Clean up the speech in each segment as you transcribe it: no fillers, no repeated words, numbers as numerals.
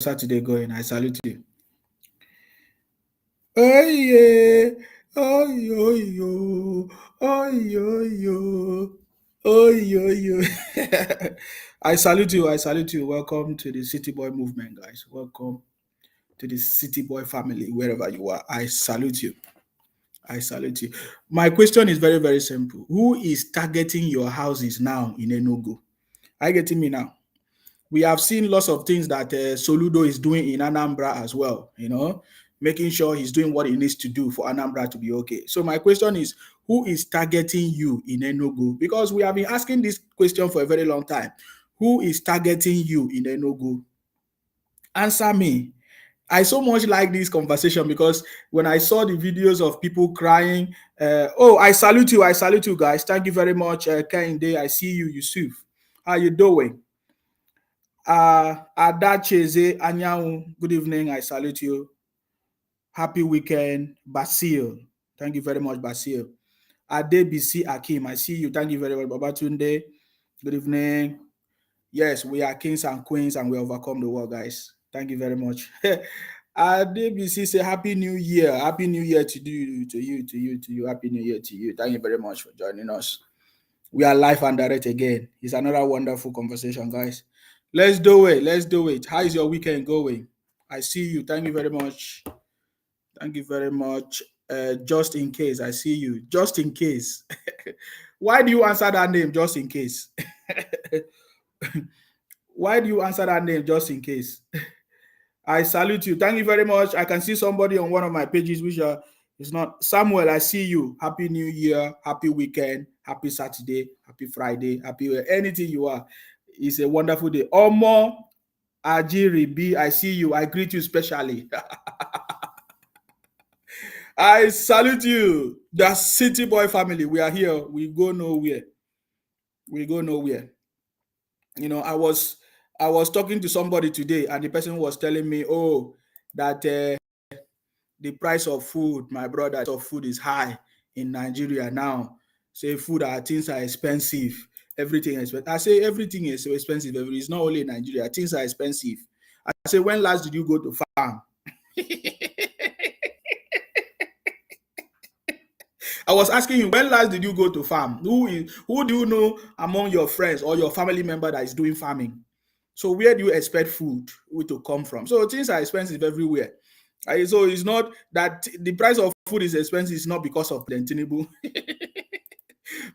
Saturday going. I salute you. Oh yeah, oh yo yo, oh yo yo, oh yo yo. I salute you. I salute you. Welcome to the City Boy movement, guys. Welcome to the City Boy family, wherever you are. I salute you. I salute you. My question is very, very simple. Who is targeting your houses now in Enugu? Are you getting me now? We have seen lots of things that Soludo is doing in Anambra as well, making sure he's doing what he needs to do for Anambra to be okay. So my question is, who is targeting you in Enugu? Because we have been asking this question for a very long time. Who is targeting you in Enugu? Answer me. I so much like this conversation because when I saw the videos of people crying, I salute you guys. Thank you very much, Kehinde. I see you, Yusuf. How you doing? Adacheze Anyanwu, good evening. I salute you. Happy weekend, Basil. Thank you very much, Basil. Adebisi Akim, I see you. Thank you very much, Babatunde. Good evening. Yes, we are kings and queens and we overcome the world, guys. Thank you very much. Adebisi say Happy New Year. Happy New Year to you, to you, to you, to you. Happy New Year to you. Thank you very much for joining us. We are live and direct again. It's another wonderful conversation, guys. Let's do it. Let's do it. How is your weekend going? I see you. Thank you very much. Thank you very much. Just in case, I see you. Just in case. Why do you answer that name, just in case? Why do you answer that name, just in case? I salute you. Thank you very much. I can see somebody on one of my pages, which is not Samuel. I see you. Happy New Year. Happy weekend. Happy Saturday. Happy Friday. Happy anything you are. It's a wonderful day. Omo Ajiri B, I see you. I greet you specially. I salute you. The City Boy family. We are here. We go nowhere. We go nowhere. I was talking to somebody today, and the person was telling me, oh, that the price of food, my brother, of food is high in Nigeria now. Say things are expensive. Everything is expensive. I say everything is so expensive. It's not only in Nigeria. Things are expensive. I say, when last did you go to farm? I was asking you, when last did you go to farm? Who do you know among your friends or your family member that is doing farming? So where do you expect food to come from? So things are expensive everywhere. So it's not that the price of food is expensive. It's not because of Tinubu.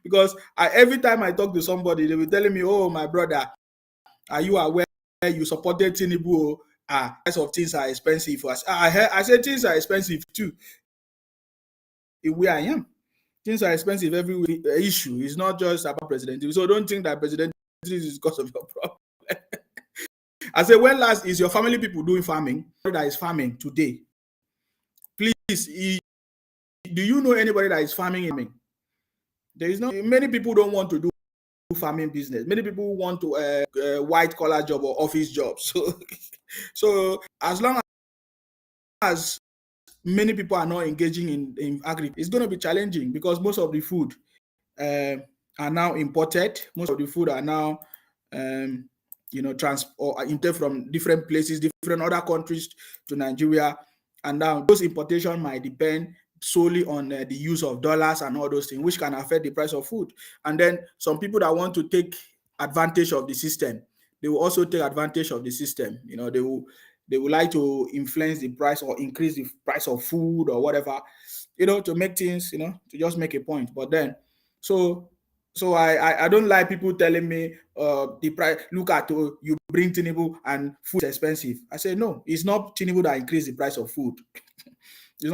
Because every time I talk to somebody, they will telling me, "Oh, my brother, are you aware you supported Tinubu? Price of things are expensive for us." I said things are expensive too. Where I am, things are expensive everywhere. Issue is not just about President Tinubu. So don't think that President Tinubu is because of your problem. I say, when last is your family people doing farming? That is farming today. Please, do you know anybody that is farming? There is not. Many people don't want to do farming business. Many people want to white collar job or office job. So as long as many people are not engaging in agriculture, it's going to be challenging because most of the food are now imported. Most of the food are now or imported from different places, different other countries to Nigeria, and now those importation might depend solely on the use of dollars and all those things, which can affect the price of food. And then some people that want to take advantage of the system, they will also take advantage of the system. They will like to influence the price or increase the price of food or whatever, to make things, to just make a point. But then, so I don't like people telling me the price. Look at you bring Tinubu and food is expensive. I say no, it's not Tinubu that increased the price of food. It's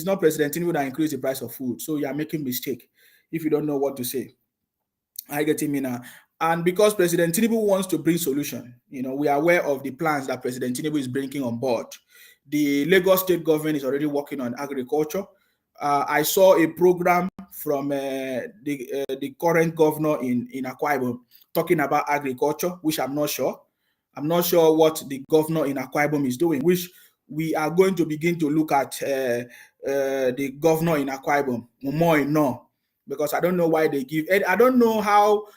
not President Tinubu that increased the price of food. So you are making mistake if you don't know what to say. I get him now. And because President Tinubu wants to bring solution, we are aware of the plans that President Tinubu is bringing on board. The Lagos state government is already working on agriculture. I saw a program from the current governor in Akwa Ibom talking about agriculture, which I'm not sure. I'm not sure what the governor in Akwa Ibom is doing, which we are going to begin to look at the governor in Akwa Ibom more and more, because I don't know why they give. I don't know how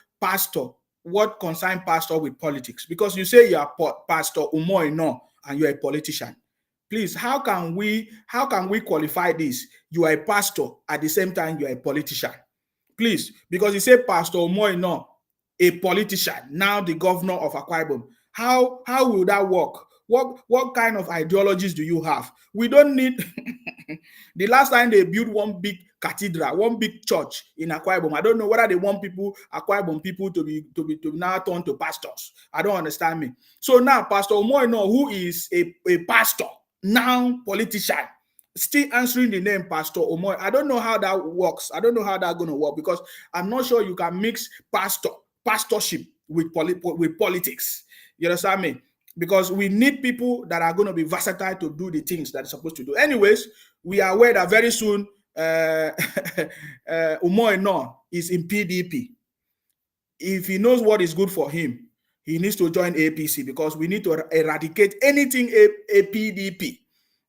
what concern pastor with politics, because you say you are Pastor Umoino and you're a politician. Please, how can we qualify this? You are a pastor, at the same time you are a politician. Please, because you say Pastor Omoino, a politician, now the governor of Akwa Ibom. How will that work? What kind of ideologies do you have? We don't need the last time they built one big cathedral, one big church in Akwa Ibom. I don't know whether they want Akwa Ibom people to now turn to pastors. I don't understand me. So now Pastor Omoino, who is a pastor, now politician, still answering the name Pastor Omoy. I don't know how that works. I don't know how that's going to work, because I'm not sure you can mix pastorship with politics. You understand me? Because we need people that are going to be versatile to do the things that they're supposed to do. Anyways, we are aware that very soon Umoy No is in PDP. If he knows what is good for him, he needs to join APC, because we need to eradicate anything a PDP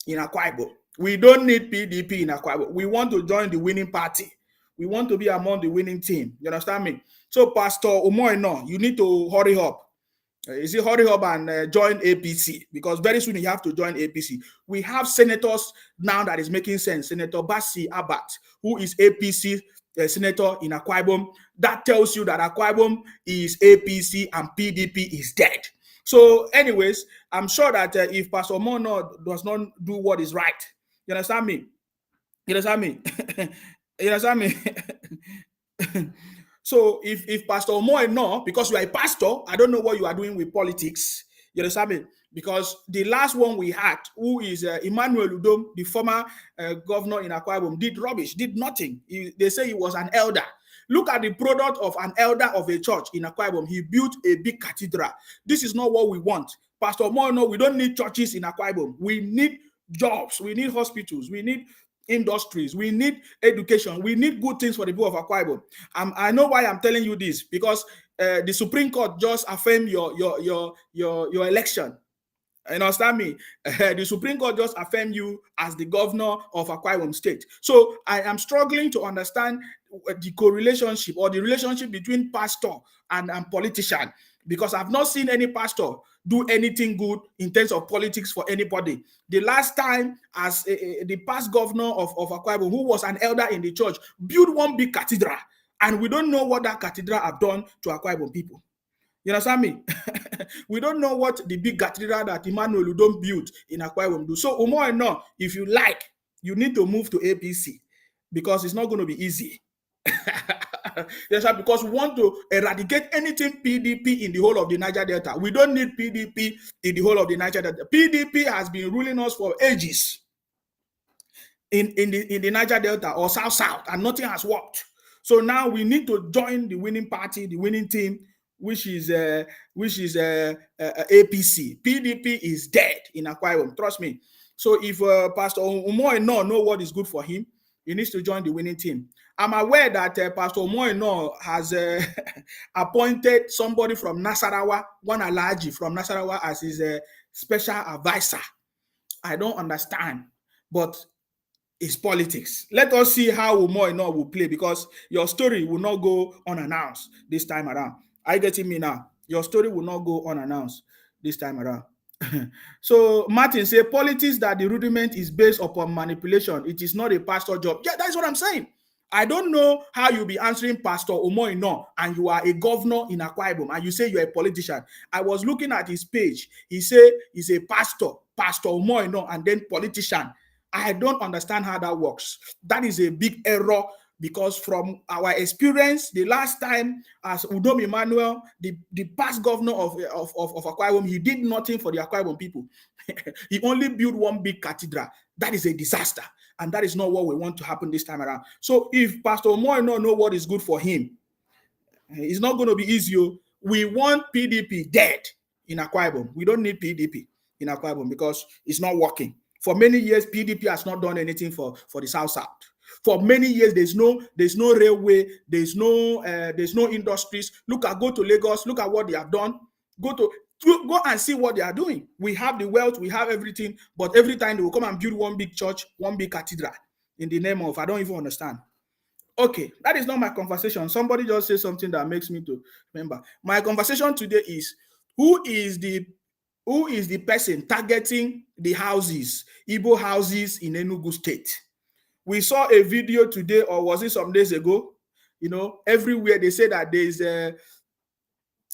in Akwa Ibom. We don't need PDP in Akwa Ibom. We want to join the winning party. We want to be among the winning team. You understand me? So Pastor Umoy No, you need to hurry up. Hurry up and join APC, because very soon you have to join APC. We have senators now that is making sense. Senator Basi Abat, who is APC senator in Akwa Ibom. That tells you that Akwa Ibom is APC and PDP is dead. So anyways, I'm sure that if Pastor Mono does not do what is right, you understand me? You understand me? You understand me? So if Pastor Omoy No, because you are a pastor, I don't know what you are doing with politics. You understand me? Because the last one we had, who is Emmanuel Udom, the former governor in Akwa Ibom, did rubbish, did nothing. They say he was an elder. Look at the product of an elder of a church in Akwa Ibom. He built a big cathedral. This is not what we want. Pastor Omoy No, we don't need churches in Akwa Ibom. We need jobs. We need hospitals. We need industries, we need education, we need good things for the people of Akwa Ibom. I know why I'm telling you this, because the Supreme Court just affirmed your election. You understand me? The Supreme Court just affirmed you as the governor of Akwa Ibom State. So I am struggling to understand the correlationship or the relationship between pastor and politician, because I've not seen any pastor do anything good in terms of politics for anybody. The last time, as the past governor of Akwa Ibom, who was an elder in the church, built one big cathedral, and we don't know what that cathedral have done to Akwa Ibom people. You understand me? We don't know what the big cathedral that Emmanuel Udom built in Akwa Ibom do. So Umoy No, if you like, you need to move to APC, because it's not going to be easy. Yes, because we want to eradicate anything PDP in the whole of the Niger Delta. We don't need PDP in the whole of the Niger Delta. PDP has been ruling us for ages in the Niger Delta or South, and nothing has worked. So now we need to join the winning party, the winning team, which is APC. PDP is dead in Akwa Ibom. Trust me. So if Pastor Umoy No know what is good for him, he needs to join the winning team. I'm aware that Pastor Umoy No has appointed somebody from Nasarawa, one Alaji from Nasarawa, as his special advisor. I don't understand, but it's politics. Let us see how Umoy No will play, because your story will not go unannounced this time around. Are you getting me now? Your story will not go unannounced this time around. So Martin say politics that the rudiment is based upon manipulation. It is not a pastor job. Yeah, that's what I'm saying. I don't know how you'll be answering Pastor Umoy No, and you are a governor in Akwa Ibom, and you say you're a politician. I was looking at his page. He said he's a pastor, Pastor Umoy No, and then politician. I don't understand how that works. That is a big error, because from our experience, the last time as Udom Emmanuel, the past governor of Akwa Ibom, he did nothing for the Akwa Ibom people. He only built one big cathedral. That is a disaster. And that is not what we want to happen this time around. So if Pastor Omoy No know what is good for him, it's not going to be easy. We want PDP dead in Akwa Ibom. We don't need PDP in Akwa Ibom, because it's not working. For many years, PDP has not done anything for the South. For many years, there's no railway, there's no industries. Go to Lagos, look at what they have done. Go and see what they are doing. We have the wealth, we have everything, but every time they will come and build one big church, one big cathedral in the name of, I don't even understand. Okay, that is not my conversation. Somebody just say something that makes me to remember. My conversation today is, who is the who is the person targeting the houses, Igbo houses in Enugu State? We saw a video today, or was it some days ago? You know, everywhere they say that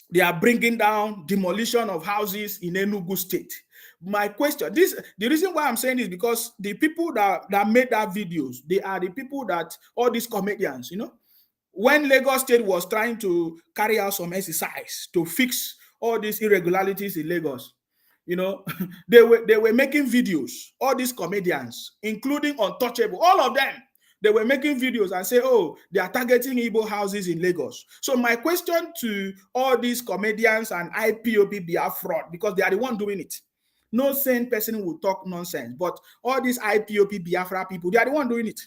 they are bringing down demolition of houses in Enugu State. My question, the reason why I'm saying this, because the people that made that videos, they are the people that, all these comedians, you know, when Lagos State was trying to carry out some exercise to fix all these irregularities in Lagos, you know, they were making videos, all these comedians, including Untouchable, all of them, they were making videos and say, oh, they are targeting Igbo houses in Lagos. So my question to all these comedians and IPOB Biafra, because they are the one doing it. No sane person will talk nonsense, but all these IPOB Biafra people, they are the one doing it.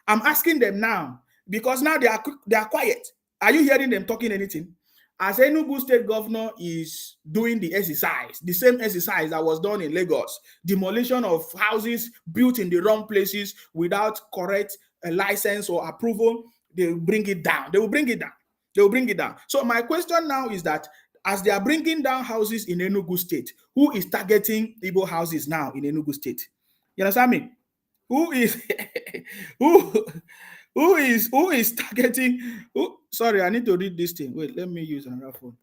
I'm asking them now, because now they are quiet. Are you hearing them talking anything? As Enugu State Governor is doing the exercise, the same exercise that was done in Lagos, demolition of houses built in the wrong places without correct license or approval, they will bring it down. They will bring it down. They will bring it down. So my question now is that as they are bringing down houses in Enugu State, who is targeting Igbo houses now in Enugu State? You understand me? Who is who is targeting who? Sorry, I need to read this thing. Wait, let me use another phone.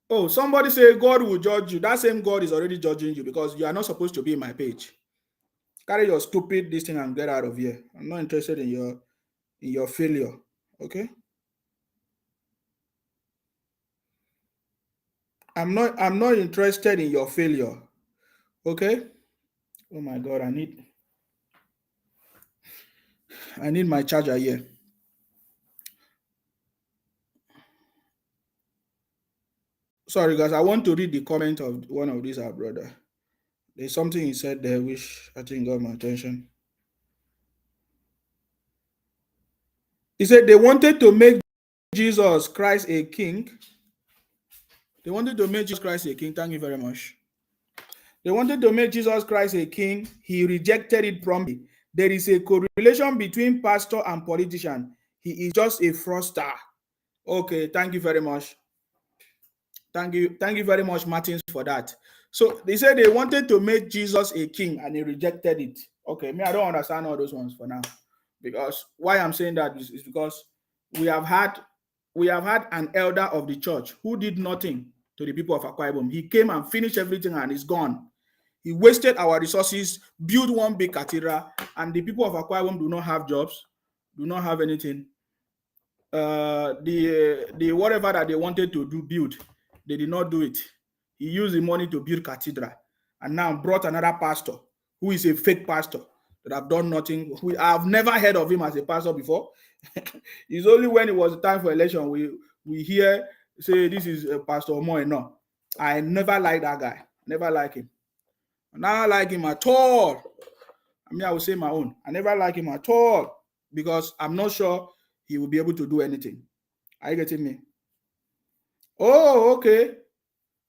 Oh, somebody say God will judge you. That same God is already judging you, because you are not supposed to be in my page. Carry your stupid this thing and get out of here. I'm not interested in your failure. Okay? I'm not interested in your failure. Okay? Oh my God, I need my charger here. Sorry guys, I want to read the comment of one of these, our brother. There's something he said there which I think got my attention. He said they wanted to make Jesus Christ a king. They wanted to make Jesus Christ a king. Thank you very much. They wanted to make Jesus Christ a king. He rejected it promptly. There is a correlation between pastor and politician. He is just a fraudster. Okay, thank you very much. Thank you very much, Martins, for that. So they said they wanted to make Jesus a king and he rejected it. Okay, me, I don't understand all those ones for now. Because why I'm saying that is because we have had an elder of the church who did nothing to the people of Akwa Ibom. He came and finished everything and is gone. He wasted our resources, built one big cathedral, and the people of Akwa Ibom do not have jobs, do not have anything. The whatever that they wanted to build, they did not do it. He used the money to build cathedral, and now brought another pastor who is a fake pastor that have done nothing. I've never heard of him as a pastor before. It's only when it was the time for election we hear say this is Pastor Omoe. No, I never liked that guy. Never like him. I never like him at all. I mean, I will say my own. I never like him at all because I'm not sure he will be able to do anything. Are you getting me? Oh, okay.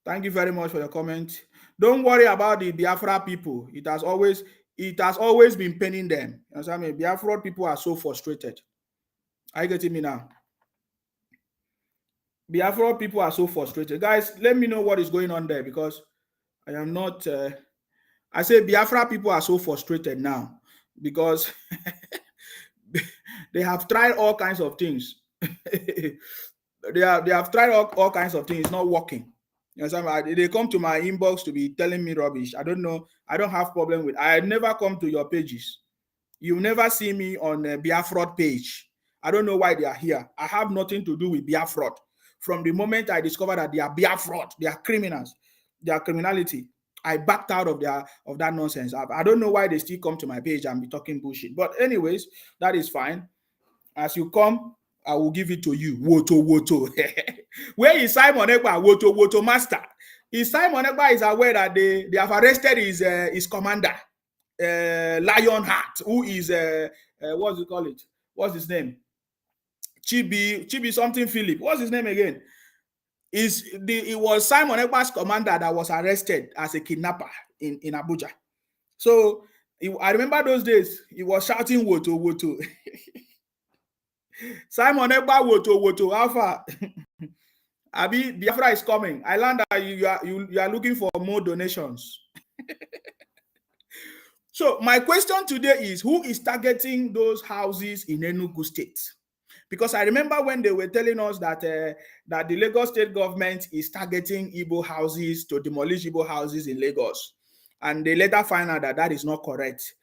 Thank you very much for your comment. Don't worry about the Biafra people. It has always been paining them. You know what I mean? Biafra people are so frustrated. Are you getting me now? Biafra people are so frustrated. Guys, let me know what is going on there because I am not. I say Biafra people are so frustrated now because they have tried all kinds of things. they have tried all kinds of things. It's not working. You know, they come to my inbox to be telling me rubbish. I don't know. I don't have problem with. I never come to your pages. You never see me on a Biafra page. I don't know why they are here. I have nothing to do with Biafra. From the moment I discovered that they are Biafra, they are criminals, they are criminality, I backed out of that nonsense. I don't know why they still come to my page and be talking bullshit. But anyways, that is fine. As you come, I will give it to you. Woto. Where is Simon Ekpa? Woto master. Is Simon Ekpa is aware that they have arrested his commander, Lionheart, who is what's it call it? What's his name? Chibi something Philip. What's his name again? It was Simon Ekpa's commander that was arrested as a kidnapper in Abuja. So I remember those days. He was shouting woto. Simon Ekpa woto alpha. Abi, Biafra is coming. I learned that you are looking for more donations. So my question today is, who is targeting those houses in Enugu State? Because I remember when they were telling us that that the Lagos state government is targeting Igbo houses to demolish Igbo houses in Lagos, and they later find out that that is not correct.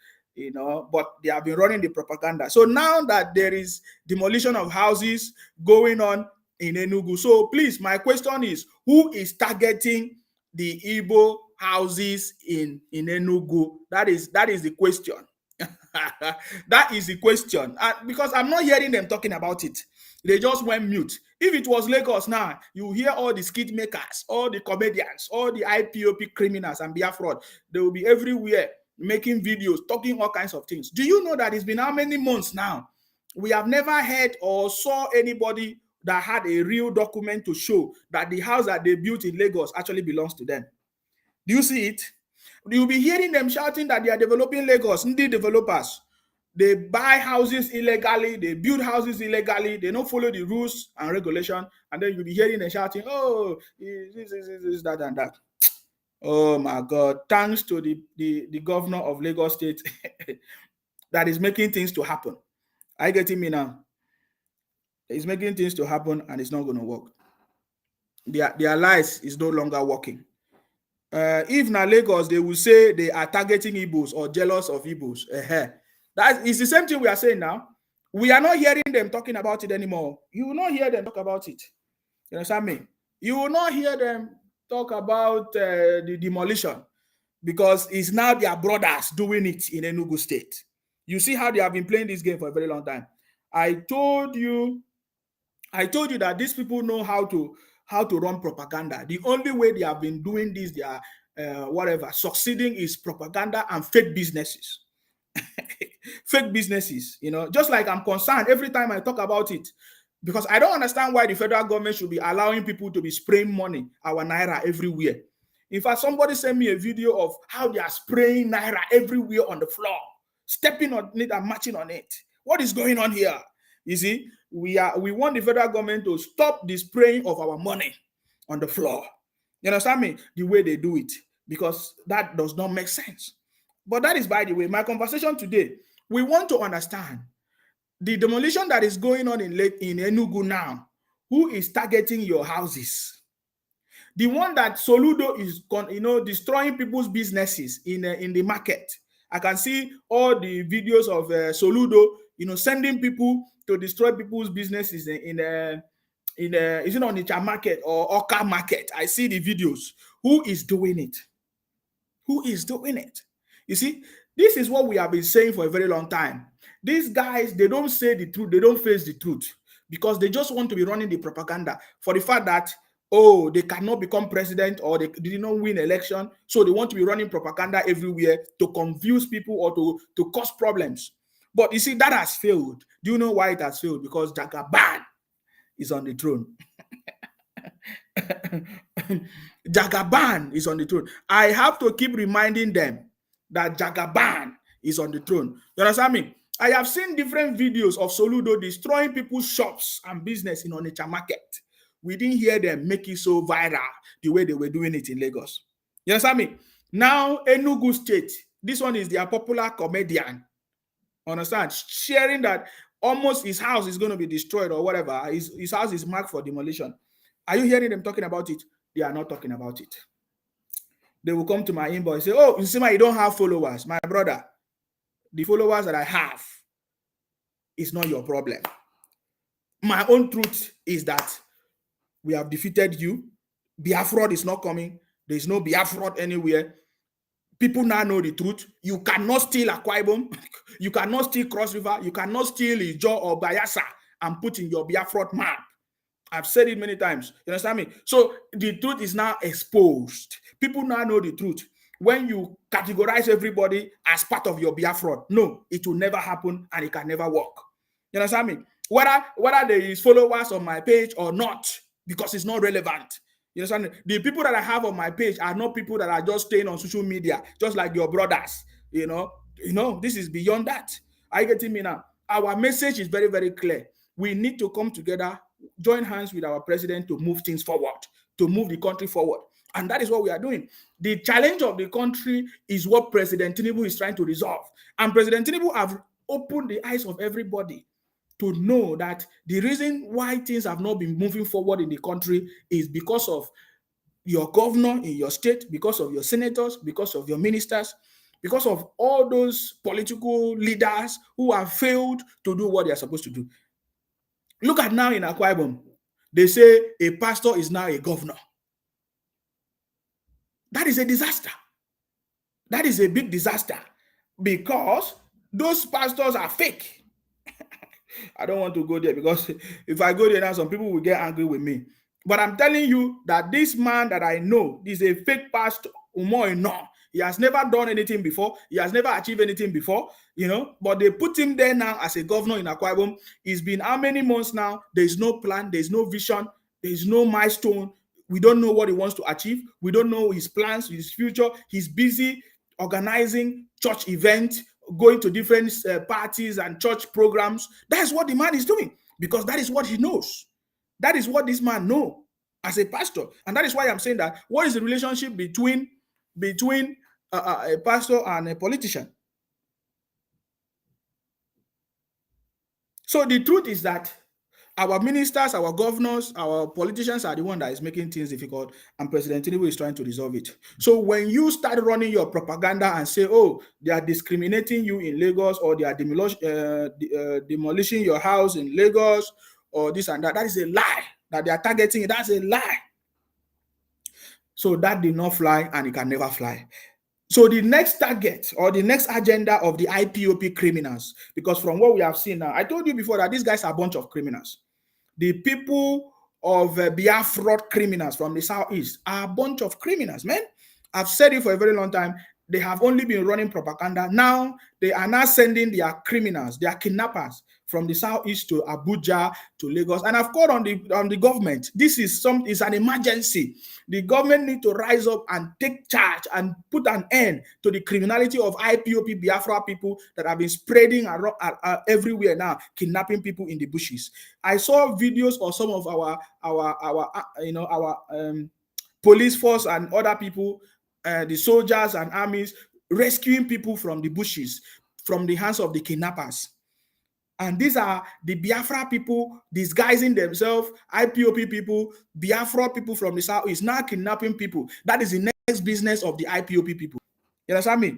But they have been running the propaganda. So now that there is demolition of houses going on in Enugu, so please, my question is, who is targeting the Igbo houses in Enugu? That is the question. That is the question. Because I'm not hearing them talking about it. They just went mute. If it was Lagos now, you hear all the skit makers, all the comedians, all the IPOP criminals and Biafra fraud. They will be everywhere making videos, talking all kinds of things. Do you know that it's been how many months now? We have never heard or saw anybody that had a real document to show that the house that they built in Lagos actually belongs to them. Do you see it? You'll be hearing them shouting that they are developing Lagos. Ndị developers, they buy houses illegally, they build houses illegally, they don't follow the rules and regulation, and then you'll be hearing them shouting, oh, this, that, and that. Oh my God. Thanks to the governor of Lagos State that is making things to happen. Are you getting me now? He's making things to happen and it's not going to work. Their lies is no longer working. If na Lagos, they will say they are targeting Igbos or jealous of Igbos. That is the same thing we are saying now. We are not hearing them talking about it anymore. You will not hear them talk about it. You understand me? You will not hear them talk about the demolition because it's now their brothers doing it in Enugu State. You see how they have been playing this game for a very long time. I told you that these people know how to run propaganda. The only way they have been doing this, they are succeeding is propaganda and fake businesses. Fake businesses, just like I'm concerned every time I talk about it, because I don't understand why the federal government should be allowing people to be spraying money, our naira, everywhere. In fact, somebody sent me a video of how they are spraying naira everywhere on the floor, stepping on it and marching on it. What is going on here? You see, we want the federal government to stop the spraying of our money on the floor. You understand me? The way they do it, because that does not make sense. But that is, by the way, my conversation today. We want to understand the demolition that is going on in Enugu now. Who is targeting your houses? The one that Soludo is, destroying people's businesses in the market. I can see all the videos of Soludo, sending people to destroy people's businesses in is it on the market or Oka market? I see the videos. Who is doing it? Who is doing it? You see, this is what we have been saying for a very long time. These guys, they don't say the truth. They don't face the truth because they just want to be running the propaganda for the fact that, oh, they cannot become president or they did not win election. So they want to be running propaganda everywhere to confuse people or to cause problems. But you see, that has failed. Do you know why it has failed? Because Jagaban is on the throne. Jagaban is on the throne. I have to keep reminding them that Jagaban is on the throne. You understand me? I have seen different videos of Soludo destroying people's shops and business in Onitsha market. We didn't hear them make it so viral the way they were doing it in Lagos. You understand me? Now, Enugu State, this one is their popular comedian. Understand? Sharing that almost his house is going to be destroyed or whatever. His house is marked for demolition. Are you hearing them talking about it? They are not talking about it. They will come to my inbox and say, oh, Nsima, you don't have followers. My brother, the followers that I have is not your problem. My own truth is that we have defeated you. Biafra is not coming. There is no Biafra anywhere. People now know the truth. You cannot steal Akwa Ibom. You cannot steal Cross River. You cannot steal Ijo or Bayelsa and put in your Biafra map. I've said it many times. You understand me? So the truth is now exposed. People now know the truth. When you categorize everybody as part of your Biafra, no, it will never happen and it can never work. You understand me? Whether there is followers on my page or not, because it's not relevant. You understand? The people that I have on my page are not people that are just staying on social media, just like your brothers. This is beyond that. Are you getting me now? Our message is very, very clear. We need to come together join hands with our president to move things forward, to move the country forward. And that is what we are doing. The challenge of the country is what President Tinubu is trying to resolve. And President Tinubu have opened the eyes of everybody to know that the reason why things have not been moving forward in the country is because of your governor in your state, because of your senators, because of your ministers, because of all those political leaders who have failed to do what they are supposed to do. Look at now in Akwa Ibom, they say a pastor is now a governor. That is a disaster. That is a big disaster because those pastors are fake. I don't want to go there because if I go there now, some people will get angry with me. But I'm telling you that this man that I know is a fake pastor. No. He has never done anything before. He has never achieved anything before, but they put him there now as a governor in Akwa Ibom. It's been how many months now? There's no plan. There's no vision. There's no milestone. We don't know what he wants to achieve. We don't know his plans, his future. He's busy organizing church events, going to different parties and church programs. That's what the man is doing because that is what he knows. That is what this man knows as a pastor. And that is why I'm saying that what is the relationship between a pastor and a politician? So the truth is that our ministers, our governors, our politicians are the one that is making things difficult, and President Tinubu is trying to resolve it. So when you start running your propaganda and say, oh, they are discriminating you in Lagos, or they are demolishing your house in Lagos, or this and that, that is a lie. That they are targeting it, that's a lie. So that did not fly, and it can never fly. So the next target or the next agenda of the IPOP criminals, because from what we have seen now, I told you before that these guys are a bunch of criminals. The people of Biafra criminals from the southeast are a bunch of criminals, man. I've said it for a very long time. They have only been running propaganda. Now they are now sending their criminals, their kidnappers from the southeast to Abuja, to Lagos. And I've called on the government. This is an emergency. The government need to rise up and take charge and put an end to the criminality of IPOP Biafra people that have been spreading around, everywhere now, kidnapping people in the bushes. I saw videos of some of our police force and other people, the soldiers and armies, rescuing people from the bushes, from the hands of the kidnappers. And these are the Biafra people disguising themselves, IPOP people, Biafra people from the south is now kidnapping people. That is the next business of the IPOP people. You understand me?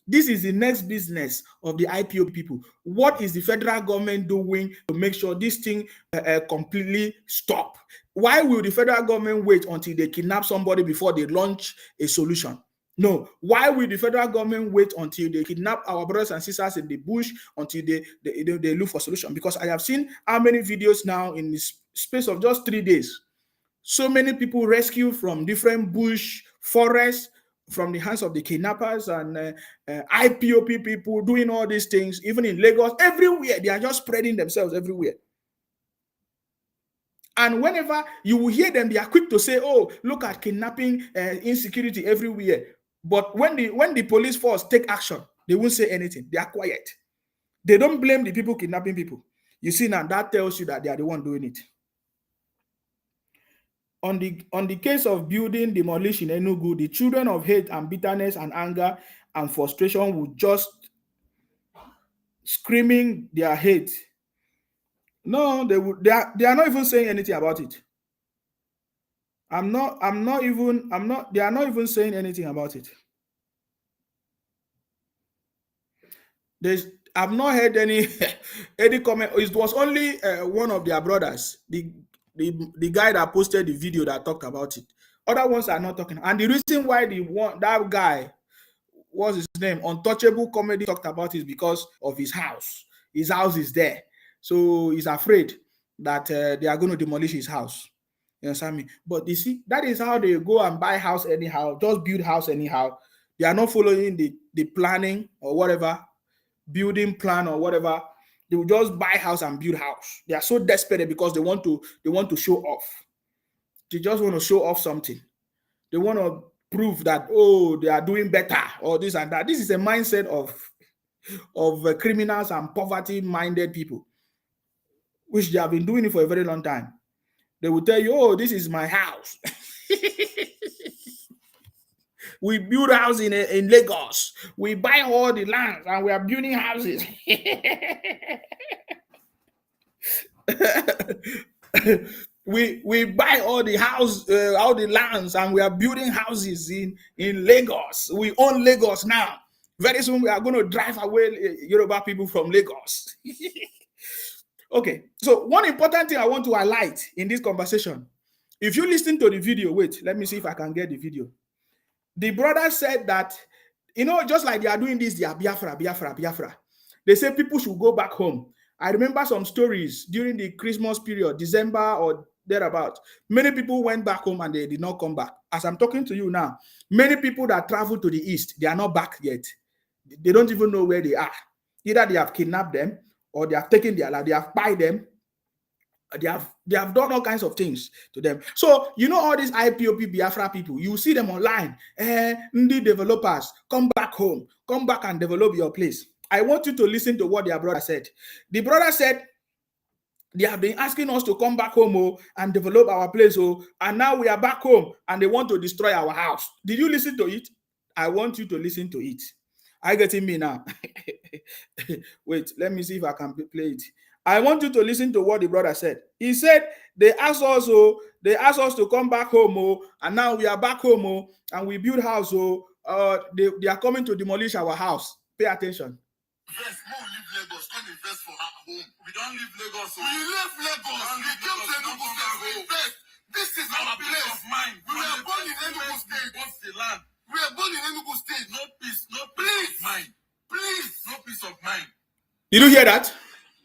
This is the next business of the IPOP people. What is the federal government doing to make sure this thing completely stop? Why will the federal government wait until they kidnap somebody before they launch a solution? No. Why will the federal government wait until they kidnap our brothers and sisters in the bush until they look for solution? Because I have seen how many videos now in the space of just 3 days. So many people rescued from different bush, forests, from the hands of the kidnappers and IPOP people doing all these things, even in Lagos, everywhere. They are just spreading themselves everywhere. And whenever you will hear them, they are quick to say, oh, look at kidnapping, insecurity everywhere. But when the police force take action, they won't say anything. They are quiet. They don't blame the people kidnapping people. You see now, that tells you that they are the one doing it. On the case of building demolish in Enugu, the children of hate and bitterness and anger and frustration would just screaming their hate. No, they are not even saying anything about it. They are not even saying anything about it. I've not heard any comment. It was only one of their brothers, the guy that posted the video that talked about it. Other ones are not talking. And the reason why that guy, what's his name, Untouchable Comedy, talked about it because of his house. His house is there. So he's afraid that they are going to demolish his house. You understand me? But you see, that is how they go and buy house anyhow, just build house anyhow. They are not following the planning or whatever, building plan or whatever. They will just buy house and build house. They are so desperate because they want to show off. They just want to show off something. They want to prove that, oh, they are doing better or this and that. This is a mindset of criminals and poverty-minded people. which they have been doing it for a very long time. They will tell you, oh, this is my house. We build house in Lagos. We buy all the lands and we are building houses. we buy all the all the lands, and we are building houses in Lagos. We own Lagos now. Very soon we are going to drive away Yoruba people from Lagos. Okay, so one important thing I want to highlight in this conversation, if you listen to the video, wait, let me see if I can get the video. The brother said that, just like they are doing this, they are Biafra. They say people should go back home. I remember some stories during the Christmas period, December or thereabout. Many people went back home and they did not come back. As I'm talking to you now, many people that traveled to the east, they are not back yet. They don't even know where they are. Either they have kidnapped them, or they have taken their life, they have bought them, they have done all kinds of things to them. So all these IPOP Biafra people, you see them online. The developers, come back home, come back and develop your place. I want you to listen to what their brother said. The brother said, they have been asking us to come back home and develop our place, and now we are back home and they want to destroy our house. Did you listen to it? I want you to listen to it. Are you getting me now? Wait, let me see if I can play it. I want you to listen to what the brother said. He said, they asked us to come back home, and now we are back home, and we build house, they are coming to demolish our house. Pay attention. Yes, we leave Lagos, come invest for our home. We don't leave Lagos. We left Lagos. We came to Enugu State to invest. This is our place of mind. We were born in Enugu State. What's the land? We were born in Enugu State. No peace, no peace of mind. Please, no peace of mind. Did you hear that?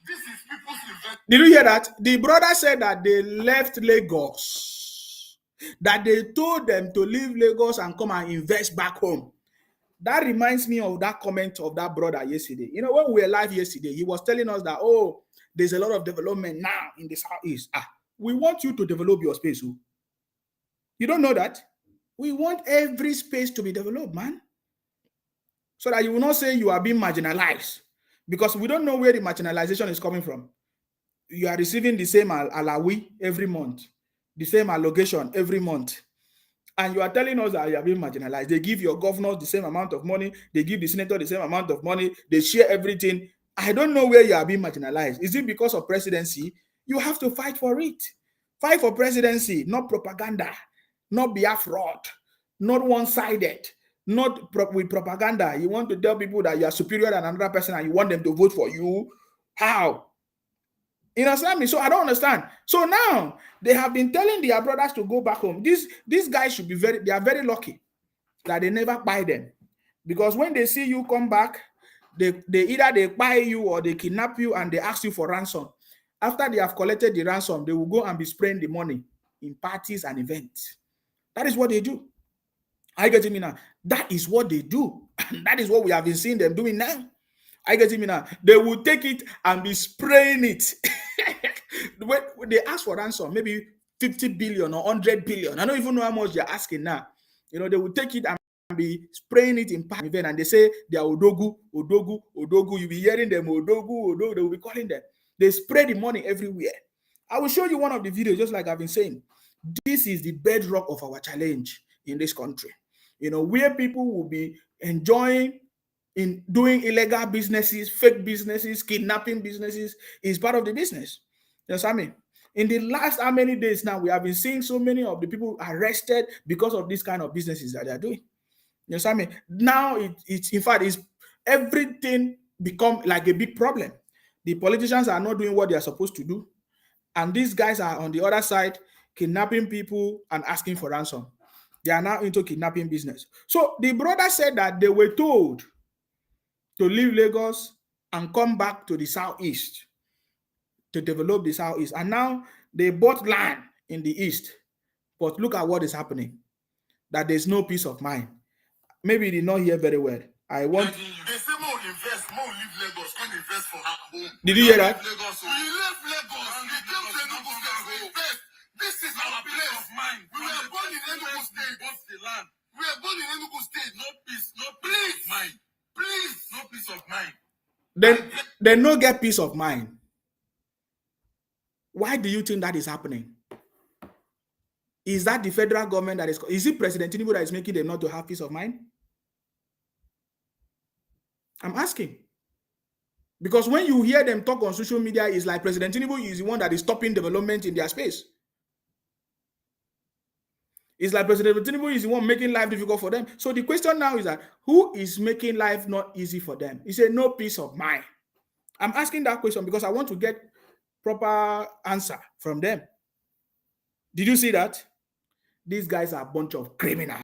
This is people's investment. Did you hear that? The brother said that they left Lagos. That they told them to leave Lagos and come and invest back home. That reminds me of that comment of that brother yesterday. When we were live yesterday, he was telling us that, there's a lot of development now in the Southeast. We want you to develop your space. You don't know that? We want every space to be developed, man. So that you will not say you are being marginalized. Because we don't know where the marginalization is coming from. You are receiving the same alawi every month, the same allocation every month. And you are telling us that you are being marginalized. They give your governors the same amount of money. They give the senator the same amount of money. They share everything. I don't know where you are being marginalized. Is it because of presidency? You have to fight for it. Fight for presidency, not propaganda, not be a fraud, not one-sided, not with propaganda. You want to tell people that you are superior than another person and you want them to vote for you. How? You understand me? So I don't understand. So now they have been telling their brothers to go back home. These guys should be they are very lucky that they never buy them. Because when they see you come back, they either they buy you or they kidnap you and they ask you for ransom. After they have collected the ransom, they will go and be spraying the money in parties and events. That is what they do. Are you getting me now? That is what they do. That is what we have been seeing them doing now. Are you getting me now? They will take it and be spraying it. When they ask for ransom, maybe 50 billion or 100 billion. I don't even know how much they're asking now. They will take it and be spraying it in part event, and they say they are Odogu. You'll be hearing them, Odogu. They will be calling them. They spray the money everywhere. I will show you one of the videos, just like I've been saying. This is the bedrock of our challenge in this country. Where people will be enjoying in doing illegal businesses, fake businesses, kidnapping businesses is part of the business. You know what I mean? In the last how many days now, we have been seeing so many of the people arrested because of this kind of businesses that they are doing. You know what I mean? Now it's in fact, it's everything become like a big problem. The politicians are not doing what they are supposed to do. And these guys are on the other side, kidnapping people and asking for ransom. They are now into kidnapping business. So the brother said that they were told to leave Lagos and come back to the Southeast to develop the Southeast. And now they bought land in the East. But look at what is happening. That there's no peace of mind. Maybe you did not hear very well. They say more invest, more leave Lagos, come invest for our home. Did you hear that? We left Lagos. We came to Enugu State to invest. This is our place of mind. We were born in Enugu State. What's the land? We were born in Enugu State. No peace, no peace of mind. Please, no peace of mind. Then no get peace of mind. Why do you think that is happening? Is that the federal government that is it President Tinubu that is making them not to have peace of mind? I'm asking. Because when you hear them talk on social media, it's like President Tinubu is the one that is stopping development in their space. It's like President Tinubu is the one making life difficult for them. So the question now is that who is making life not easy for them? He said no peace of mind. I'm asking that question because I want to get proper answer from them. Did you see that? These guys are a bunch of criminals.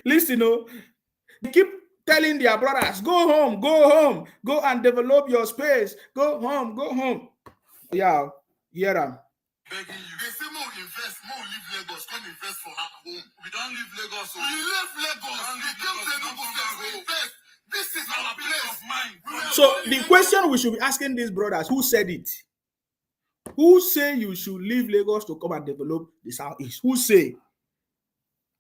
Listen, they keep telling their brothers, go home, go and develop your space, go home. Yeah, hear them. Begging you. They say more invest, more leave Lagos, come invest for our home. We don't leave Lagos. We left Lagos. We came to Enugu to invest. This is our place of mind. So the question we should be asking these brothers, who said it? Who say you should leave Lagos to come and develop the Southeast? Who say?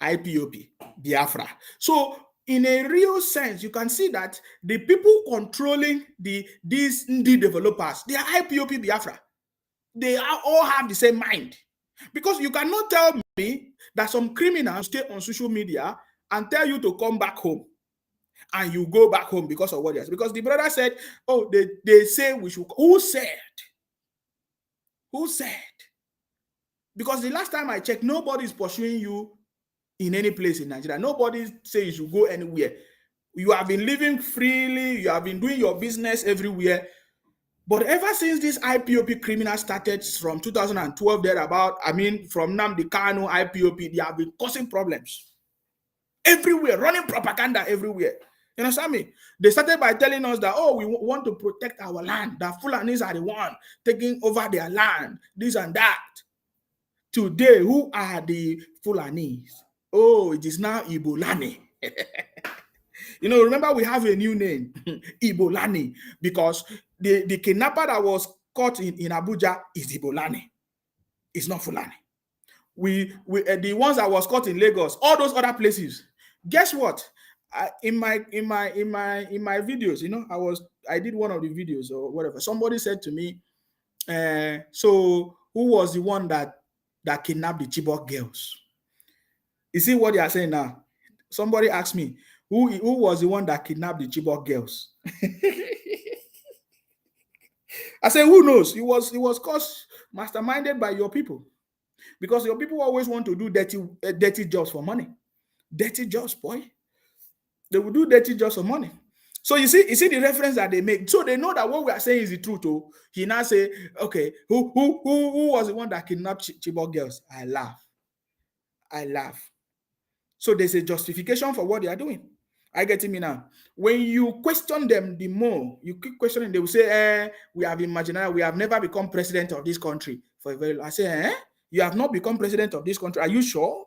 IPOP, Biafra. So in a real sense, you can see that the people controlling these developers, they are IPOP Biafra. They all have the same mind. Because you cannot tell me that some criminals stay on social media and tell you to come back home. And you go back home because of what else? Because the brother said, oh, they say we should. Who said? Who said? Because the last time I checked, nobody is pursuing you in any place in Nigeria. Nobody says you should go anywhere. You have been living freely. You have been doing your business everywhere. But ever since this IPOP criminal started from 2012, thereabout, from Nnamdi Kanu, IPOP, they have been causing problems everywhere, running propaganda everywhere. You understand me? They started by telling us that, oh, we want to protect our land, that Fulanis are the one taking over their land, this and that. Today, who are the Fulanis? Oh, it is now Ibolani. Remember we have a new name, Ibolani, because the kidnapper that was caught in Abuja is Ibolani. It's not Fulani. The ones that was caught in Lagos, all those other places. Guess what? In my videos, I did one of the videos or whatever. Somebody said to me, so who was the one that kidnapped the Chibok girls? You see what they are saying now? Somebody asked me, who was the one that kidnapped the Chibok girls? I said, who knows? It was caused masterminded by your people. Because your people always want to do dirty jobs for money. Dirty jobs, boy. They will do dirty jobs for money. So you see the reference that they make. So they know that what we are saying is the truth. Oh, he now say, okay, who was the one that kidnapped Chibok girls? I laugh. So there's a justification for what they are doing. I get me now. When you question them, the more you keep questioning, they will say, we have imaginary, we have never become president of this country for a very long. I say, you have not become president of this country. Are you sure?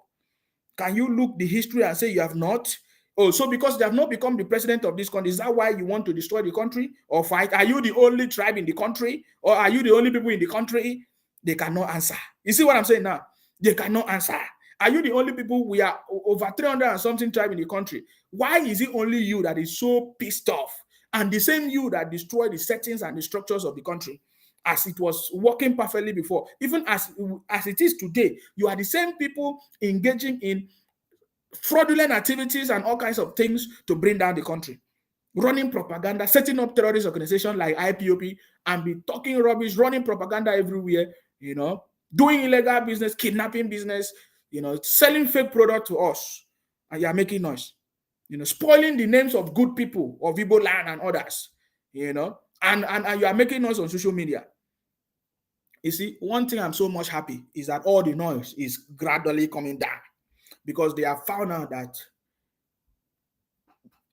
Can you look the history and say you have not? Oh, so because they have not become the president of this country, is that why you want to destroy the country or fight? Are you the only tribe in the country, or are you the only people in the country? They cannot answer. You see what I'm saying now? They cannot answer. Are you the only people? We are over 300 and something tribe in the country. Why is it only you that is so pissed off? And the same you that destroyed the settings and the structures of the country as it was working perfectly before. Even as it is today, you are the same people engaging in fraudulent activities and all kinds of things to bring down the country. Running propaganda, setting up terrorist organizations like IPOP and be talking rubbish, running propaganda everywhere, doing illegal business, kidnapping business, selling fake product to us, and you are making noise, spoiling the names of good people of Igbo land and others, and you are making noise on social media. You see, one thing I'm so much happy is that all the noise is gradually coming down because they have found out that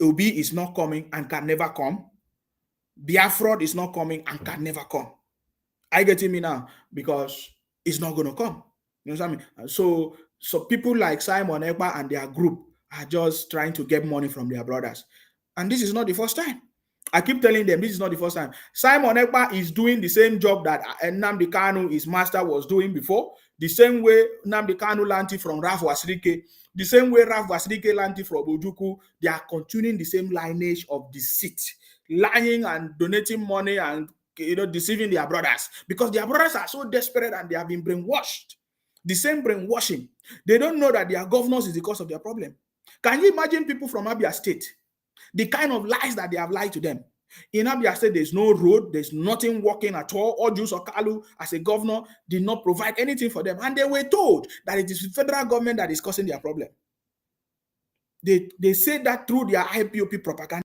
Obi is not coming and can never come. Biafra is not coming and can never come. I get me now because it's not going to come. You know what I mean? So people like Simon Ekpa and their group are just trying to get money from their brothers. And this is not the first time. I keep telling them this is not the first time. Simon Ekpa is doing the same job that Nnamdi Kanu, his master, was doing before. The same way Nnamdi Kanu learned it from Ralph Wasirike. The same way Ralph Wasirike learned it from Ojuku. They are continuing the same lineage of deceit lying and donating money and deceiving their brothers, because their brothers are so desperate and they have been brainwashed. The same brainwashing. They don't know that their governors is the cause of their problem. Can you imagine people from Abia State? The kind of lies that they have lied to them. In Abia State, there's no road, there's nothing working at all. Ojus Okalu, as a governor, did not provide anything for them. And they were told that it is the federal government that is causing their problem. They say that through their IPOP propaganda.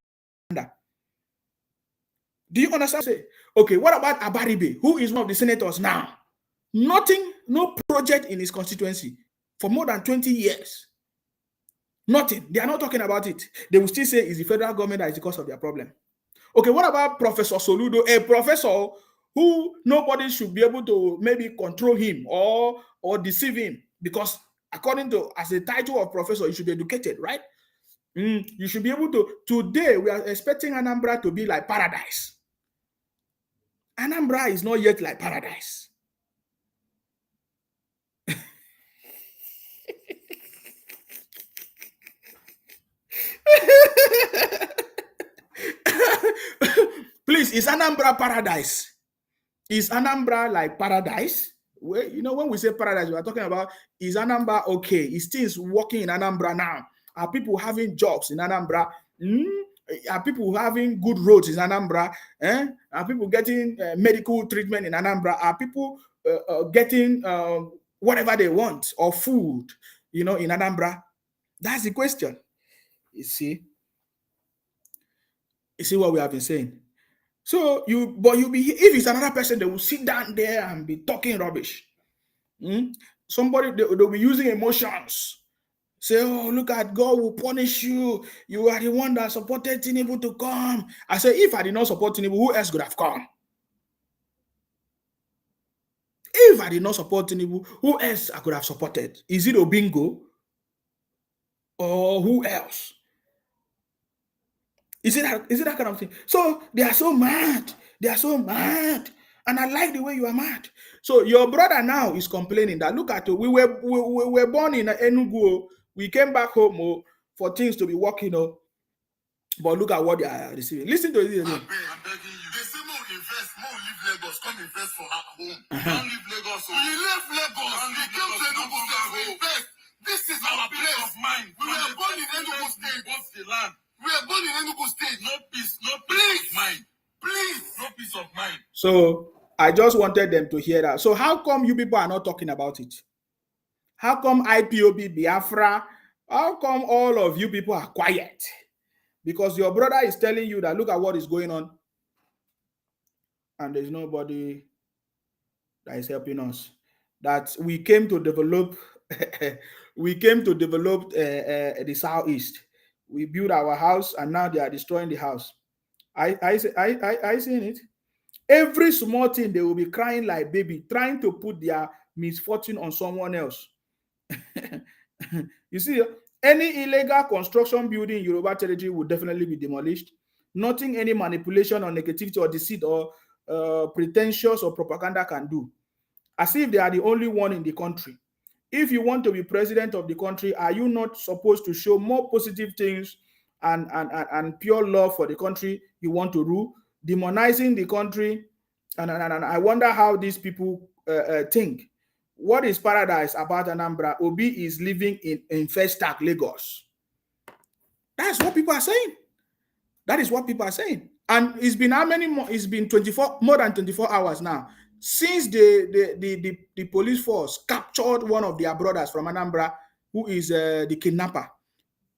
Do you understand? Okay, what about Abaribe, who is one of the senators now? Nothing, no project in his constituency for more than 20 years. Nothing. They are not talking about it. They will still say it's the federal government that is the cause of their problem. Okay, what about Professor Soludo, a professor who nobody should be able to maybe control him or deceive him, because according to, as a title of professor, you should be educated, right? You should be able to. Today, we are expecting Anambra to be like paradise. Anambra is not yet like paradise. Please, is Anambra paradise? Is Anambra like paradise? Well, when we say paradise, we are talking about, is Anambra okay? Is things working in Anambra now? Are people having jobs in Anambra? Are people having good roads in Anambra? Are people getting medical treatment in Anambra? Are people getting whatever they want, or food, in Anambra? That's the question. You see what we have been saying. So you'll be, if it's another person, they will sit down there and be talking rubbish. Somebody, they'll be using emotions. Say, oh, look at, God will punish you. You are the one that supported Tinubu to come. I say, if I did not support Tinubu, who else could have come? If I did not support Tinubu, who else I could have supported? Is it Obingo? Or who else? Is it that kind of thing? So they are so mad. They are so mad. And I like the way you are mad. So your brother now is complaining that, look at it, we were born in Enugu. We came back home for things to be working. But look at what they are receiving. Listen to this again. I'm begging you. They say more invest, more leave Lagos. Come invest for our home. Don't leave Lagos. We left Lagos. And we came to Enugu State to invest. This is our place of mind. We were born in Enugu State. What's the land? We are born in Enugu State. No peace, no peace of mind. Please, no peace of mind. So I just wanted them to hear that. So how come you people are not talking about it? How come IPOB, Biafra, how come all of you people are quiet? Because your brother is telling you that, look at what is going on, and there's nobody that is helping us. That we came to develop, the Southeast. We built our house, and now they are destroying the house. I seen it. Every small thing, they will be crying like baby, trying to put their misfortune on someone else. You see, any illegal construction building in Yoruba territory will definitely be demolished. Nothing any manipulation or negativity or deceit or pretentious or propaganda can do. As if they are the only one in the country. If you want to be president of the country, are you not supposed to show more positive things and pure love for the country you want to rule? Demonizing the country, and I wonder how these people think. What is paradise about Anambra? Obi is living in Festac, Lagos. That's what people are saying. That is what people are saying. And it's been how many more? It's been more than 24 hours now since the police force captured one of their brothers from Anambra, who is the kidnapper.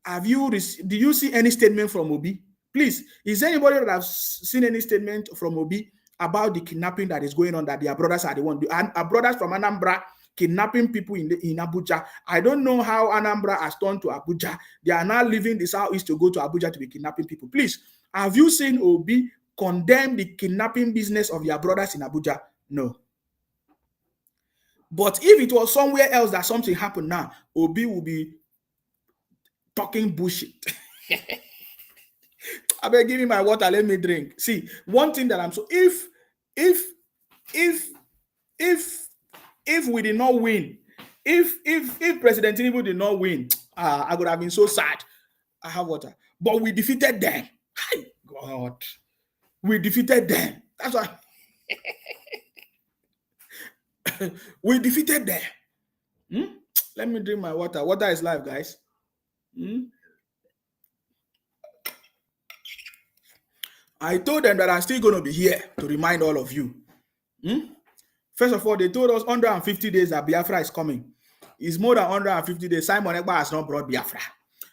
Do you see any statement from Obi? Please, is there anybody that has seen any statement from Obi about the kidnapping that is going on, that their brothers are the one? And our brothers from Anambra kidnapping people in Abuja. I don't know how Anambra has turned to Abuja. They are now leaving the Southeast to go to Abuja to be kidnapping people. Please, have you seen Obi condemn the kidnapping business of their brothers in Abuja? No. But if it was somewhere else that something happened now, Obi will be talking bullshit. I beg, give me my water, let me drink. See, one thing that I'm so, if we did not win, if President Tinubu did not win, I would have been so sad. I have water. But we defeated them. God. We defeated them. That's why we defeated them. Let me drink my water. Water is life, guys. I told them that I'm still going to be here to remind all of you. First of all, they told us 150 days that Biafra is coming. It's more than 150 days. Simon Ekpa has not brought Biafra.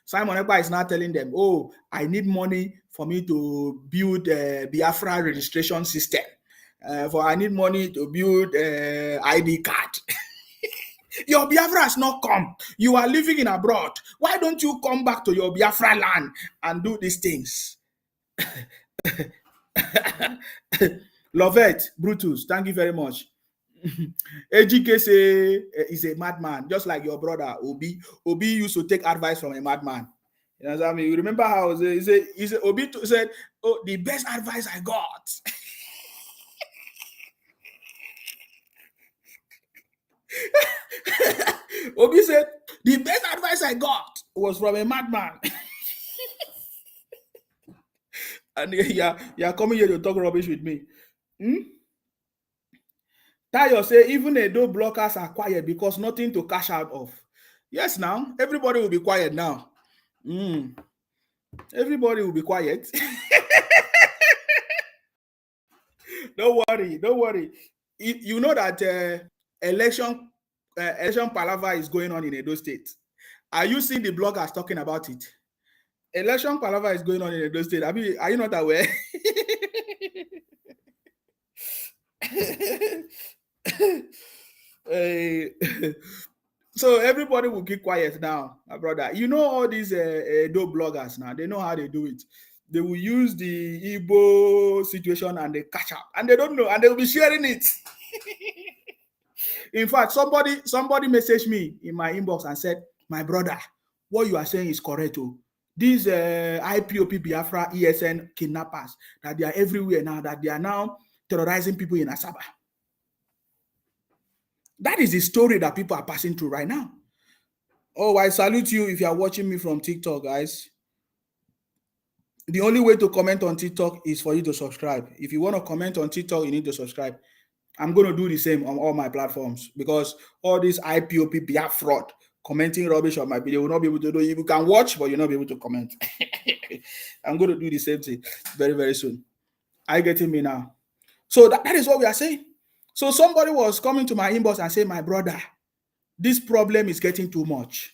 Simon Ekpa is now telling them, oh, I need money for me to build a Biafra registration system. I need money to build ID card. Your Biafra has not come. You are living in abroad. Why don't you come back to your Biafra land and do these things? Lovette, Brutus, thank you very much. Ejike say is a madman, just like your brother Obi. Obi used to take advice from a madman. You know what I mean? You remember how he said Obi said, "Oh, the best advice I got." Obi said, "The best advice I got was from a madman." And you're coming here to talk rubbish with me. Tayo say even Edo blockers are quiet because nothing to cash out of. Yes, now everybody will be quiet now. Everybody will be quiet. Don't worry. You know that election palaver is going on in Edo State. Are you seeing the bloggers talking about it? Election palaver is going on in Edo State. I mean, are you not aware? So everybody will keep quiet now, my brother. You know all these Edo bloggers now, they know how they do it. They will use the Igbo situation and they catch up, and they don't know, and they will be sharing it. In fact, somebody messaged me in my inbox and said, my brother, what you are saying is correct. Oh. These IPOP Biafra ESN kidnappers, that they are everywhere now, that they are now terrorizing people in Asaba. That is the story that people are passing through right now. Oh, I salute you if you are watching me from TikTok, guys. The only way to comment on TikTok is for you to subscribe. If you want to comment on TikTok, you need to subscribe. I'm going to do the same on all my platforms because all these IPOP Biafra fraud commenting rubbish on my video will not be able to do. You can watch, but you'll not be able to comment. I'm going to do the same thing very, very soon. Are you getting me now? So that is what we are saying. So somebody was coming to my inbox and saying, my brother, this problem is getting too much.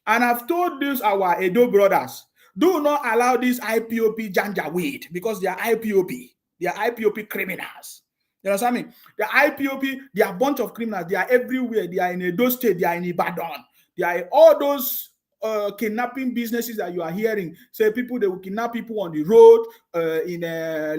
And I've told these our Edo brothers, do not allow this IPOP janjaweed because they are IPOP. They are IPOP criminals. You understand me? The IPOP, they are a bunch of criminals. They are everywhere. They are in Edo State. They are in Ibadan. They are in all those kidnapping businesses that you are hearing. Say people, they will kidnap people on the road in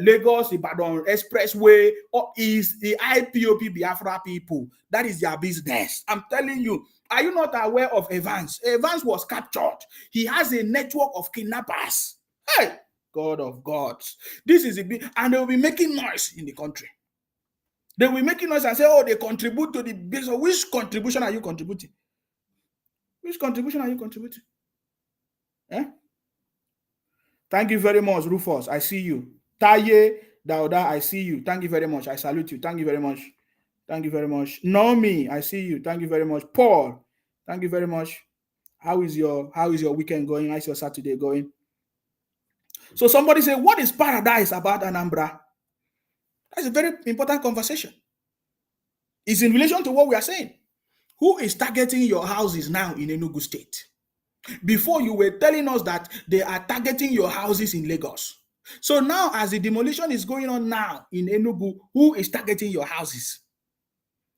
Lagos, Ibadan Expressway, or is the IPOP Biafra people. That is their business. I'm telling you. Are you not aware of Evans? Evans was captured. He has a network of kidnappers. Hey, God of gods. This is a big, and they will be making noise in the country. They will be making noise and say, oh, they contribute to the business. Which contribution are you contributing? Which contribution are you contributing? Eh? Thank you very much, Rufus. I see you. Taye Dauda, I see you. Thank you very much. I salute you. Thank you very much. Thank you very much. Naomi, I see you. Thank you very much. Paul, thank you very much. How is your weekend going? How is your Saturday going? So somebody say, what is paradise about Anambra? That's a very important conversation. It's in relation to what we are saying. Who is targeting your houses now in Enugu State? Before you were telling us that they are targeting your houses in Lagos. So now as the demolition is going on now in Enugu, who is targeting your houses?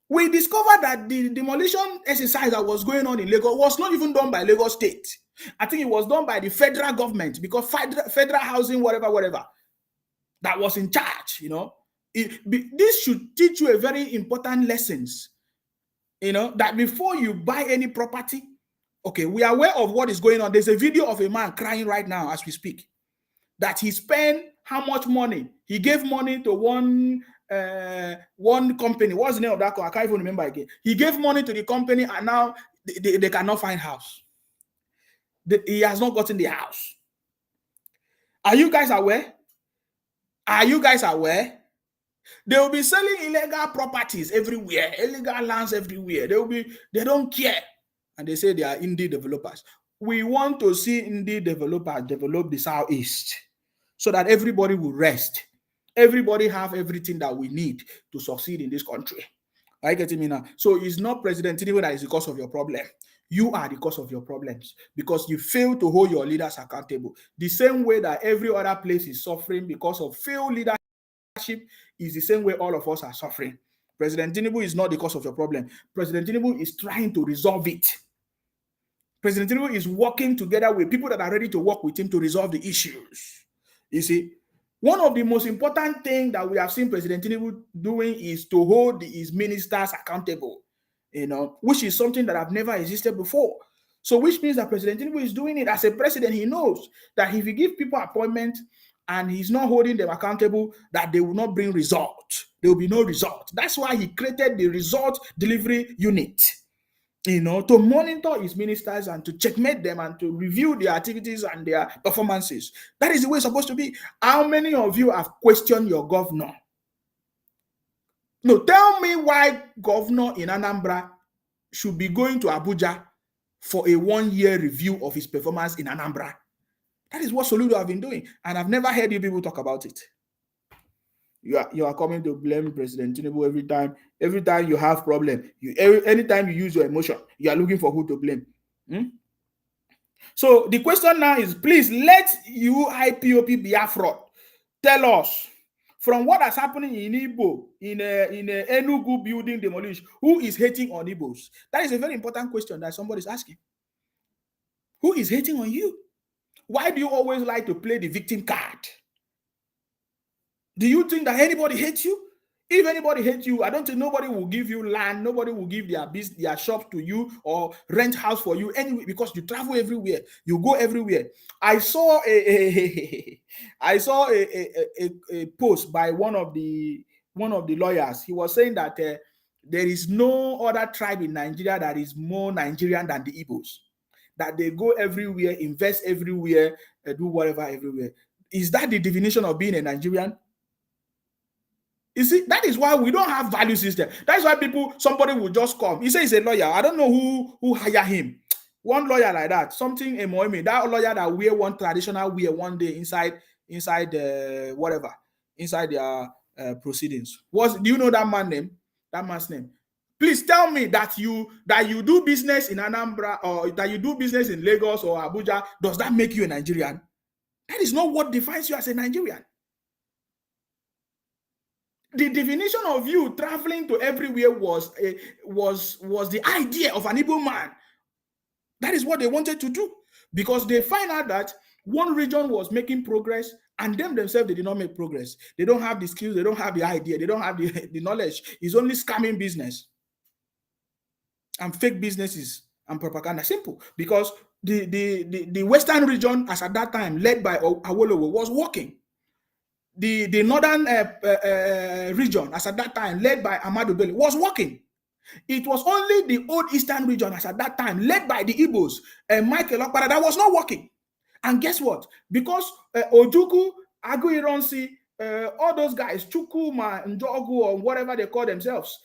We discovered that the demolition exercise that was going on in Lagos was not even done by Lagos State. I think it was done by the federal government because federal housing, whatever, that was in charge, you know. This should teach you a very important lessons, you know, that before you buy any property, okay, we are aware of what is going on. There's a video of a man crying right now as we speak, that he spent how much money? He gave money to one company. What's the name of that company? I can't even remember again. He gave money to the company and now they cannot find house. He has not gotten the house. Are you guys aware? Are you guys aware? They will be selling illegal properties everywhere, illegal lands everywhere. They don't care. And they say they are indie developers. We want to see indie developers develop the Southeast so that everybody will rest. Everybody have everything that we need to succeed in this country. Are you getting me now? So it's not President Tinubu that is the cause of your problem. You are the cause of your problems because you fail to hold your leaders accountable. The same way that every other place is suffering because of failed leadership is the same way all of us are suffering. President Tinubu is not the cause of your problem. President Tinubu is trying to resolve it. President Tinubu is working together with people that are ready to work with him to resolve the issues. You see, one of the most important things that we have seen President Tinubu doing is to hold his ministers accountable, which is something that have never existed before. So which means that President Tinubu is doing it as a president. He knows that if he gives people appointment and he's not holding them accountable, that they will not bring results. There will be no result. That's why he created the result delivery unit, to monitor his ministers and to checkmate them and to review their activities and their performances. That is the way it's supposed to be. How many of you have questioned your governor? No, tell me why governor in Anambra should be going to Abuja for a 1-year review of his performance in Anambra. That is what Soludo have been doing, and I've never heard you people talk about it. You are coming to blame President Tinubu every time. Every time you have problem, anytime you use your emotion, you are looking for who to blame. So the question now is, please let IPOP Biafra tell us from what is happening in Igbo, in Enugu building demolished, who is hating on Igbos? That is a very important question that somebody is asking. Who is hating on you? Why do you always like to play the victim card? Do you think that anybody hates you? If anybody hates you, I don't think nobody will give you land, nobody will give their business, their shop to you or rent house for you anyway, because you travel everywhere, you go everywhere. I saw a post by one of the lawyers. He was saying that there is no other tribe in Nigeria that is more Nigerian than the Igbos. That they go everywhere, invest everywhere, do whatever everywhere. Is that the definition of being a Nigerian? You see, that is why we don't have value system. That's why somebody will just come. He says he's a lawyer. I don't know who hire him. One lawyer like that, something Emoimi, that lawyer that wear one traditional wear one day inside whatever, inside their proceedings. Do you know that man's name? That man's name. Please tell me that you do business in Anambra or that you do business in Lagos or Abuja. Does that make you a Nigerian? That is not what defines you as a Nigerian. The definition of you traveling to everywhere was the idea of an Igbo man. That is what they wanted to do, because they find out that one region was making progress and themselves, they did not make progress. They don't have the skills, they don't have the idea, they don't have the knowledge. It's only scamming business and fake businesses and propaganda. Simple. Because the Western region, as at that time, led by Awolowo, was working. The northern region, as at that time, led by Ahmadu Bello, was working. It was only the old eastern region, as at that time, led by the Igbos and Michael Okpara, that was not working. And guess what? Because Ojukwu, Aguironsi, all those guys, Chukuma, Njogu, or whatever they call themselves,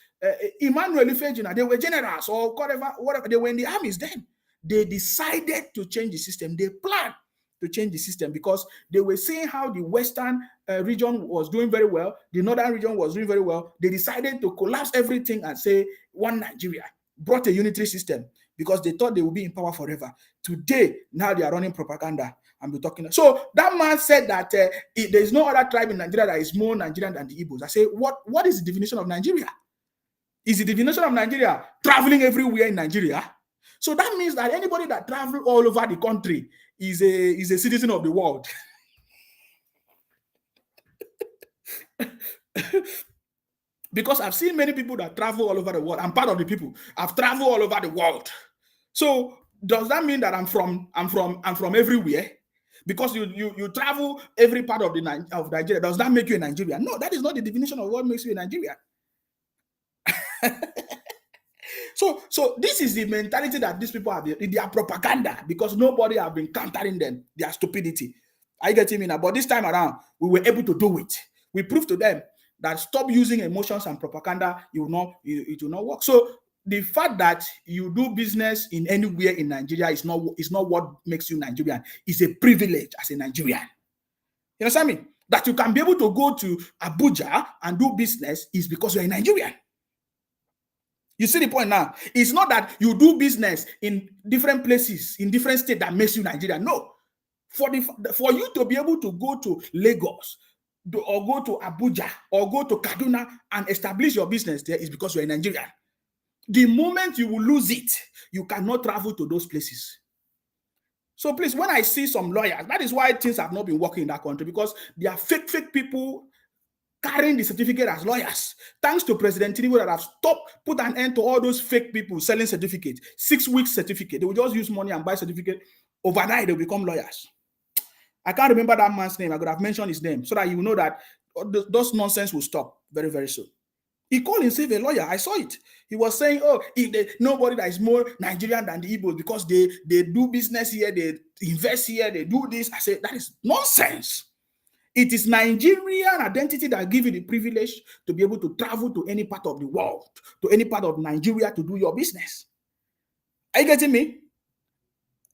Emmanuel Ifejina, they were generals or whatever, they were in the armies then. They decided to change the system. They planned to change the system because they were seeing how the western region was doing very well, the northern region was doing very well. They decided to collapse everything and say one Nigeria, brought a unitary system because they thought they would be in power forever. Today, now they are running propaganda and be talking. So that man said that there is no other tribe in Nigeria that is more Nigerian than the Igbos. I say, what is the definition of Nigeria? Is the definition of Nigeria traveling everywhere in Nigeria? So that means that anybody that travels all over the country is a citizen of the world. Because I've seen many people that travel all over the world. I'm part of the people. I've traveled all over the world. So does that mean that I'm from everywhere? Because you travel every part of Nigeria, does that make you a Nigerian? No, that is not the definition of what makes you a Nigerian. So this is the mentality that these people have. They are propaganda because nobody have been countering them, their stupidity. Are you getting me now? But this time around, we were able to do it. We proved to them that stop using emotions and propaganda, it will not work. So the fact that you do business in anywhere in Nigeria is not what makes you Nigerian. It's a privilege as a Nigerian. You understand me? That you can be able to go to Abuja and do business is because you're a Nigerian. You see the point now? It's not that you do business in different places, in different states that makes you Nigerian. No. For you to be able to go to Lagos or go to Abuja or go to Kaduna and establish your business there is because you're a Nigerian. The moment you will lose it, you cannot travel to those places. So please, when I see some lawyers, that is why things have not been working in that country, because they are fake people carrying the certificate as lawyers. Thanks to President Tinubu that have put an end to all those fake people selling certificates, 6 weeks certificate. They will just use money and buy certificate. Overnight, they'll become lawyers. I can't remember that man's name. I could have mentioned his name so that you know that those nonsense will stop very, very soon. He called himself a lawyer. I saw it. He was saying, oh, nobody that is more Nigerian than the Igbos because they do business here, they invest here, they do this. I said, that is nonsense. It is Nigerian identity that gives you the privilege to be able to travel to any part of the world, to any part of Nigeria to do your business. Are you getting me?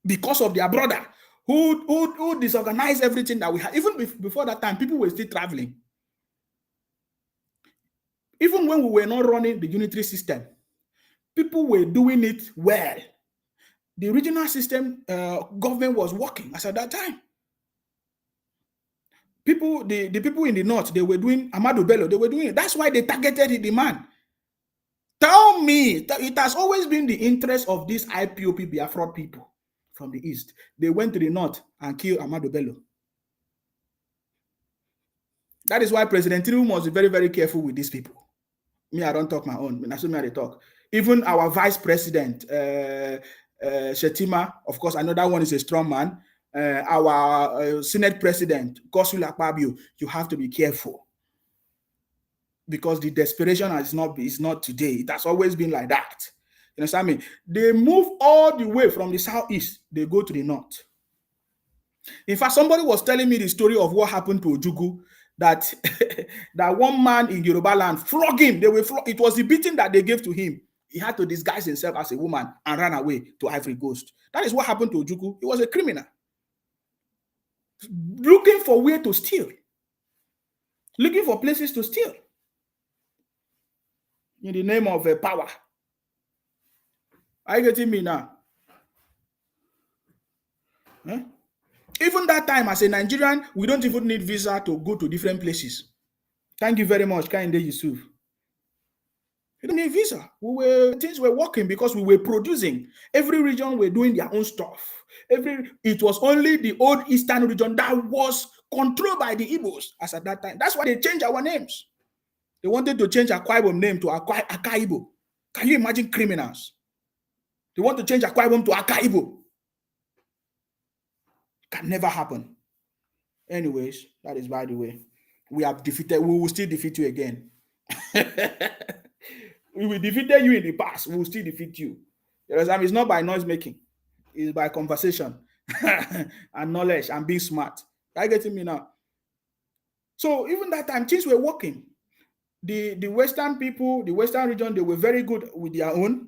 Because of their brother who disorganized everything that we had. Even before that time, people were still traveling. Even when we were not running the unitary system, people were doing it well. The regional system government was working as at that time. The people in the north, they were doing Ahmadu Bello, they were doing it. That's why they targeted the man. Tell me, it has always been the interest of these IPOP Biafra people from the east. They went to the north and killed Ahmadu Bello. That is why President Tinubu must be very, very careful with these people. Me, I don't talk my own. That's me I talk. Even our vice president, Shetima, of course, I know that one is a strong man. Our Senate president, Godswill Akpabio, you have to be careful. Because the desperation is not today. It has always been like that. You understand me? They move all the way from the southeast. They go to the north. In fact, somebody was telling me the story of what happened to Ojugu, that that one man in Yoruba land flogged him. It was the beating that they gave to him. He had to disguise himself as a woman and run away to Ivory Coast. That is what happened to Ojugu. He was a criminal. Looking for where to steal. Looking for places to steal. In the name of power. Are you getting me now? Huh? Even that time, as a Nigerian, we don't even need visa to go to different places. Thank you very much, Kainde Yusuf. We don't need visa. Things were working because we were producing. Every region were doing their own stuff. It was only the old eastern region that was controlled by the Igbos as at that time. That's why they changed our names. They wanted to change Akwa Ibom name to Aka Igbo. Can you imagine criminals? They want to change Akwa Ibom to Aka Igbo. Can never happen. Anyways, that is by the way. We have defeated, we will still defeat you again. We defeated you in the past, we will still defeat you. It's not by noise making, it's by conversation and knowledge and being smart. Are you getting me now? So even that time, things were working. The Western people, the Western region, they were very good with their own.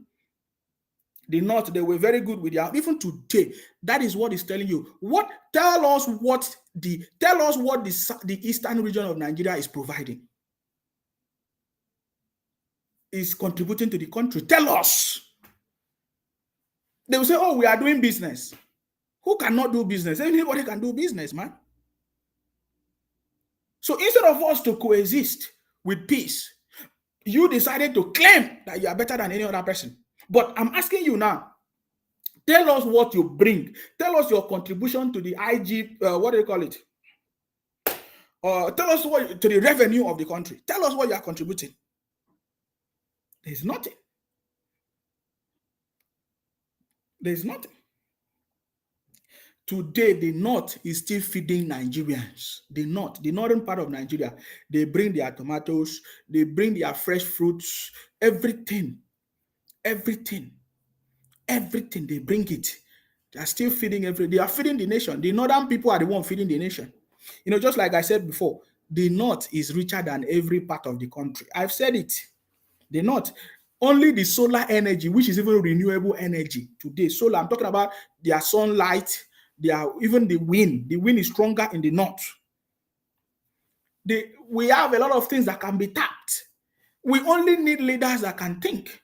The North, they were very good with their own. Even today, that is what is telling you. Tell us what the Eastern region of Nigeria is providing. Is contributing to the country. Tell us. They will say, oh, we are doing business. Who cannot do business? Anybody can do business, man. So instead of us to coexist with peace, you decided to claim that you are better than any other person. But I'm asking you now, tell us what you bring. Tell us your contribution to the IG, what do you call it? Tell us to the revenue of the country. Tell us what you are contributing. There's nothing. There's nothing. Today, the North is still feeding Nigerians. The northern part of Nigeria, they bring their tomatoes, they bring their fresh fruits, everything, they bring it. They are still feeding they are feeding the nation. The northern people are the one feeding the nation. Just like I said before, the north is richer than every part of the country. I've said it. The north, only the solar energy, which is even renewable energy today. Solar, I'm talking about their sunlight, even the wind. The wind is stronger in the north. We have a lot of things that can be tapped. We only need leaders that can think.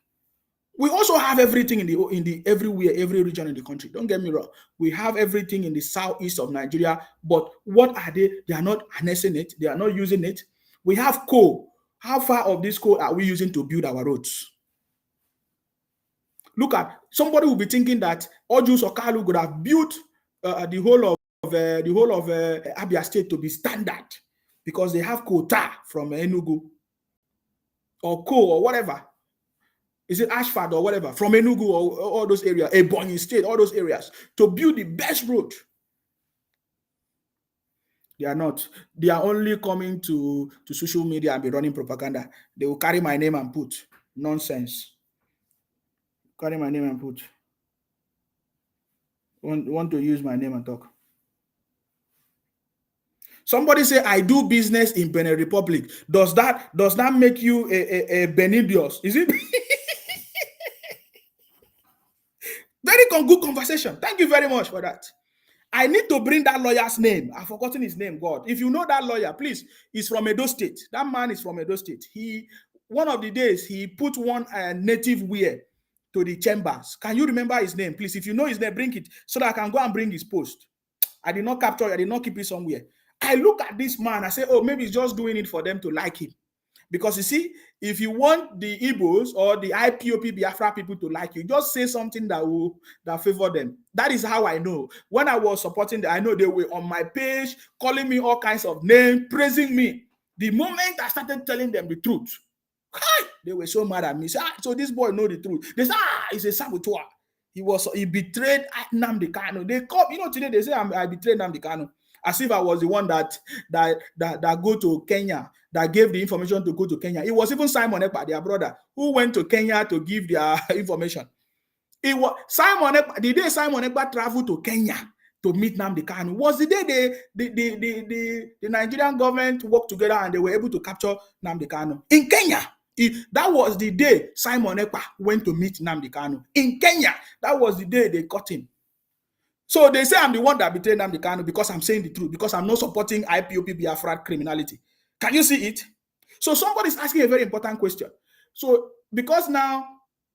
We also have everything in the everywhere, every region in the country. Don't get me wrong. We have everything in the southeast of Nigeria, but what are they? They are not harnessing it. They are not using it. We have coal. How far of this coal are we using to build our roads? Look at somebody will be thinking that Ojus or Kalu could have built the whole of Abia State to be standard because they have quota from Enugu or coal or whatever. Is it Ashford or whatever from Enugu or all those areas, Ebonyi State, all those areas to build the best road? They are not. They are only coming to social media and be running propaganda. They will carry my name and put nonsense. Carry my name and put. Want to use my name and talk. Somebody say, I do business in Benin Republic. Does that make you a Benidios? Is it? Very good conversation. Thank you very much for that. I need to bring that lawyer's name. I've forgotten his name, God. If you know that lawyer, please, he's from Edo State. That man is from Edo State. One of the days, he put one native wear to the chambers. Can you remember his name? Please, if you know his name, bring it so that I can go and bring his post. I did not capture it. I did not keep it somewhere. I look at this man. I say, oh, maybe he's just doing it for them to like him. Because you see, if you want the Igbos or the IPOP Biafra people to like you, just say something that favor them. That is how I know. When I was supporting them, I know they were on my page, calling me all kinds of names, praising me. The moment I started telling them the truth, they were so mad at me. Say, so this boy know the truth. They say, he's a saboteur. He betrayed Nnamdi Kanu. They come, today they say I betrayed Nnamdi Kanu. As if I was the one that go to Kenya, that gave the information to go to Kenya. It was even Simon Ekpa, their brother, who went to Kenya to give their information. It was Simon Ekpa. The day Simon Ekpa traveled to Kenya to meet Nnamdi Kanu was the day the Nigerian government worked together and they were able to capture Nnamdi Kanu in Kenya. That was the day Simon Ekpa went to meet Nnamdi Kanu in Kenya. That was the day they caught him. So they say I'm the one that betrayed Nnamdi Kanu because I'm saying the truth, because I'm not supporting IPOP Biafra criminality. Can you see it? So somebody's asking a very important question. So because now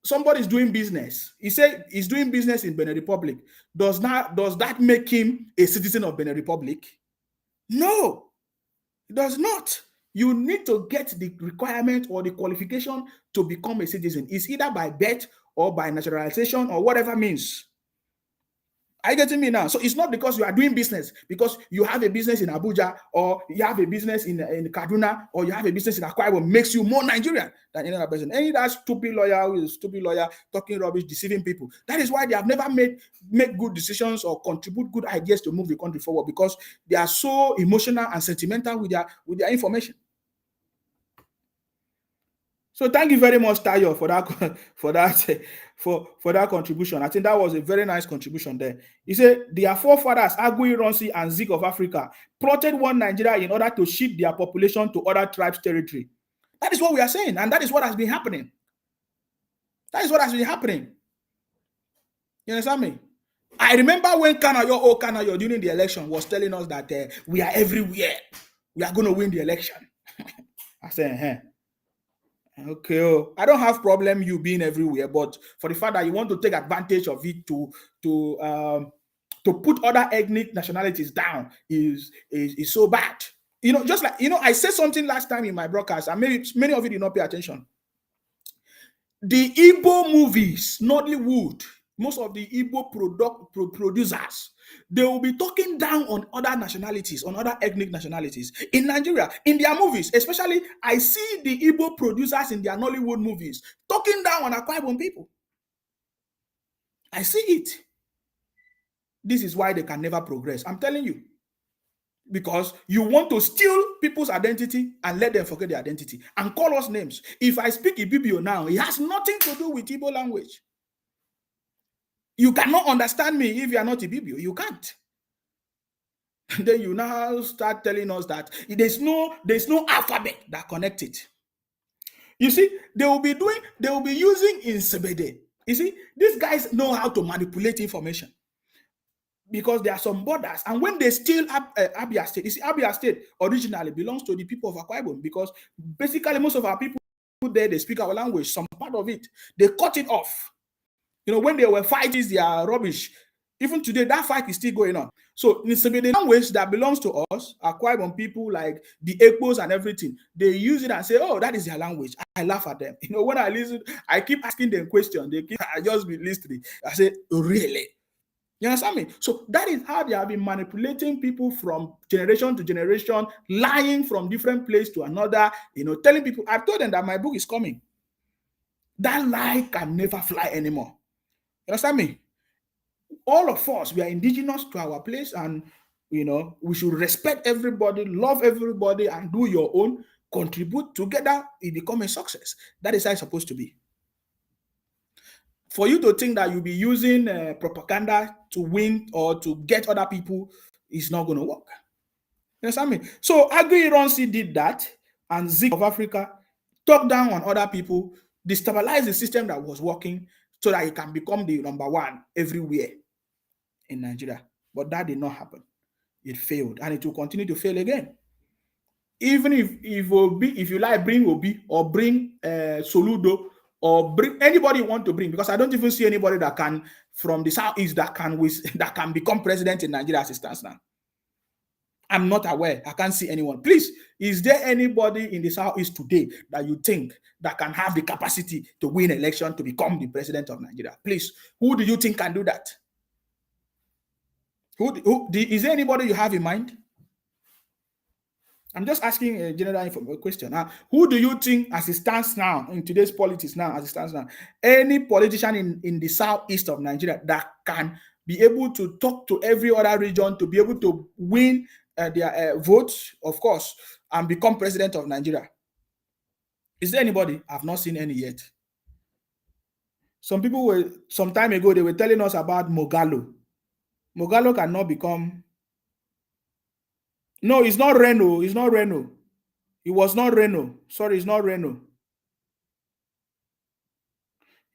somebody's doing business, he said he's doing business in Benin Republic. Does that make him a citizen of Benin Republic? No, it does not. You need to get the requirement or the qualification to become a citizen. It's either by birth or by naturalization or whatever means. Are you getting me now? So it's not because you are doing business, because you have a business in Abuja or you have a business in Kaduna or you have a business in Akwa Ibom makes you more Nigerian than any other person. Any that stupid lawyer who is a stupid lawyer talking rubbish, deceiving people. That is why they have never make good decisions or contribute good ideas to move the country forward, because they are so emotional and sentimental with their information. So thank you very much, Tayo, for that contribution. I think that was a very nice contribution there. He said, their forefathers, Agui, Ronsi, and Zik of Africa, plotted one Nigeria in order to shift their population to other tribes' territory. That is what we are saying, and that is what has been happening. That is what has been happening. You understand me? I remember when Kanayo during the election was telling us that we are everywhere. We are going to win the election. I said, okay, I don't have problem you being everywhere, but for the fact that you want to take advantage of it to put other ethnic nationalities down is so bad. Just like I said something last time in my broadcast, and maybe many of you did not pay attention. The Igbo movies, Nollywood, most of the Igbo producers, they will be talking down on other nationalities, on other ethnic nationalities in Nigeria, in their movies. Especially, I see the Igbo producers in their Nollywood movies talking down on Akwa Ibom people. I see it. This is why they can never progress. I'm telling you. Because you want to steal people's identity and let them forget their identity and call us names. If I speak Ibibio now, it has nothing to do with Igbo language. You cannot understand me if you are not Ibibio. You can't. And then you now start telling us that there's no alphabet that connects it. You see, they will be using in Sebede. You see, these guys know how to manipulate information because there are some borders. And when they steal Abia State, you see, Abia State originally belongs to the people of Akwa Ibom because basically most of our people there, they speak our language. Some part of it, they cut it off. When they were fighting their rubbish, even today, that fight is still going on. So in the language that belongs to us, Akwa Ibom people like the Ekpos and everything, they use it and say, oh, that is their language. I laugh at them. When I listen, I keep asking them questions. I just be listening. I say, really? You understand me? So that is how they have been manipulating people from generation to generation, lying from different place to another, telling people. I've told them that my book is coming. That lie can never fly anymore. You understand me? All of us, we are indigenous to our place, and we should respect everybody, love everybody, and do your own, contribute together, it become a success. That is how it's supposed to be. For you to think that you'll be using propaganda to win or to get other people, is not going to work. You understand me? So Agui Ironsi did that, and Zik of Africa talked down on other people, destabilize the system that was working so that it can become the number one everywhere in Nigeria. But that did not happen. It failed, and it will continue to fail again. Even if Obi, if you like, bring Obi or bring Soludo or bring anybody you want to bring, because I don't even see anybody that can from the southeast that can become president in Nigeria as it stands now. I'm not aware. I can't see anyone. Please, is there anybody in the southeast today that you think that can have the capacity to win election to become the president of Nigeria? Please, who do you think can do that? Is there anybody you have in mind? I'm just asking a general question. Who do you think, as it stands now, in today's politics now, as it stands now, any politician in the southeast of Nigeria that can be able to talk to every other region to be able to win their votes, of course, and become president of Nigeria? Is there anybody? I've not seen any yet. Some people some time ago, they were telling us about Mogalo. Mogalo cannot become. No, it's not Reno. It's not Reno. It was not Reno. Sorry, it's not Reno.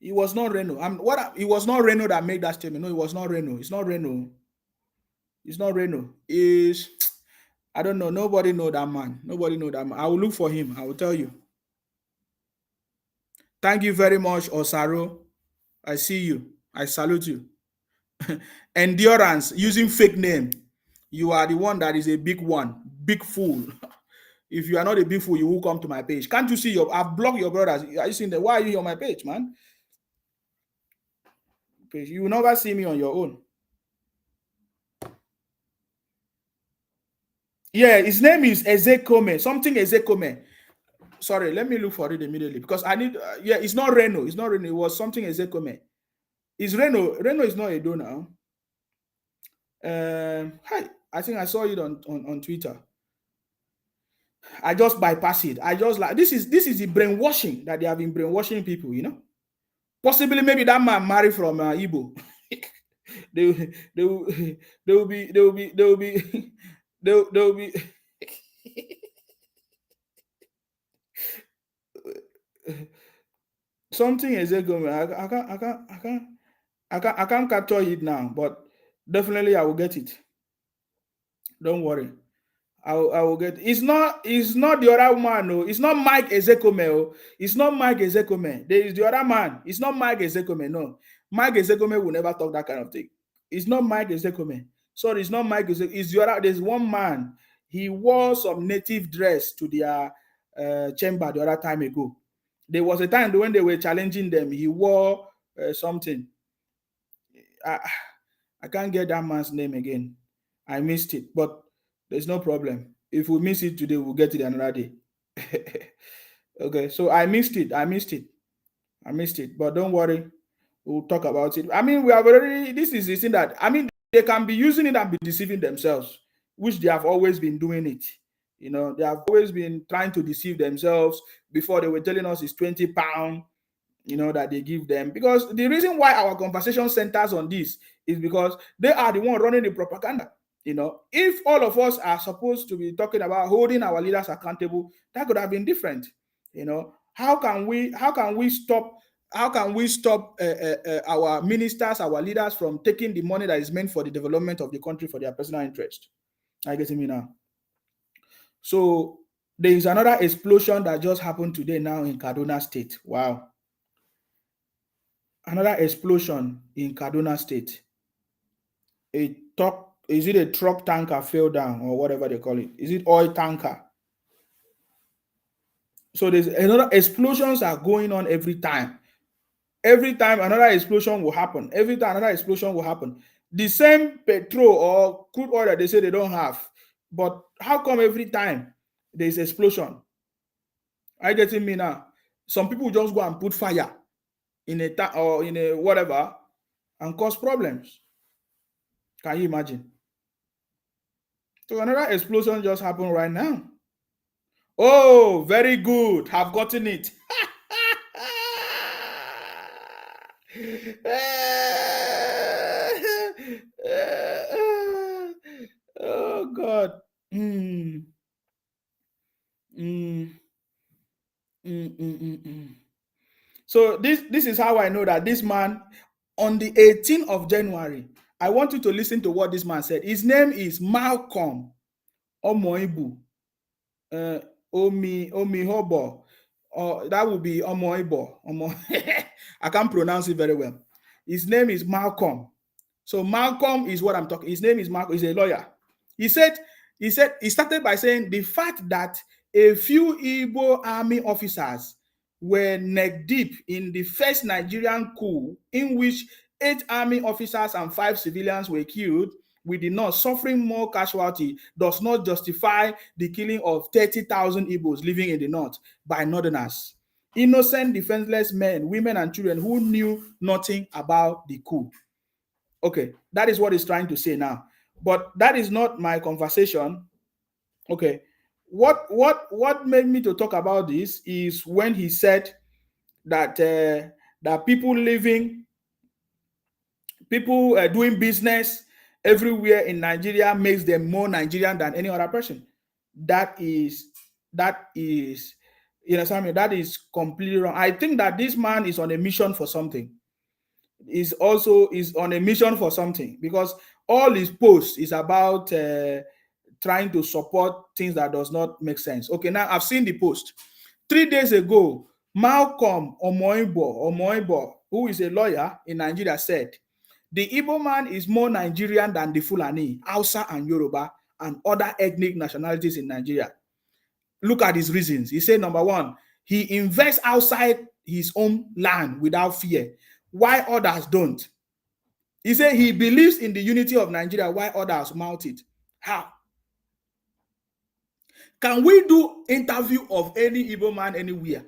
It was not Reno. It was not Reno that made that statement. No, it was not Reno. It's not Reno. It's not Reno. I don't know. Nobody know that man. Nobody know that man. I will look for him. I will tell you. Thank you very much, Osaro. I see you. I salute you. Endurance, using fake name. You are the one that is a big one. Big fool. If you are not a big fool, you will come to my page. Can't you see I've blocked your brothers. Are you seeing that? Why are you on my page, man? You will never see me on your own. Yeah, his name is Ezekome. Something Ezekome. Sorry, let me look for it immediately because I need. Yeah, it's not Reno. It's not Reno. It was something Ezekome. Is Reno? Reno is not Edo now. Hi, I think I saw it on Twitter. I just bypass it. I just like this is the brainwashing that they have been brainwashing people. Possibly maybe that man married from Igbo. they will be something is going. I can't capture it now, but definitely I will get it. Don't worry. I will get it. It's not the other man. No, it's not Mike Ezekome. Oh. It's not Mike Ezekome. There is the other man. It's not Mike Ezekome. No, Mike Ezekome will never talk that kind of thing. It's not Mike Ezekome. Sorry, it's not Mike Ezekome. It's the other. There's one man. He wore some native dress to their chamber the other time ago. There was a time when they were challenging them. He wore something. I can't get that man's name again. I missed it, but there's no problem. If we miss it today, we'll get it another day. Okay, so I missed it. But don't worry. We'll talk about it. I mean, we have already, this is the thing that, I mean, they can be using it and be deceiving themselves, which they have always been doing it. They have always been trying to deceive themselves. Before they were telling us it's 20 pounds. that they give them. Because the reason why our conversation centers on this is because they are the one running the propaganda. If all of us are supposed to be talking about holding our leaders accountable, that could have been different. How can we stop our ministers, our leaders from taking the money that is meant for the development of the country for their personal interest? Are you getting me now? So there is another explosion that just happened today now in Kaduna State. Wow. Another explosion in Kaduna State. Is it a truck tanker fell down or whatever they call it? Is it oil tanker? So there's another explosions are going on every time. Every time another explosion will happen. Every time another explosion will happen. The same petrol or crude oil that they say they don't have. But how come every time there's explosion? Are you getting me now? Some people just go and put fire in a tank or in a whatever and cause problems. Can you imagine? So another explosion just happened right now. Oh, very good. Have gotten it. Oh God. Mm. Mm. Mm, mm, mm, mm. So this is how I know that this man, on the 18th of January, I want you to listen to what this man said. His name is Malcolm Omoibu. Omihobo. That would be Omoibo. I can't pronounce it very well. His name is Malcolm. So Malcolm is what I'm talking. His name is Malcolm. He's a lawyer. He started by saying the fact that a few Igbo army officers were neck deep in the first Nigerian coup in which 8 army officers and 5 civilians were killed, with the North suffering more casualty, does not justify the killing of 30,000 Igbos living in the North by Northerners. Innocent, defenseless men, women, and children who knew nothing about the coup. Okay, that is what he's trying to say now. But that is not my conversation. Okay, what made me to talk about this is when he said that that people doing business everywhere in Nigeria makes them more Nigerian than any other person. That is, you know, Sammy, that is completely wrong. I think that this man is on a mission for something. Is on a mission for something, because all his posts is about trying to support things that does not make sense. Okay, now I've seen the post. 3 days ago, Malcolm Omoibo, who is a lawyer in Nigeria, said the Igbo man is more Nigerian than the Fulani, Hausa, and Yoruba, and other ethnic nationalities in Nigeria. Look at his reasons. He said, number one, he invests outside his own land without fear, why others don't. He said he believes in the unity of Nigeria, why others mount it. How? Can we do interview of any Igbo man anywhere,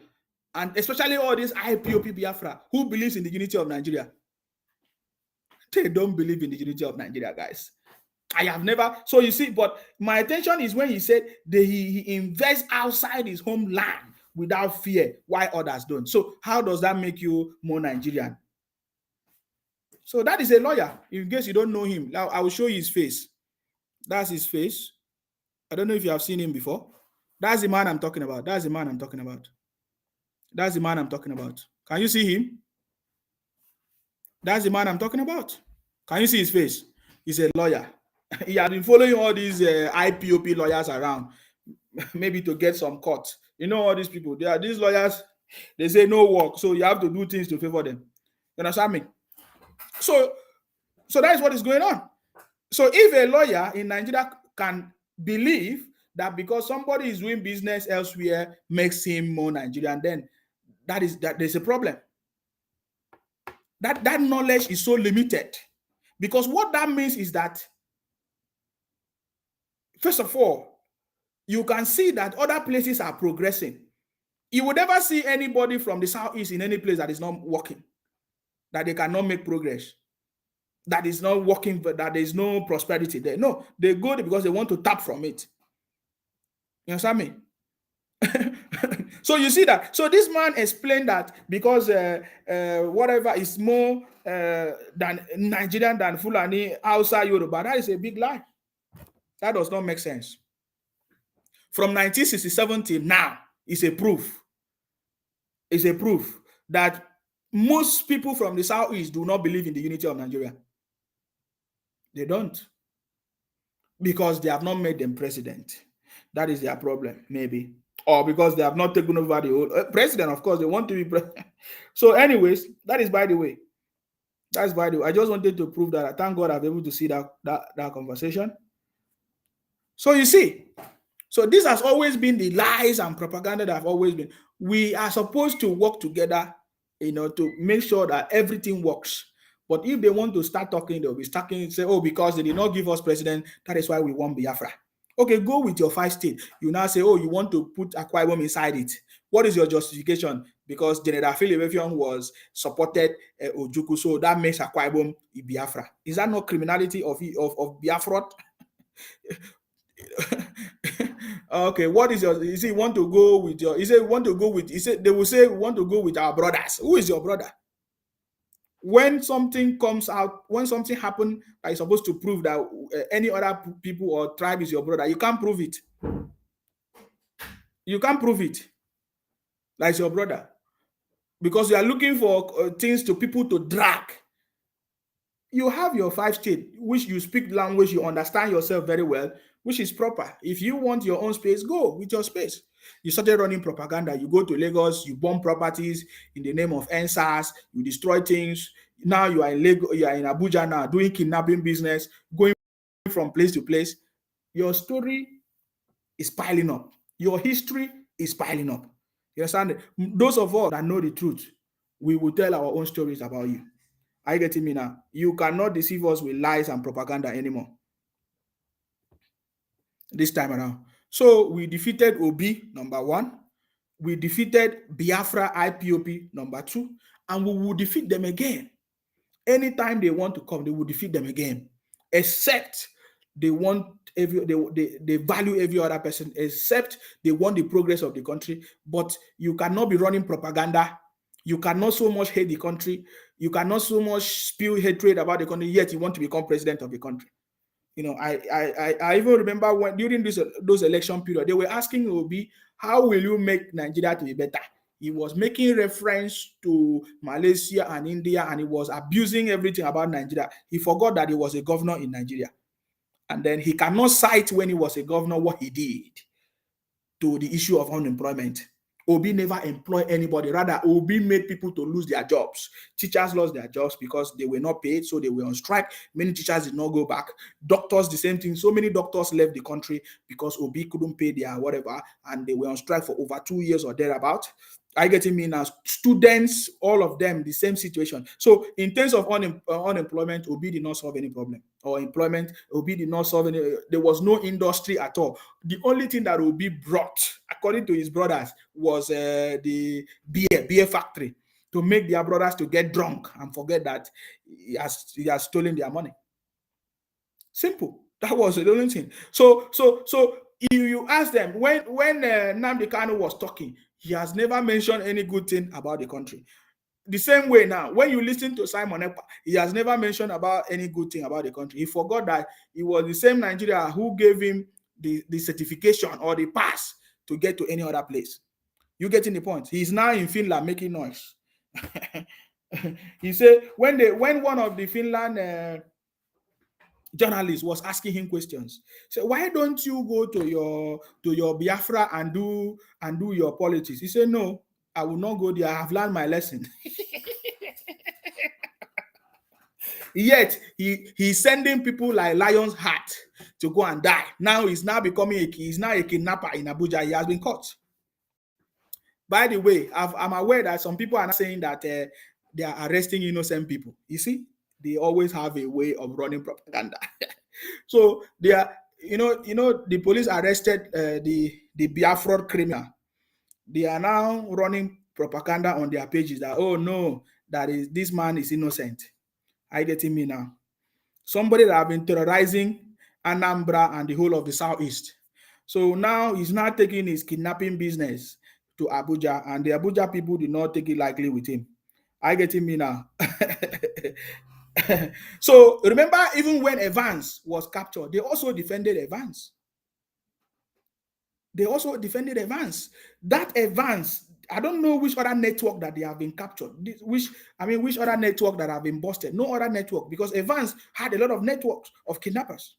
and especially all these IPOP Biafra who believes in the unity of Nigeria? They don't believe in the unity of Nigeria, guys. I have never. So you see, but my attention is when he said that he invests outside his homeland without fear, why others don't. So how does that make you more Nigerian? So that is a lawyer. In case you don't know him, now I will show you his face. That's his face. I don't know if you have seen him before. That's the man I'm talking about. That's the man I'm talking about. That's the man I'm talking about. Can you see him? That's the man I'm talking about. Can you see his face? He's a lawyer. He had been following all these IPOP lawyers around, maybe to get some cut. You know, all these people, they are these lawyers, they say no work, so you have to do things to favor them. You understand me? So that is what is going on. So if a lawyer in Nigeria can believe that because somebody is doing business elsewhere makes him more Nigerian, then that there's a problem. That knowledge is so limited, because what that means is that, first of all, you can see that other places are progressing. You would never see anybody from the southeast in any place that is not working, that they cannot make progress, that is not working, that there is no prosperity there. No, they go there because they want to tap from it. You understand me? So you see that. So this man explained that because whatever is more than Nigerian than Fulani outside Yoruba, that is a big lie. That does not make sense. From 1967 till now is a proof. Is a proof that most people from the Southeast do not believe in the unity of Nigeria. They don't. Because they have not made them president. That is their problem, maybe. Or because they have not taken over the whole president, of course, they want to be president. So, anyways, that is by the way. That's by the way. I just wanted to prove that. I thank God I'm able to see that conversation. So you see, so this has always been the lies and propaganda that have always been. We are supposed to work together, to make sure that everything works. But if they want to start talking, they'll be talking, say, oh, because they did not give us president, that is why we want Biafra. Okay, go with your 5 states. You now say, oh, you want to put Akwa Ibom inside it. What is your justification? Because General Philip was supported Ojukwu, so that makes Akwa Ibom Biafra. Is that not criminality of Biafra? Okay, what is your? You see, want to go with your? You say want to go with? You say they will say we want to go with our brothers. Who is your brother? When something comes out, when something happens, that is supposed to prove that any other people or tribe is your brother, you can't prove it. You can't prove it. That's your brother, because you are looking for things to people to drag. You have your 5 states, which you speak language, you understand yourself very well, which is proper. If you want your own space, go with your space. You started running propaganda. You go to Lagos, you bomb properties in the name of NSAS, you destroy things. Now you are in Lagos, you are in Abuja now, doing kidnapping business, going from place to place. Your story is piling up. Your history is piling up. You understand? Those of us that know the truth, we will tell our own stories about you. Are you getting me now? You cannot deceive us with lies and propaganda anymore. This time around. So we defeated Obi, number 1. We defeated Biafra IPOP, number 2. And we will defeat them again. Anytime they want to come, they will defeat them again. Except they want they value every other person, except they want the progress of the country. But you cannot be running propaganda. You cannot so much hate the country. You cannot so much spew hatred about the country, yet you want to become president of the country. I even remember when during those election period, they were asking Obi, how will you make Nigeria to be better? He was making reference to Malaysia and India, and he was abusing everything about Nigeria. He forgot that he was a governor in Nigeria. And then he cannot cite when he was a governor what he did to the issue of unemployment. Obi never employed anybody. Rather, Obi made people to lose their jobs. Teachers lost their jobs because they were not paid, so they were on strike. Many teachers did not go back. Doctors, the same thing. So many doctors left the country because Obi couldn't pay their whatever, and they were on strike for over 2 years or thereabout. Are you getting me now? Students, all of them, the same situation. So in terms of unemployment, Obi did not solve any problem. Or employment, Obi did not solve any. There was no industry at all. The only thing that Obi brought, according to his brothers, was the beer factory, to make their brothers to get drunk and forget that he has stolen their money. Simple. That was the only thing. So you ask them when Nnamdi Kanu was talking, he has never mentioned any good thing about the country. The same way now, when you listen to Simon Ekpa, he has never mentioned about any good thing about the country. He forgot that it was the same Nigeria who gave him the certification or the pass to get to any other place. You getting the point? He's now in Finland making noise. He said when one of the Finland journalist was asking him questions. So why don't you go to your Biafra and do your politics? He said, no, I will not go there. I have learned my lesson. Yet he's sending people like Lion's Heart to go and die. Now he's now becoming he's now a kidnapper in Abuja. He has been caught. By the way, I'm aware that some people are not saying that they are arresting innocent people. You see, they always have a way of running propaganda. So they are, the police arrested the Biafra criminal. They are now running propaganda on their pages that, oh no, this man is innocent. Are you getting me now? Somebody that have been terrorizing Anambra and the whole of the Southeast. So now he's not taking his kidnapping business to Abuja, and the Abuja people did not take it lightly with him. I getting me now? So remember, even when Evans was captured, they also defended Evans. They also defended Evans. That Evans, I don't know which other network that they have been captured. Which other network that have been busted? No other network, because Evans had a lot of networks of kidnappers.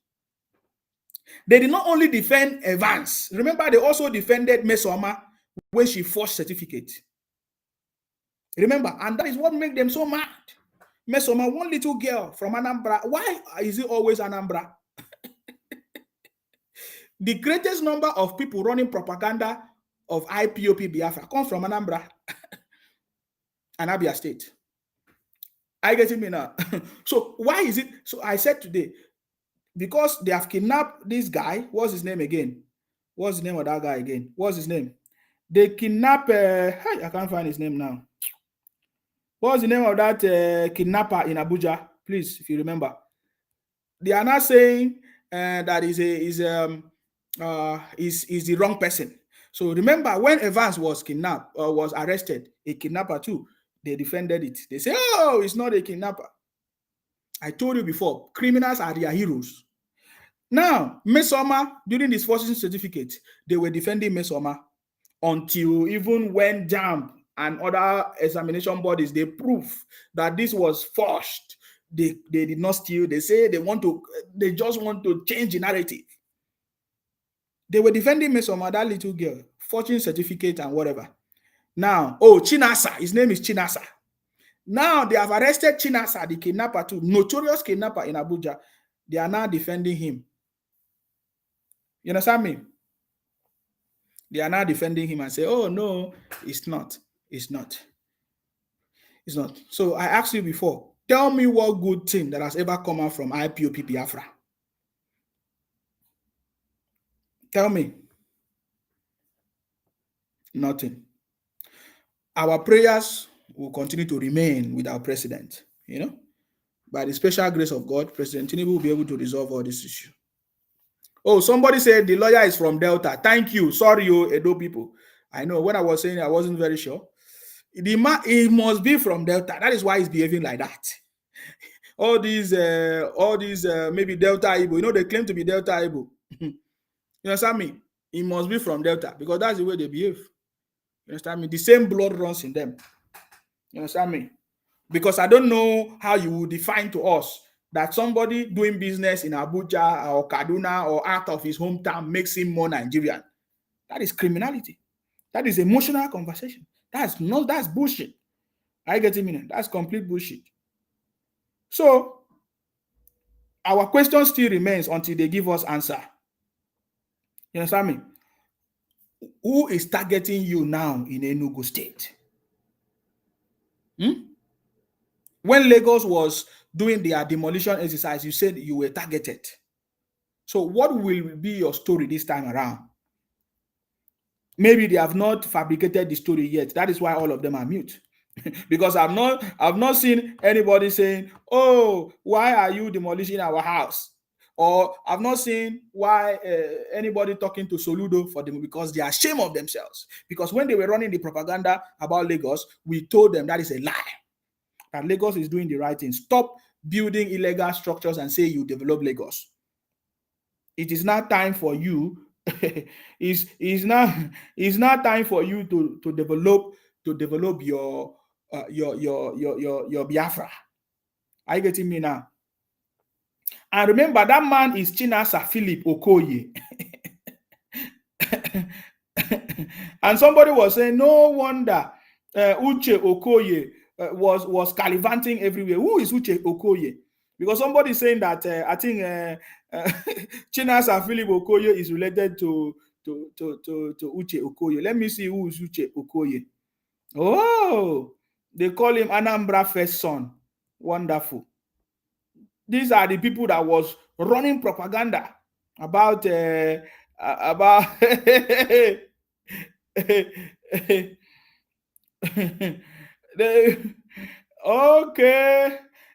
They did not only defend Evans. Remember, they also defended Mesoma when she forged certificate. Remember, and that is what made them so mad. Mesoma, one little girl from Anambra. Why is it always Anambra? The greatest number of people running propaganda of IPOP Biafra come from Anambra and Abia State. I get me now. So why is it? So I said today, because they have kidnapped this guy. What's his name again? What's the name of that guy again? What's his name? They kidnap. I can't find his name now. What's the name of that kidnapper in Abuja? Please, if you remember. They are not saying that is the wrong person. So remember, when Evans was kidnapped or was arrested, a kidnapper too, they defended it. They say, "Oh, it's not a kidnapper." I told you before, criminals are their heroes. Now, Mesoma, during this forcing certificate, they were defending Mesoma until even when JAMB and other examination bodies, they prove that this was forged. They did not steal. They say they just want to change the narrative. They were defending Mesoma, that little girl, fortune certificate and whatever. Now, Chinasa, his name is Chinasa. Now they have arrested Chinasa, the kidnapper too, notorious kidnapper in Abuja. They are now defending him. You understand me? They are now defending him and say, "Oh no, it's not. It's not. It's not." So I asked you before, tell me what good thing that has ever come out from IPOP Biafra. Tell me. Nothing. Our prayers will continue to remain with our president, By the special grace of God, President Tinubu will be able to resolve all this issue. Oh, somebody said the lawyer is from Delta. Thank you. Sorry, Edo people. I know when I was saying it, I wasn't very sure. He must be from Delta. That is why he's behaving like that. All these maybe Delta Igbo, they claim to be Delta Igbo. You understand me? He must be from Delta because that's the way they behave. You understand me? The same blood runs in them. You understand me? Because I don't know how you would define to us that somebody doing business in Abuja or Kaduna or out of his hometown makes him more Nigerian. That is criminality. That is emotional conversation. That's bullshit. I get it, that's complete bullshit. So our question still remains until they give us answer. You understand me? Who is targeting you now in Enugu State? When Lagos was doing their demolition exercise, you said you were targeted. So what will be your story this time around? Maybe they have not fabricated the story yet. That is why all of them are mute. Because I've not seen anybody saying, "Oh, why are you demolishing our house?" Or I've not seen why anybody talking to Soludo for them, because they are ashamed of themselves. Because when they were running the propaganda about Lagos, we told them that is a lie. That Lagos is doing the right thing. Stop building illegal structures and say you develop Lagos. It is now time for you. It's now time for you to develop your Biafra. Are you getting me now? And remember, that man is Chinasa Philip Okoye. And somebody was saying, no wonder Uche Okoye was gallivanting everywhere. Who is Uche Okoye? Because somebody is saying that I think Chinasa Philip Okoye is related to Uche Okoye. Let me see who is Uche Okoye. Oh, they call him Anambra first son. Wonderful. These are the people that was running propaganda about okay.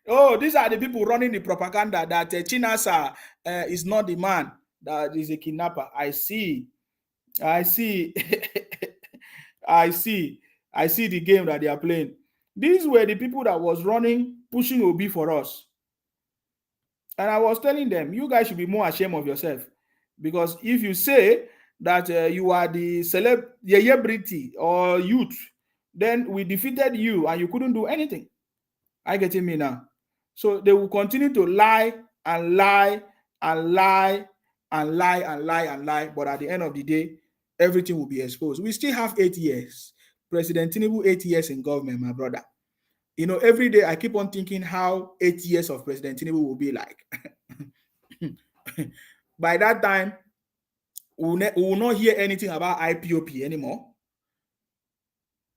Oh, these are the people running the propaganda that Chinasa is not the man that is a kidnapper. I see. I see. I see the game that they are playing. These were the people that was running, pushing Obi for us. And I was telling them, you guys should be more ashamed of yourself. Because if you say that you are the celebrity or youth, then we defeated you and you couldn't do anything. I getting me now? So they will continue to lie and lie and lie and lie and lie and lie. But at the end of the day, everything will be exposed. We still have 8 years. President Tinubu, 8 years in government, my brother. Every day I keep on thinking how 8 years of President Tinubu will be like. By that time, we will not hear anything about IPOP anymore.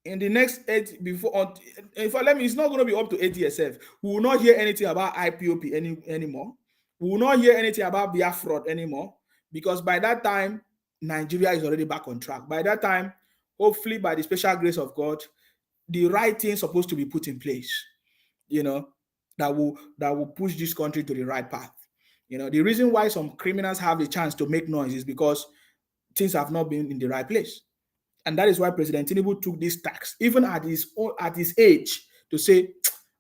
In the next 8 before, if I let me, it's not going to be up to 8 years. We will not hear anything about IPOP anymore. We will not hear anything about Biafra anymore, because by that time, Nigeria is already back on track. By that time, hopefully, by the special grace of God, the right thing is supposed to be put in place. That will push this country to the right path. The reason why some criminals have a chance to make noise is because things have not been in the right place. And that is why President Tinubu took this tax, even at his age, to say,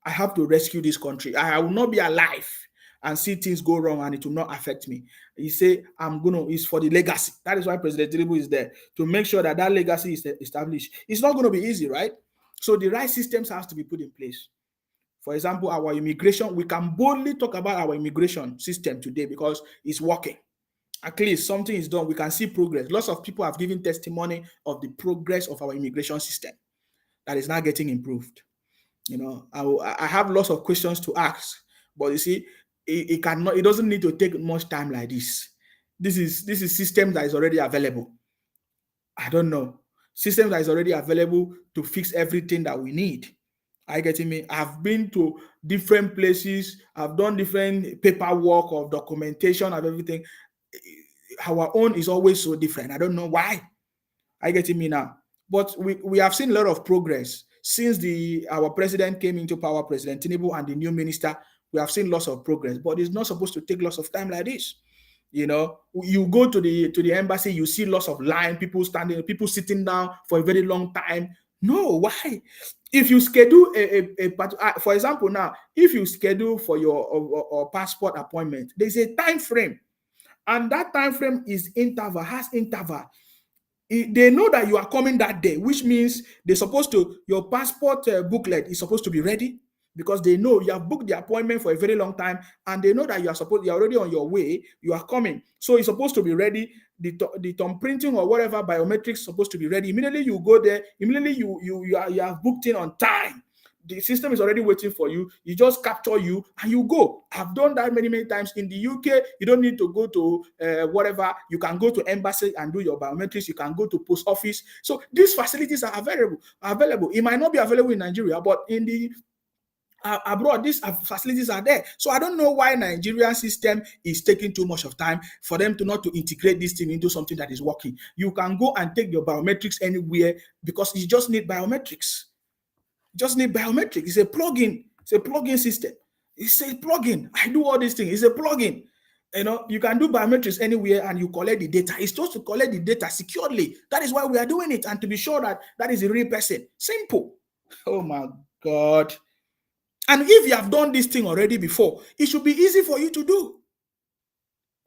I have to rescue this country. I will not be alive and see things go wrong and it will not affect me. He said, it's for the legacy. That is why President Tinubu is there, to make sure that legacy is established. It's not going to be easy, right? So the right systems have to be put in place. For example, our immigration, we can boldly talk about our immigration system today because it's working. At least something is done. We can see progress. Lots of people have given testimony of the progress of our immigration system that is now getting improved. I have lots of questions to ask, but you see, it doesn't need to take much time like this. This is system that is already available. I don't know. System that is already available to fix everything that we need. Are you getting me? I've been to different places. I've done different paperwork of documentation of everything. Our own is always so different. I don't know why. Are you getting me now? But we have seen a lot of progress since our president came into power, President Tinubu, and the new minister. We have seen lots of progress, but it's not supposed to take lots of time like this. You go to the embassy, you see lots of line, people standing, people sitting down for a very long time. No, why? If you schedule for example, now, if you schedule for your passport appointment, there's a time frame, and that time frame has interval. They know that you are coming that day, which means your passport booklet is supposed to be ready, because they know you have booked the appointment for a very long time, and they know that you're already on your way, you are coming. So it's supposed to be ready. The thumb printing or whatever biometrics supposed to be ready. Immediately you go there, immediately you have booked in on time. The system is already waiting for you. You just capture you and you go. I've done that many times. In the UK, you don't need to go to whatever. You can go to embassy and do your biometrics. You can go to post office. So these facilities are available. It might not be available in Nigeria, but in the abroad, these facilities are there. So I don't know why Nigerian system is taking too much of time for them to not to integrate this thing into something that is working. You can go and take your biometrics anywhere, because you just need biometrics. It's a plugin. It's a plugin system. It's a plugin. I do all these things. It's a plugin. You can do biometrics anywhere and you collect the data. It's supposed to collect the data securely. That is why we are doing it, and to be sure that is a real person. Simple. Oh my God. And if you have done this thing already before, it should be easy for you to do.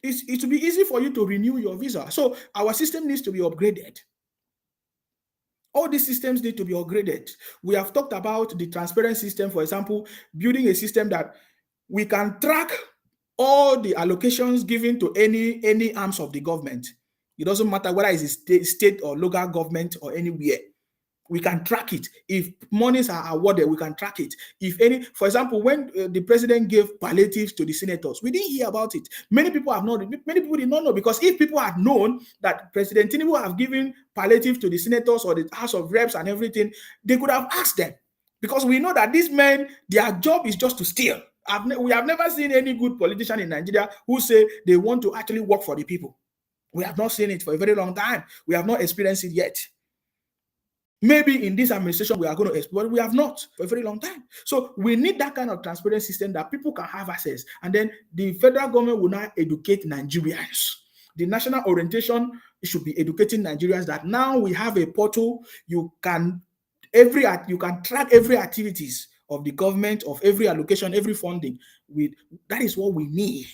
It should be easy for you to renew your visa. So our system needs to be upgraded. All these systems need to be upgraded. We have talked about the transparent system, for example, building a system that we can track all the allocations given to any arms of the government. It doesn't matter whether it's a state or local government or anywhere. We can track it. If monies are awarded, we can track it. For example, when the president gave palliatives to the senators, we didn't hear about it. Many people did not know, because if people had known that President Tinubu have given palliative to the senators or the House of Reps and everything, they could have asked them. Because we know that these men, their job is just to steal. We have never seen any good politician in Nigeria who say they want to actually work for the people. We have not seen it for a very long time. We have not experienced it yet. Maybe in this administration we are going to explore, we have not for a very long time. So we need that kind of transparent system that people can have access. And then the federal government will now educate Nigerians The national orientation should be educating Nigerians that now we have a portal. You can track every activities of the government, of every allocation, every funding. That is what we need.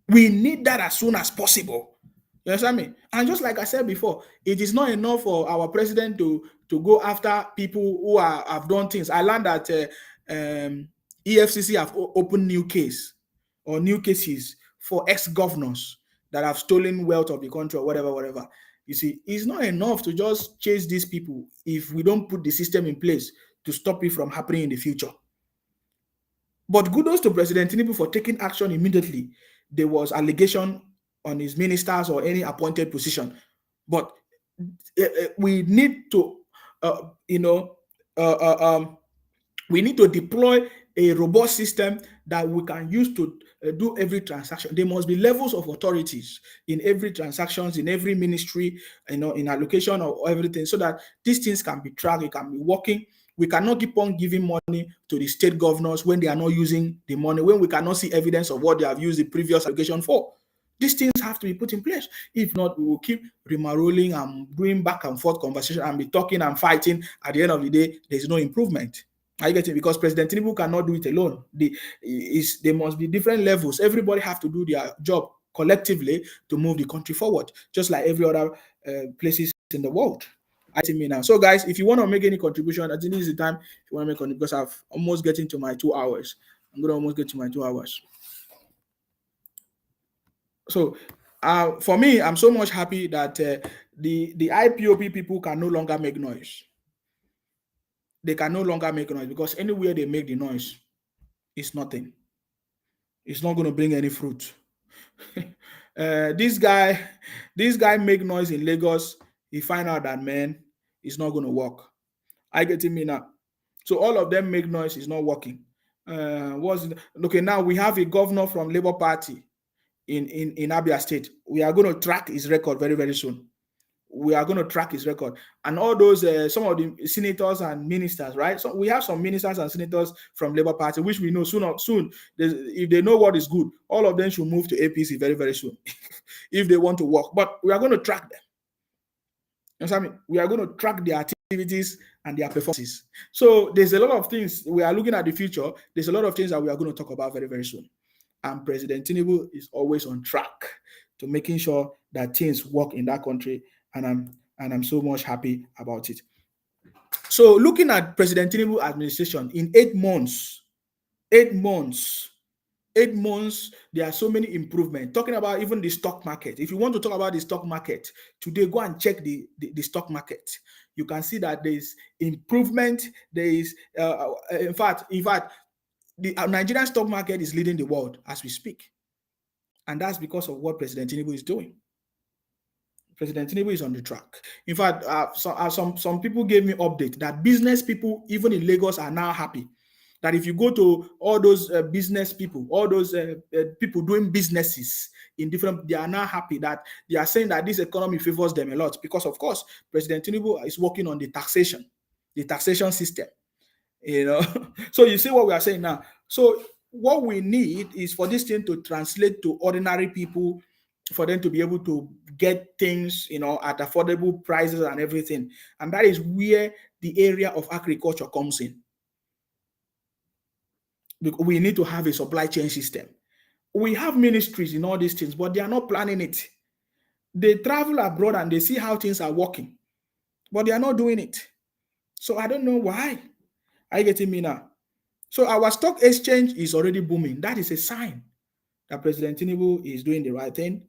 We need that as soon as possible. You understand me? And just like I said before, it is not enough for our president to go after people who have done things. I learned that EFCC have opened new cases for ex-governors that have stolen wealth of the country or whatever. You see, it's not enough to just chase these people if we don't put the system in place to stop it from happening in the future. But kudos to President Tinubu for taking action immediately. There was allegation on his ministers or any appointed position. But we need to, we need to deploy a robust system that we can use to do every transaction. There must be levels of authorities in every transactions, in every ministry, in allocation or everything, so that these things can be tracked, it can be working. We cannot keep on giving money to the state governors when they are not using the money, when we cannot see evidence of what they have used the previous allocation for. These things have to be put in place. If not, we will keep remarolling and doing back and forth conversation and be talking and fighting. At the end of the day, there's no improvement. Are you getting it? Because President Tinubu cannot do it alone. There must be different levels. Everybody have to do their job collectively to move the country forward, just like every other places in the world. I think me now. So, guys, if you want to make any contribution, I think this is the time if you want to make contribution, because I've almost getting to my 2 hours. I'm going to almost get to my 2 hours. So, for me, I'm so much happy that the IPOP people can no longer make noise. They can no longer make noise, because anywhere they make the noise, it's nothing. It's not going to bring any fruit. This guy make noise in Lagos. He find out that, man, it's not going to work. I get me now. So all of them make noise. It's not working. Okay, now we have a governor from Labour Party in Abia State. We are going to track his record very, very soon. We are going to track his record, and all those some of the senators and ministers, right? So we have some ministers and senators from Labour Party, which we know soon. If they know what is good, all of them should move to APC very, very soon, if they want to work. But we are going to track them. You know what I mean? We are going to track their activities and their performances. So there's a lot of things. We are looking at the future. There's a lot of things that we are going to talk about very, very soon. And President Tinubu is always on track to making sure that things work in that country. And I'm so much happy about it. So looking at President Tinubu administration in 8 months, there are so many improvements. Talking about even the stock market. If you want to talk about the stock market today, go and check the stock market. You can see that there is improvement. There is, in fact, the Nigerian stock market is leading the world as we speak, and that's because of what President Tinubu is doing. President Tinubu is on the track. In fact, some people gave me update that business people, even in Lagos, are now happy. That if you go to all those business people, all those people doing businesses in different, they are now happy that they are saying that this economy favors them a lot, because, of course, President Tinubu is working on the taxation system. So you see what we are saying now. So what we need is for this thing to translate to ordinary people, for them to be able to get things, at affordable prices and everything. And that is where the area of agriculture comes in. We need to have a supply chain system. We have ministries in all these things, but they are not planning it. They travel abroad and they see how things are working, but they are not doing it. So I don't know why. Are you getting me now? So our stock exchange is already booming. That is a sign that President Tinubu is doing the right thing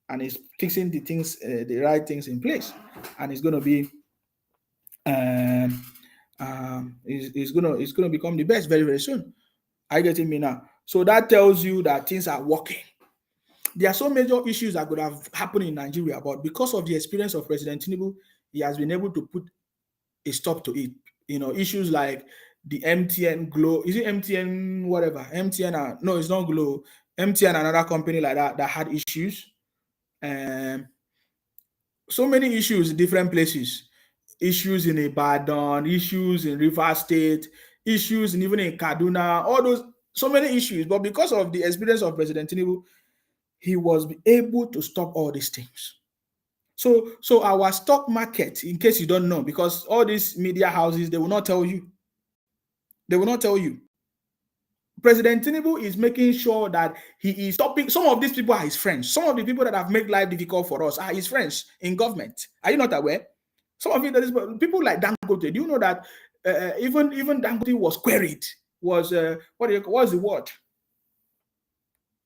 and is fixing the right things in place, and it's going to be, it's going to become the best very, very soon. Are you getting me now? So that tells you that things are working. There are so major issues that could have happened in Nigeria, but because of the experience of President Tinubu, he has been able to put a stop to it. Issues like the MTN Glow, is it MTN whatever? MTN, no, it's not Glow. MTN, another company like that had issues. So many issues in different places. Issues in Ibadan, issues in Rivers State, issues even in Kaduna, all those, so many issues. But because of the experience of President Tinubu, he was able to stop all these things. So our stock market, in case you don't know, because all these media houses, they will not tell you. They will not tell you. President Tinubu is making sure that he is stopping. Some of these people are his friends. Some of the people that have made life difficult for us are his friends in government. Are you not aware? Some of you, people like Dangote. Do you know that even Dangote was queried? Was what's the word?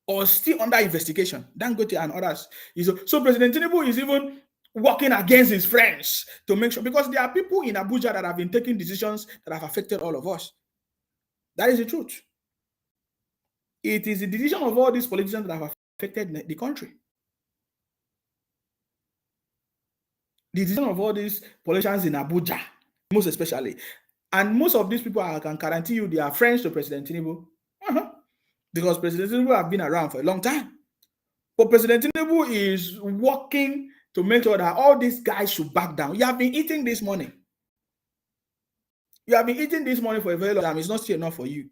Or still under investigation. Dangote and others. So President Tinubu is even working against his friends to make sure, because there are people in Abuja that have been taking decisions that have affected all of us. That is the truth. It is the decision of all these politicians that have affected the country. The decision of all these politicians in Abuja, most especially. And most of these people, I can guarantee you, they are friends to President Tinubu. Because President Tinubu have been around for a long time. But President Tinubu is working to make sure that all these guys should back down. You have been eating this money. You have been eating this money for a very long time. It's not still enough for you.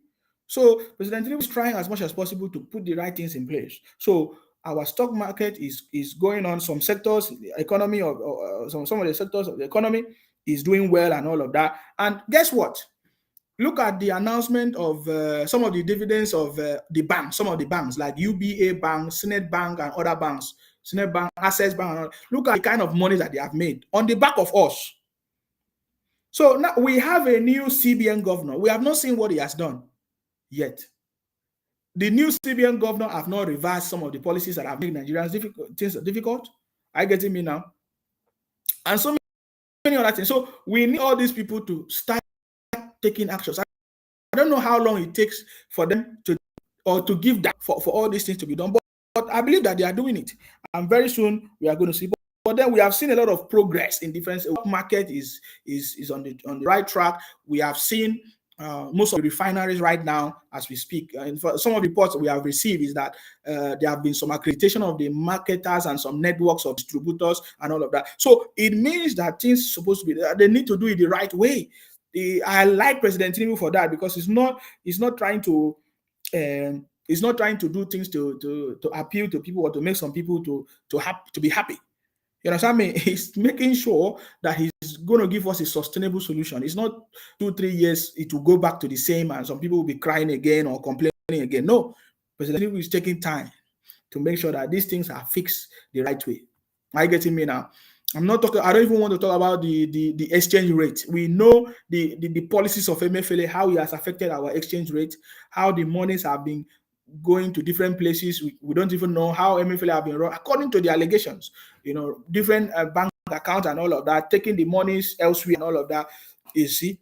So President Tinubu is trying as much as possible to put the right things in place. So our stock market is going on. Some sectors, the economy or some of the sectors of the economy is doing well and all of that. And guess what? Look at the announcement of some of the dividends of the banks, some of the banks like UBA Bank, Senate Bank, and other banks, Senate Bank, Access Bank. Look at the kind of money that they have made on the back of us. So now we have a new CBN governor. We have not seen what he has done yet. The new CBN governor have not reversed some of the policies that have made Nigerians difficult. Are you getting me now? And so many other things. So we need all these people to start taking actions. I don't know how long it takes for them to give that for all these things to be done, but I believe that they are doing it. And very soon we are going to see. But then we have seen a lot of progress in different market is on the right track. We have seen most of the refineries right now as we speak. And for some of the reports we have received is that there have been some accreditation of the marketers and some networks of distributors and all of that. So it means that things are supposed to be, they need to do it the right way. I like President Tinubu for that, because he's not trying to do things to appeal to people or to make some people to be happy. You understand me? He's making sure that he's going to give us a sustainable solution. It's not 2-3 years, it will go back to the same and some people will be crying again or complaining again. No, President Tinubu is taking time to make sure that these things are fixed the right way. Are you getting me now? I'm not talking, I don't even want to talk about the exchange rate. We know the policies of MFLA, how it has affected our exchange rate, how the monies have been going to different places. We don't even know how MFLA have been run according to the allegations, different bank accounts and all of that, taking the monies elsewhere and all of that, you see.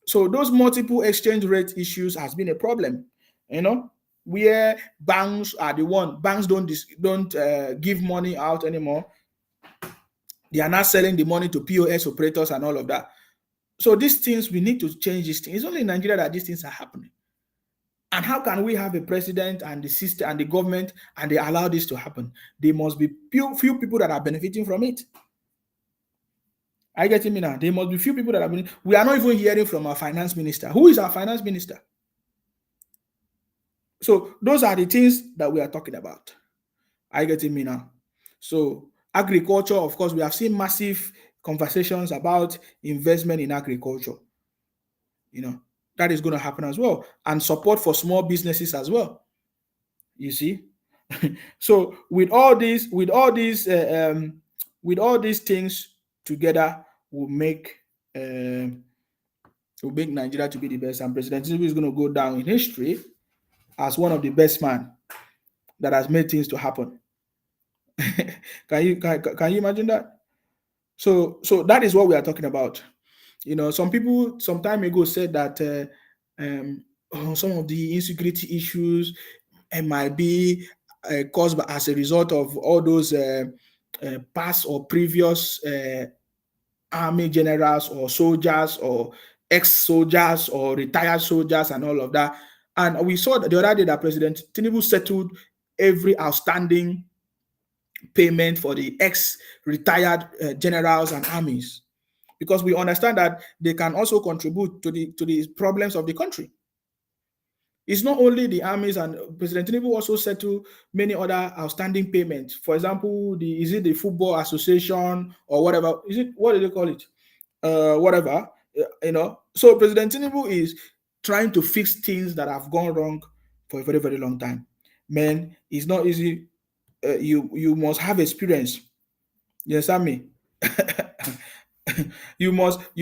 So those multiple exchange rate issues has been a problem, where banks are the one, banks don't give money out anymore. They are not selling the money to POS operators and all of that. So these things, we need to change these things. It's only in Nigeria that these things are happening. And how can we have a president and the system and the government and they allow this to happen? There must be few people that are benefiting from it. Are you getting me now? There must be few people that are benefiting. We are not even hearing from our finance minister. Who is our finance minister? So those are the things that we are talking about. Are you getting me now? So agriculture, of course, we have seen massive conversations about investment in agriculture. That is going to happen as well. And support for small businesses as well. You see? So with all these things together will make Nigeria to be the best. And President Tinubu is going to go down in history as one of the best men that has made things to happen. Can you imagine that? So that is what we are talking about. Some people some time ago said that some of the insecurity issues might be caused as a result of all those past or previous army generals or soldiers or ex-soldiers or retired soldiers and all of that. And we saw that the other day that President Tinubu settled every outstanding payment for the ex-retired generals and armies, because we understand that they can also contribute to the problems of the country. It's not only the armies, and President Tinubu also settled many other outstanding payments. For example, is it the Football Association or whatever? Is it, what do they call it? Whatever, So President Tinubu is trying to fix things that have gone wrong for a very, very long time. Man, it's not easy. You must have experience. You understand me? you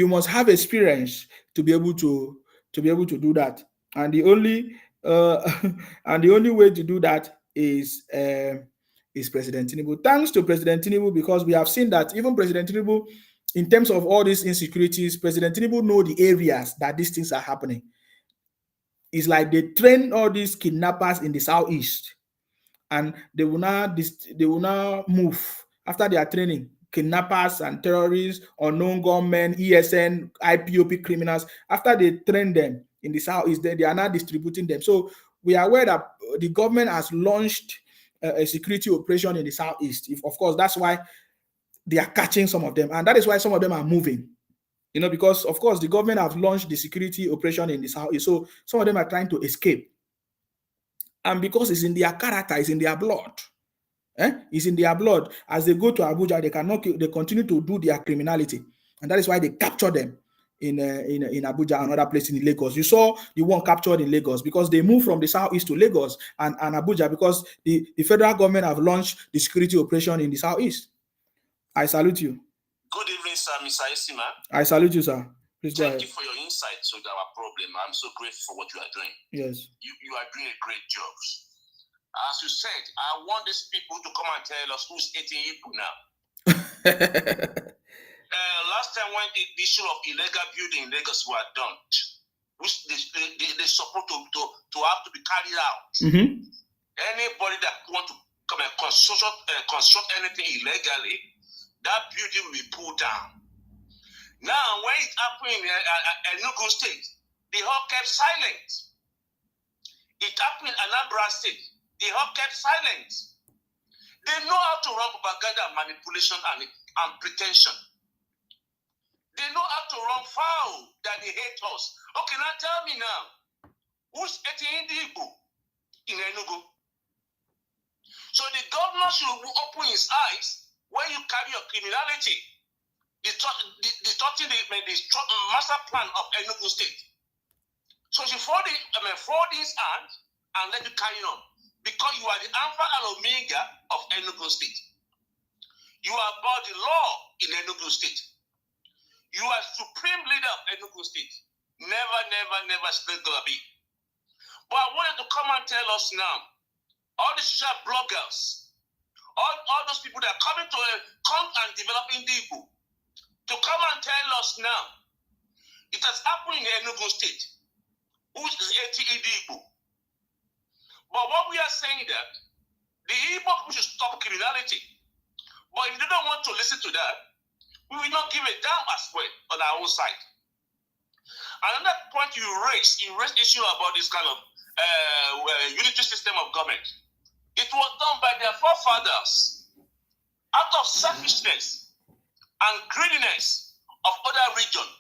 must have experience to be able to do that. And the only and the only way to do that is President Tinubu. Thanks to President Tinubu, because we have seen that even President Tinubu, in terms of all these insecurities, President Tinubu know the areas that these things are happening. It's like they train all these kidnappers in the southeast, and they will now move after their training. Kidnappers and terrorists, unknown gunmen, ESN, IPOP criminals. After they train them in the southeast, they are now distributing them. So we are aware that the government has launched a security operation in the southeast. Of course, that's why they are catching some of them, and that is why some of them are moving. Because of course the government have launched the security operation in the southeast, so some of them are trying to escape. And because it's in their character, it's in their blood. It's in their blood. As they go to Abuja, they continue to do their criminality, and that is why they capture them in Abuja and other places in Lagos. You saw the one captured in Lagos because they moved from the southeast to Lagos and Abuja, because the federal government have launched the security operation in the southeast. I salute you. Good evening, sir, Mr. Isima. I salute you, sir. Please go ahead. Thank you for your insights on our problem. I'm so grateful for what you are doing. Yes. You are doing a great job. As you said, I want these people to come and tell us who's eating Igbo now. Last time when the issue of illegal building in Lagos were done, which they supposed to have to be carried out. Mm-hmm. Anybody that want to come and construct anything illegally, that building will be pulled down. Now, when it happened in Enugu State, they all kept silent. It happened in Anambra State, they all kept silent. They know how to run propaganda, manipulation, and pretension. They know how to run foul that they hate us. Okay, now tell me now, who's eating the Igbo in Enugu? So the governor should open his eyes when you carry your criminality, distorting the master plan of Enugu State. So you fold his hand and let you carry on, because you are the Alpha and Omega of Enugu State. You are about the law in Enugu State. You are supreme leader of Enugu State. Never still gonna be. But I wanted to come and tell us now, all the social bloggers, all those people that are coming to come and develop in Igbo, to come and tell us now, it has happened in Enugu State, which is ATE Igbo. But what we are saying that the Igbo people should stop criminality. But if they don't want to listen to that, we will not give a damn as well on our own side. Another point you raised issue about this kind of unitary system of government. It was done by their forefathers out of selfishness and greediness of other regions.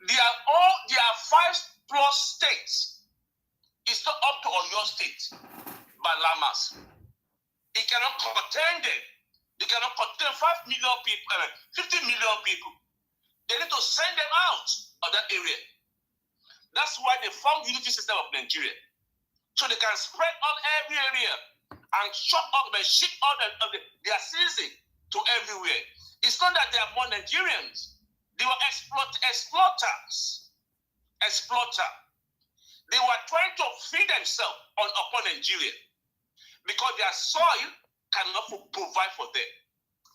They are 5+ states. It's not up to Oyo State by Lamas. It cannot contain them. They cannot contain 5 million people, 50 million people. They need to send them out of that area. That's why they formed the unity system of Nigeria. So they can spread on every area and shut up and ship all their citizens to everywhere. It's not that they are more Nigerians. They were exploiters. They were trying to feed themselves upon Nigeria because their soil cannot provide for them.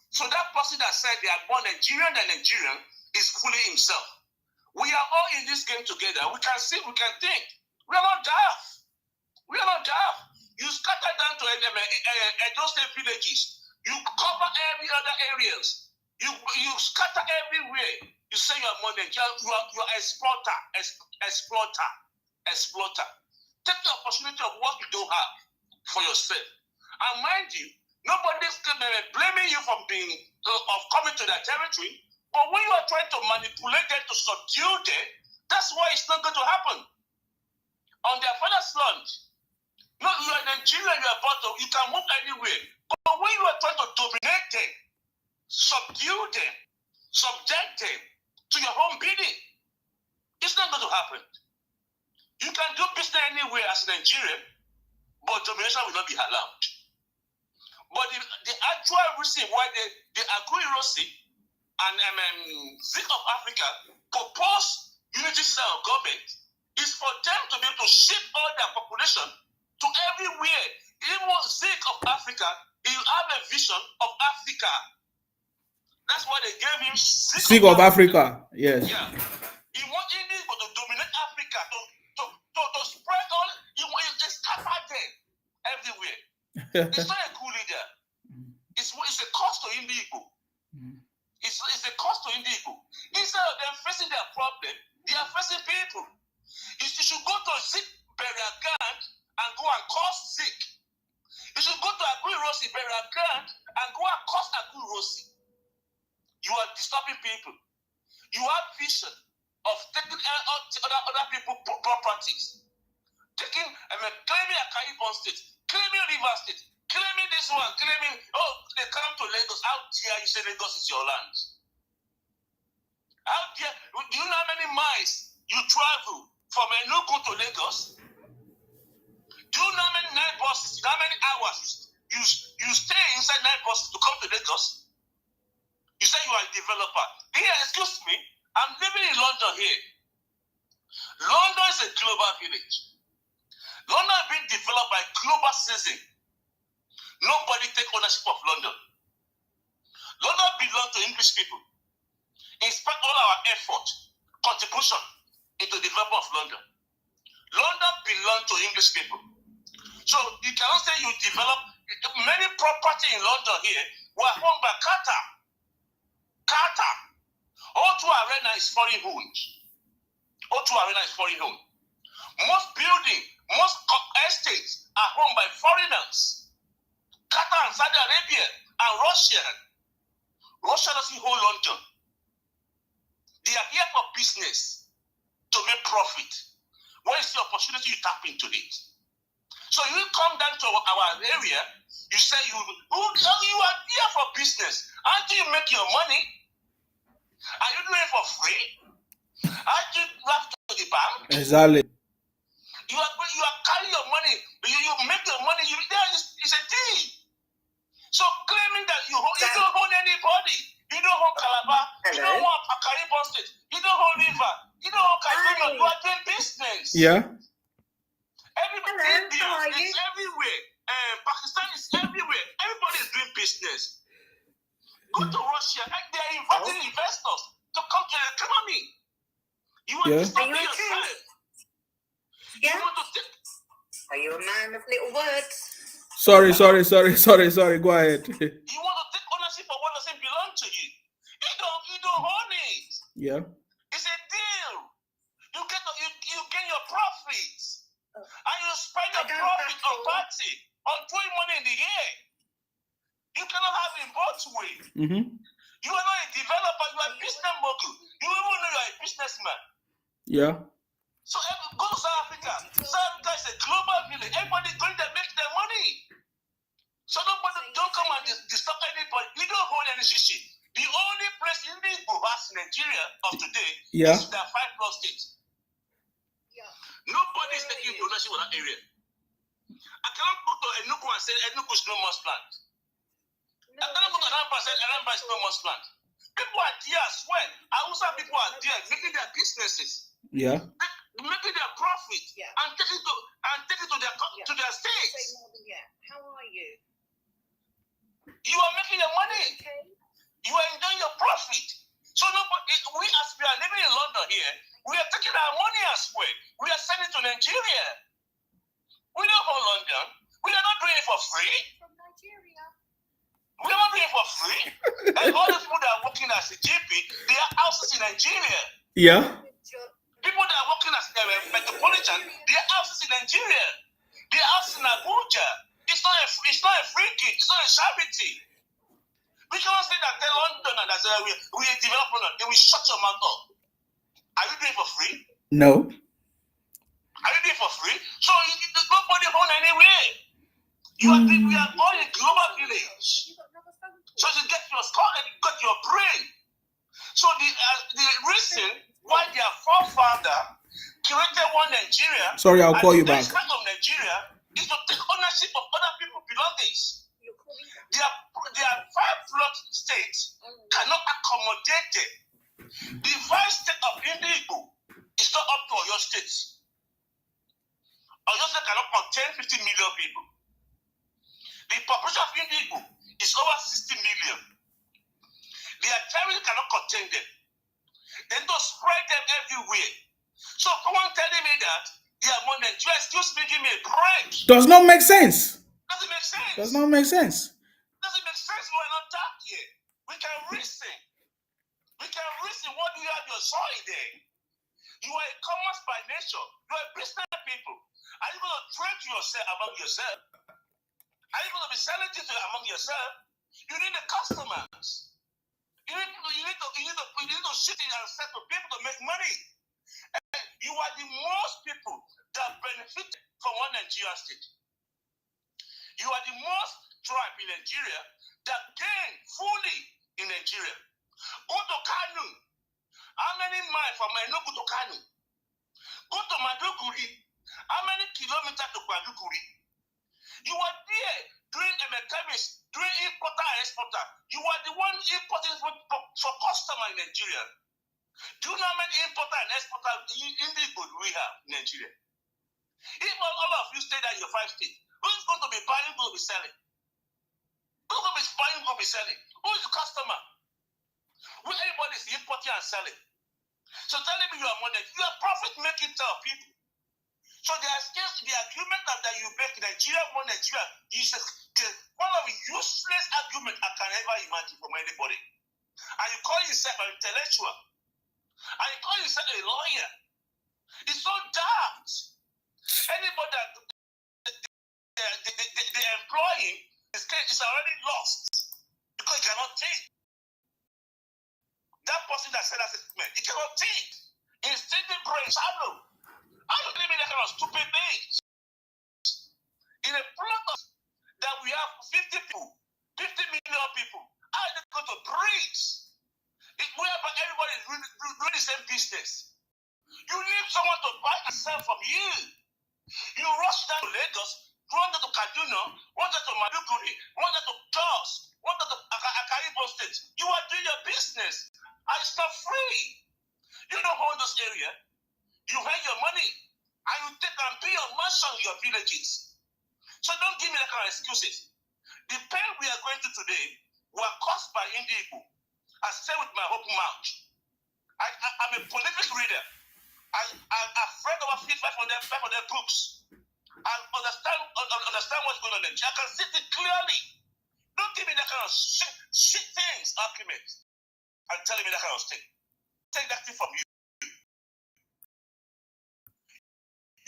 So that person that said they are more Nigerian than Nigerian is fooling himself. We are all in this game together. We can see, we can think. We are not daft. You scatter down to Edo State villages. You cover every other areas. You scatter everywhere. You say you are more Nigerian. You are exploiter. Take the opportunity of what you don't have for yourself. And mind you, nobody's blaming you for coming to that territory. But when you are trying to manipulate them to subdue them, that's why it's not going to happen. on their father's land. No, you are Nigerian, you are bottom, you can move anywhere. But when you are trying to dominate them, subdue them, subject them to your own bidding, it's not going to happen. You can do business anywhere as a Nigerian, but domination will not be allowed. But the actual reason why the Agui-Rossi and Zik of Africa propose unity system of government is for them to be able to shift all their population to everywhere. Even Zik of Africa, he have a vision of Africa. That's why they gave him Zik of Africa. Yes. Yeah. He wants Indians to dominate Africa, to spread all. He scatter them everywhere. It's not a cool leader. It's a cost to Indigo. It's a cost to Indigo. Instead of them facing their problem, they are facing people. You should go to Zik burial ground and go and cause Zik. You should go to Agui-Rossi burial ground and go and cause Agui-Rossi. You are disturbing people. You have vision of taking other people's properties. Taking, claiming Akari State, claiming River State, claiming this one, claiming, they come to Lagos. How dare you say Lagos is your land? How dare, do you know how many miles you travel from Enugu to Lagos? Do you know how many night buses, how many hours you stay inside night buses to come to Lagos? You say you are a developer. Here, excuse me, I'm living in London here. London is a global village. London is being developed by global citizens. Nobody take ownership of London. London belongs to English people. In spite of all our effort, contribution into the development of London. London belongs to English people. So you cannot say you develop many property in London here were owned by Qatar. Qatar. O2 Arena is foreign owned. O2 Arena is foreign owned. Most buildings, most estates are owned by foreigners. Qatar and Saudi Arabia and Russia. Russia doesn't hold London. They are here for business to make profit. When you see opportunity, you tap into it. So you come down to our area, you say you are here for business. How do you make your money? Are you doing it for free? How do you drive to the bank? Exactly. You are carrying your money. You make your money. It's a deal. So claiming that you don't own anybody. You don't own Calabar. Hello? You don't own Akari State. You don't own River. You don't own California. You are doing business. Yeah. Everybody, India is everywhere. Pakistan is everywhere. Everybody is doing business. Go to Russia and they are inviting investors to come to the economy. You want to stop yourself. Yeah. Are you a man of little words? Sorry. Go ahead. You want to take ownership of what doesn't belong to you. You don't own it. Yeah. It's a deal. You gain your profits. And you spend your profit on party, on throwing money in the air. You cannot have it both ways. Mm-hmm. You are not a developer, you are a business mogul. You even know you are a businessman. Yeah. So go to South Africa. South Africa is a global village. Everybody's going to make their money. So nobody don't come and disturb anybody. You don't hold any shit. The only place in the Nigeria of today is the 5+ states. Nobody is taking ownership of that area. I cannot go to Enugu and say Enugu is no more land. I cannot go to Aramba and say Aramba is no more land. People are there, I swear. Hausa people are there making their businesses. Yeah. Making their profit and take it to their states. How are you? You are making your money. Okay. You are enjoying your profit. So nobody, we are living in London here, we are taking our money elsewhere. We are sending to Nigeria. We don't own London. We are not doing it for free. From Nigeria. We are not doing it for free. And all the people that are working as a GP, they are houses in Nigeria. Yeah. People that are working as metropolitan, they are houses in Nigeria. They are houses in Abuja. It's not a free gift. It's not a charity. We cannot say that tell London and that we develop London. They will shut your mouth up. Are you doing it for free? No. Are you doing for free? So nobody own anywhere. We are all a global village. So you get your skull and you got your brain. So the reason why their forefather created one Nigeria. Sorry, I'll call you back. The of Nigeria is to take ownership of other people's belongings. Their 5 block states cannot accommodate it. The 5 state of Enugu is not up to your states. Oyo State cannot contain 50 million people. The population of Enugu is over 60 million. Their territory cannot contain them. They don't spread them everywhere. So come on telling me that they are more than Nigeria. Excuse me, give me a break. Does not make sense. Doesn't make sense. Does not make sense. Doesn't make sense. We're not that here. We can reason. We can reason. What do you have your soil there? You are a commerce by nature. You are a business people. Are you going to trade to yourself among yourself? Are you going to be selling things among yourself? You need the customers. You need to sit in and sell to people to make money. And you are the most people that benefit from one Nigerian state. You are the most tribe in Nigeria that gain fully in Nigeria. Go to Kanu. How many miles from Enugu to Kanu? Go to Maduguri. How many kilometers to Maduguri? You are there doing a mechanics, doing importer and exporter. You are the one importing for customer in Nigeria. Do you know how many importer and exporter in the good we have in Nigeria? If all of you stay there in your 5 states, who's going to be buying, who's going to be selling? Who's going to be buying, who's going to be selling? Who is the customer? Well, everybody is importing and selling. So telling me you are money, you are profit making tell people. So there's just the argument that you make Nigeria more Nigeria is one of the useless arguments I can ever imagine from anybody. And you call yourself an intellectual. And you call yourself a lawyer. It's so dark. Anybody that they're employing is already lost because he cannot think. That person that said that statement, he cannot think. His thinking brain is shallow. How do you mean that kind of stupid things? In a plot that we have 50 people, 50 million people, how are they going to breathe? Whereby everybody is doing the same business. You need someone to buy and sell from you. You rush down to Lagos, run down to Kaduna, run down to Maduguri, run down to Jos, run down to Akaribo State. You are doing your business. And it's not free. You don't own those areas. You have your money. And you take and pay your mansion in your villages. So don't give me that kind of excuses. The pain we are going through today were caused by Indigo. I say with my open mouth. I'm a prolific reader. I've read over 500 books. I understand what's going on there. I can see it clearly. Don't give me that kind of shit things, arguments, and telling me that kind of thing. Take that thing from you.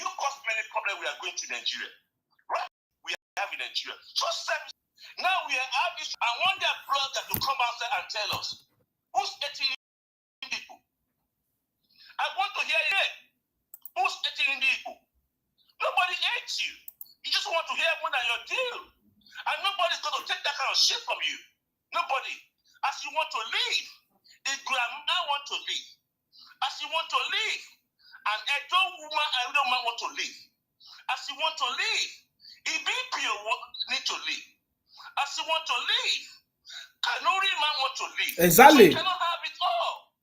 You cause many problems we are going to Nigeria. Right? We have in Nigeria. So now we have this. I want their brother to come outside and tell us who's eating people. I want to hear it. Who's eating people? Nobody hates you. You just want to hear more than your deal. And nobody's going to take that kind of shit from you. Nobody. As you want to live, if grandma want to live, as you want to live, an Edo woman and Edo man want to live. As you want to live, Ibibio need to live. As you want to live, Kanuri man want to live. Exactly. So you cannot have it all.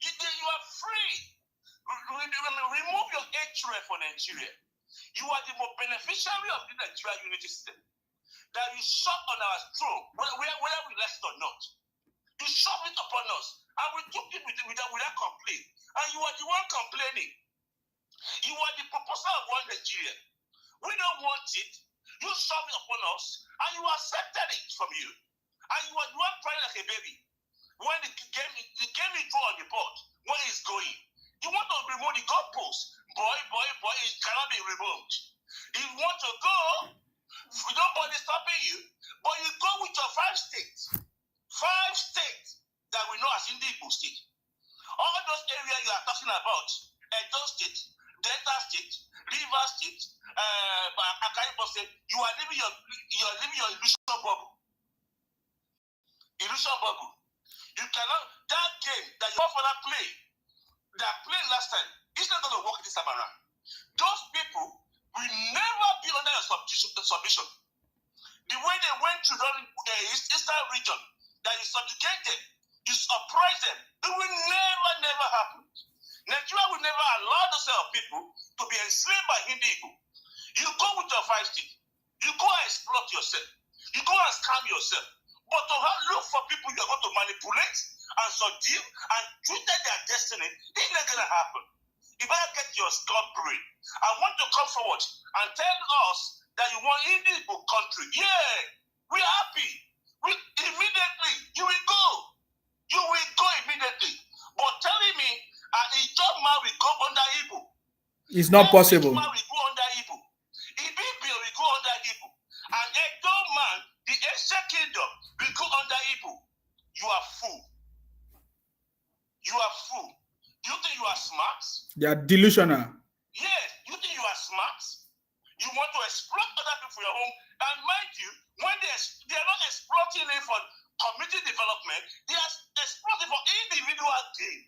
You are free. Remove your hatred for Nigeria. You are the most beneficiary of the Nigeria unity system. That you shove on our throne, whether we like it or not. You shove it upon us, and we took it without complaint. And you are the one complaining. You are the proposer of one Nigeria. We don't want it. You shove it upon us, and you accepted it from you. And you are the one crying like a baby. When the game is drawn on the board, where it's going. You want to remove the goalpost. Boy, it cannot be removed. If you want to go, nobody stopping you, but you go with your 5 states. 5 states that we know as Indigo state. All those areas you are talking about, Edo State, Delta State, bubble. Illusion bubble. You cannot, that game that your father played, that played last time, it's not going to work this time around. Those people will never be under your submission. The way they went to the Eastern region, that you subjugate them, you suppress them, it will never happen. Nigeria will never allow those people to be enslaved by Hindu. You go with your 5 stick, you go and exploit yourself, you go and scam yourself. But to look for people you're going to manipulate and subdue and treat their destiny, it's not going to happen. If I get your skull brain, I want to come forward and tell us that you want Indian country. Yeah, we're happy. Immediately, you will go. You will go immediately. But telling me a job man will go under Igbo. It's not possible. Man will go under Igbo. Ibibio will go under Igbo. And Edo man, the ancient kingdom, will go under Igbo. You are fool. You are fool. You think you are smart? They are delusional. Yes, you think you are smart? You want to exploit other people for your home. And mind you, when they are not exploiting it for community development, they are exploiting for individual gain.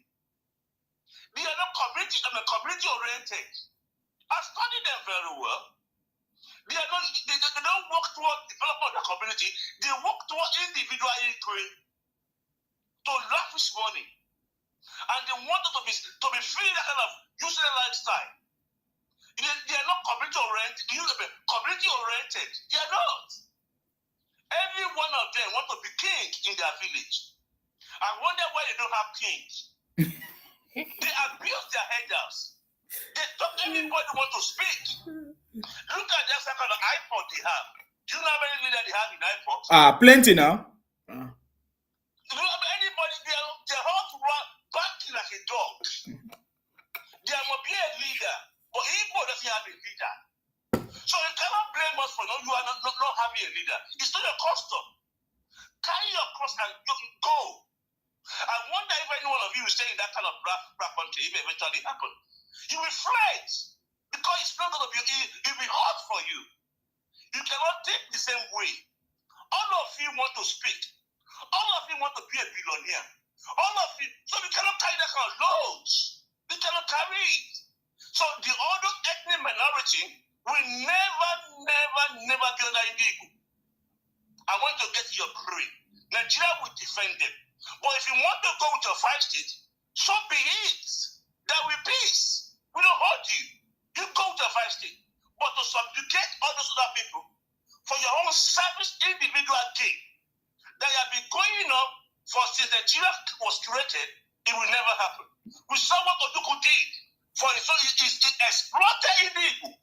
They are not community oriented. I studied them very well. They don't work toward development of the community. They work toward individual gain to lavish money. And they want to be free that kind of useless lifestyle. They are not community oriented. They are not. Every one of them want to be king in their village. I wonder why they don't have kings. They abuse their elders. They talk, everybody want to speak. Look at that kind of iPod they have. Do you know how many leaders they have in iPod? Plenty now. Do you know anybody? Their heart run barking like a dog. There must be a leader, but Igbo doesn't have a leader. So you cannot blame us for you are not having a leader. It's not your custom. Carry your cross and go. I wonder if any one of you is stay in that kind of black country, if it eventually happen. You will fret because it's not going to be, it will be hard for you. You cannot think the same way. All of you want to speak. All of you want to be a billionaire. All of you. So we cannot carry that kind of loads. We cannot carry it. So the other ethnic minority will never be under Indigo. I want to get your brain. Nigeria will defend them. But if you want to go with your 5 states, so be it. There will be peace. We don't hold you. You go with your 5 states. But to subjugate all those other people for your own selfish individual gain that you have been going on for since Nigeria was created, it will never happen. We saw what Oduku did. For it exploited Indigo.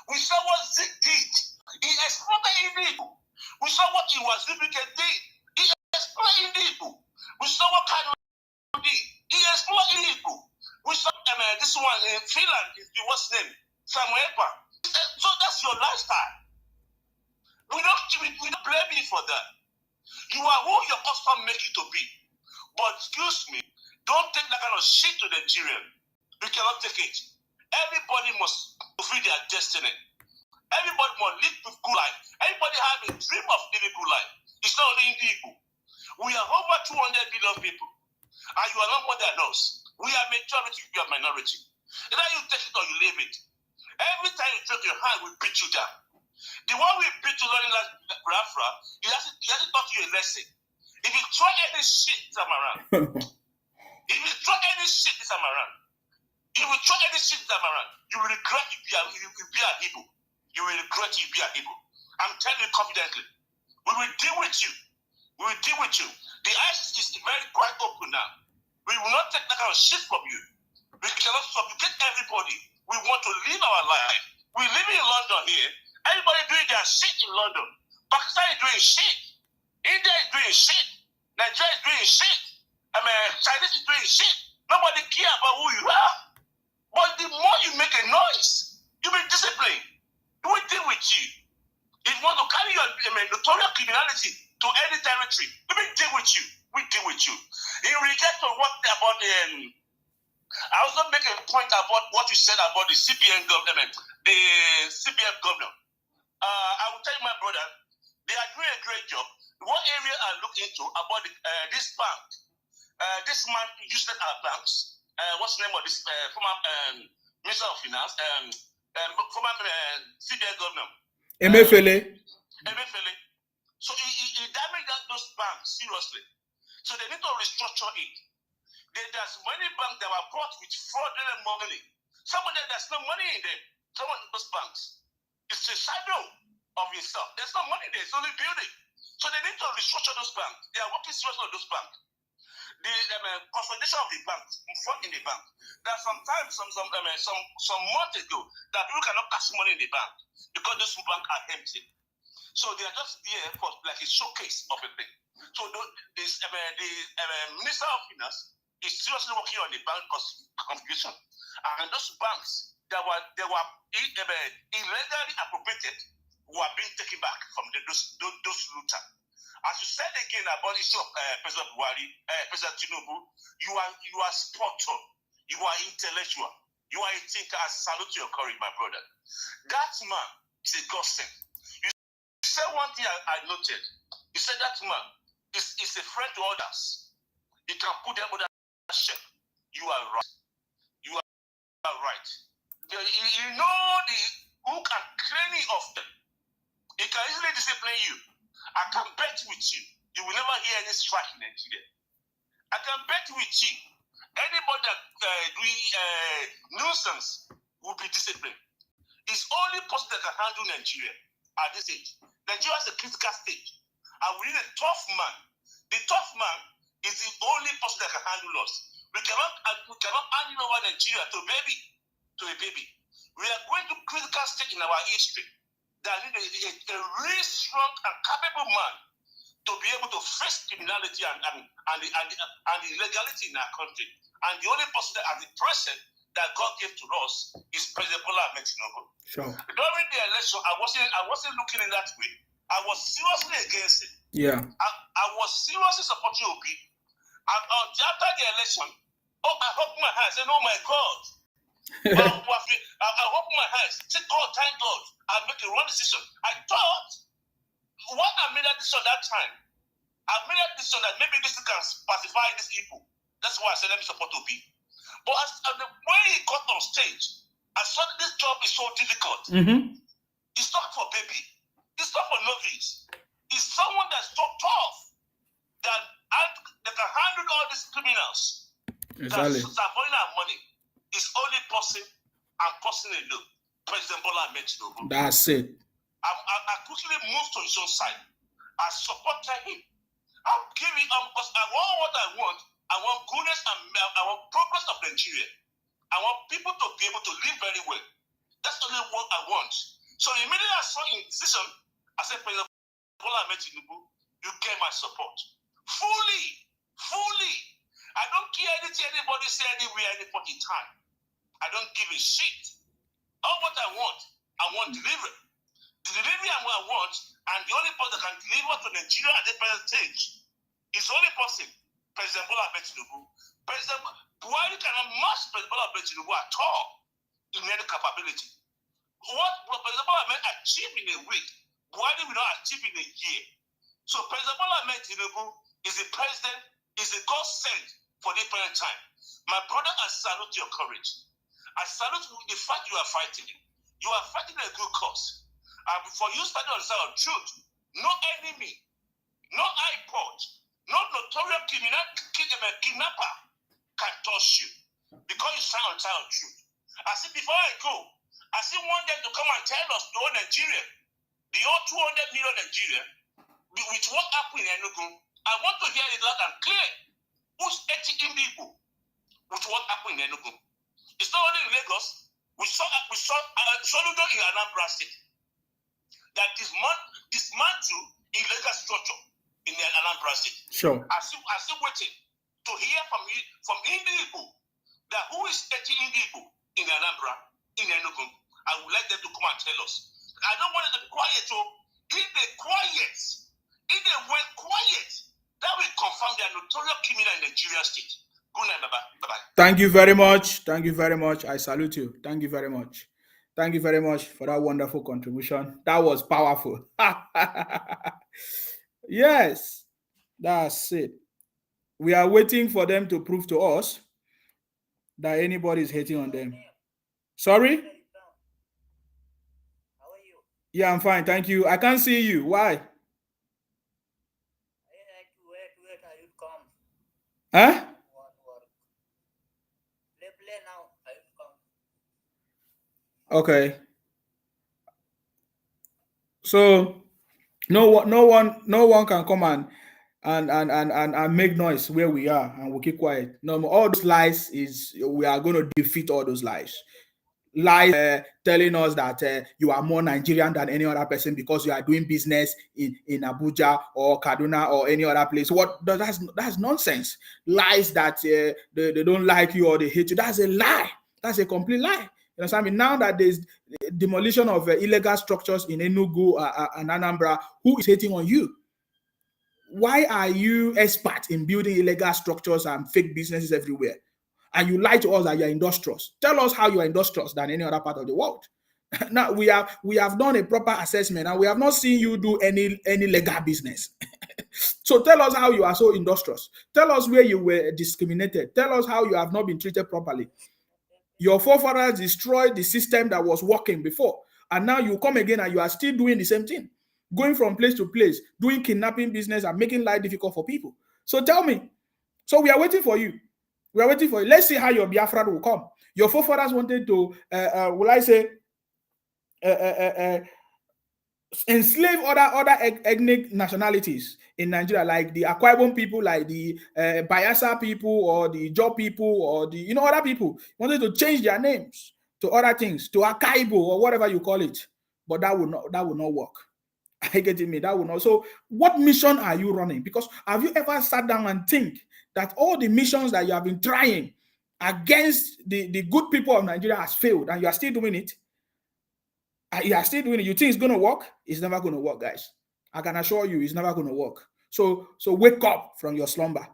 We saw what Zik did. He exploited Indigo. We saw what Iwazubuike did. He exploited Indigo. We saw what Kano did. He exploited Indigo. We saw this one in Finland, what's his name? Samuepa. So that's your lifestyle. We don't blame you for that. You are who your custom make you to be. But excuse me, don't take that kind of shit to the Nigerian. You cannot take it. Everybody must fulfill their destiny. Everybody must live a good life. Everybody have a dream of living a good life. It's not only in people. We are over 200 billion people. And you are not more than us. We are majority, you are minority. Either you take it or you leave it. Every time you take your hand, we beat you down. The one we beat you learning like Biafra, he hasn't taught you a lesson. If you try any shit this time around, you will regret you be a Igbo. You will regret you be a Igbo. I'm telling you confidently. We will deal with you. The eyes is very quite open now. We will not take that kind of shit from you. We cannot subjugate everybody. We want to live our life. We live in London here. Everybody doing their shit in London. Pakistan is doing shit. India is doing shit. Nigeria is doing shit. Chinese is doing shit. Nobody care about who you are. But the more you make a noise, you be disciplined. We will deal with you. If you want to carry your notorious criminality to any territory, we will deal with you. In regard to what about I also make a point about what you said about the CBN government, the CBN governor. I will tell you, my brother, They are doing a great job. What area I look into about this bank? This man used our banks. What's the name of this former Minister of Finance? Former CBN governor. Emefiele. So he damaged those banks seriously. So they need to restructure it. There's many banks that were bought with fraudulent money. Some of them, there's no money in them. Some of those banks, it's a shadow of itself. There's no money there. It's only building. So they need to restructure those banks. They are working seriously on those banks. The consolidation of the banks, fraud in the bank. There's sometimes some months ago that people cannot cash money in the bank because those banks are empty. So they are just there for like a showcase of a thing. So the Minister of Finance is seriously working on the bank confusion, and those banks that were illegally appropriated were being taken back from those looters. As you said again about the issue of President Buhari, President Tinubu, you are spot on. You are intellectual. You are a thinker. I salute your courage, my brother. That man is a godsend. You said one thing I noted. You said that man is a friend to others. You can put them under shape. You are right. You are right. You know the hook and cranny of them. It can easily discipline you. I can bet with you, you will never hear any strike in Nigeria. I can bet with you, anybody that doing nuisance will be disciplined. It's only person that can handle Nigeria at this age. Nigeria is a critical stage, and we need a tough man. The tough man is the only person that can handle us. We cannot hand over Nigeria to a baby. We are going to critical stage in our history. That need a really strong and capable man to be able to face criminality and the illegality in our country. And the only person that at the present that God gave to us is President Bola Ahmed Tinubu. Sure. During the election, I wasn't looking in that way. I was seriously against it. Yeah. I was seriously supporting Obi. And after the election, I opened my eyes and oh my God. I opened my eyes. Say, God, thank God. I make a wrong decision. I thought what I made that decision that time, I made that decision that maybe this can pacify these people. That's why I said let me support Obi. But when he got on stage, I saw that this job is so difficult. Mm-hmm. It's not for baby. It's not for novice. It's someone that's so tough that can handle all these criminals. Exactly. That's avoiding our money. It's only person and person alone. President Bola Ahmed Tinubu. That's it. I quickly moved to his own side. I supported him. I'm giving because I want what I want. I want goodness and I want progress of Nigeria. I want people to be able to live very well. That's only what I want. So immediately I saw in decision, I said, President Bola Ahmed Tinubu, you get my support. Fully. I don't care anything anybody say anywhere, any fucking time. I don't give a shit. All what I want delivery. The delivery I want, and the only person that can deliver to Nigeria at the present stage is the only person, President Bola Ahmed Tinubu. President Buhari cannot match President Bola Ahmed Tinubu at all in any capability. What President Bola Ahmed achieved in a week, Buhari will not achieve in a year. So President Bola Ahmed Tinubu is the president, is the God sent for the present time. My brother, I salute your courage. I salute the fact you are fighting. You are fighting a good cause. And for you standing on the side of truth, no enemy, no iPod, no notorious kidnapper can touch you because you stand on the side of truth. I said before I go, I still want them to come and tell us the whole Nigeria, the whole 200 million Nigeria, with what happened in Enugu. I want to hear it loud and clear. Who's ethical people with what happened in Enugu? It's not only in Lagos. We saw Soludo in Anambra State that dismantle illegal structure in the Anambra State. Sure. I still waiting to hear from Indigo that who is taking Indigo in Anambra, in Enugu. I would like them to come and tell us. I don't want them to be quiet. So if they went quiet, that will confirm their notorious criminal in Nigeria state. Good night, bye-bye. Thank you very much. I salute you. Thank you very much. Thank you very much for that wonderful contribution. That was powerful. Yes, that's it. We are waiting for them to prove to us that anybody is hating on them. Sorry? How are you? Yeah, I'm fine. Thank you. I can't see you. Why? Wait, I will come. Huh? One work. Play now. I will come. Okay. So no one can come and make noise where we are and we'll keep quiet. No, all those lies is we are going to defeat all those lies. Lies telling us that you are more Nigerian than any other person because you are doing business in Abuja or Kaduna or any other place. That's nonsense. Lies that they don't like you or they hate you. That's a lie. That's a complete lie. You know what I mean? Now that there's demolition of illegal structures in Enugu and Anambra, who is hating on you? Why are you expert in building illegal structures and fake businesses everywhere? And you lie to us that you're industrious. Tell us how you are industrious than any other part of the world. Now we have done a proper assessment and we have not seen you do any legal business. So tell us how you are so industrious. Tell us where you were discriminated. Tell us how you have not been treated properly. Your forefathers destroyed the system that was working before, and now you come again and you are still doing the same thing, going from place to place, doing kidnapping business and making life difficult for people. So tell me. So we are waiting for you. We are waiting for you. Let's see how your Biafra will come. Your forefathers wanted to, will I say, enslave other ethnic nationalities in Nigeria, like the Akwa Ibom people, like the Bayelsa people, or the Ijaw people, or the other people wanted to change their names to other things, to Akaibo or whatever you call it, but that will not work. Are you getting me? That will not. So, what mission are you running? Because have you ever sat down and think that all the missions that you have been trying against the good people of Nigeria has failed, and you are still doing it? You are still doing it. You think it's going to work? It's never going to work, guys. I can assure you, it's never going to work. So wake up from your slumber.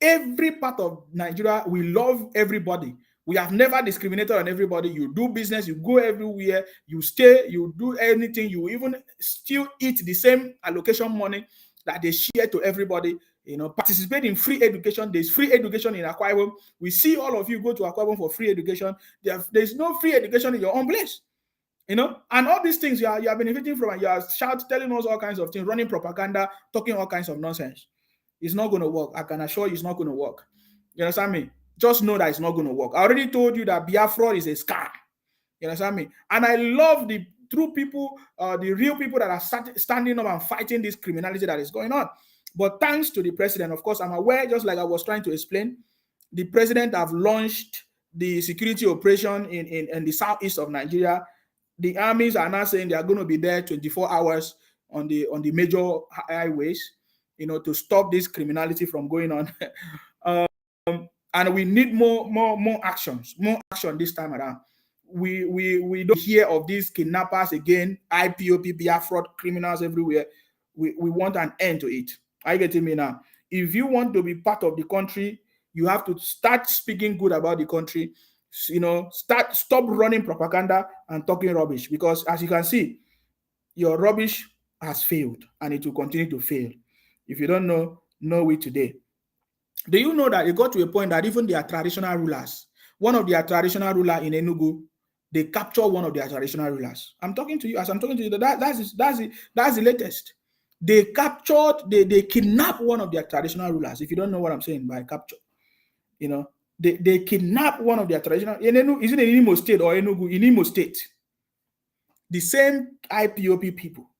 Every part of Nigeria, we love everybody. We have never discriminated on everybody. You do business, you go everywhere, you stay, you do anything, you even still eat the same allocation money that they share to everybody. Participate in free education. There's free education in Akwa Ibom. We see all of you go to Akwa Ibom for free education. There's no free education in your own place. And all these things you are benefiting from, and you are telling us all kinds of things, running propaganda, talking all kinds of nonsense. It's not going to work. I can assure you it's not going to work. You understand me? Just know that it's not going to work. I already told you that Biafra is a scam. You understand me? And I love the true people, the real people that are standing up and fighting this criminality that is going on. But thanks to the president, of course, I'm aware, just like I was trying to explain, the president have launched the security operation in the southeast of Nigeria. The armies are now saying they are going to be there 24 hours on the major highways, to stop this criminality from going on. And we need more action this time around. We don't hear of these kidnappers again, IPOP, Biafra criminals everywhere. We want an end to it. Are you getting me now? If you want to be part of the country, you have to start speaking good about the country. Stop running propaganda and talking rubbish, because as you can see, your rubbish has failed and it will continue to fail. If you don't know it today. Do you know that it got to a point that even their traditional rulers, one of their traditional rulers in Enugu, they captured one of their traditional rulers? I'm talking to you as I'm talking to you. That's the latest. They kidnapped one of their traditional rulers. If you don't know what I'm saying by capture, they kidnapped one of their traditional. Is it in Imo State or Enugu? In Imo State, the same IPOP people.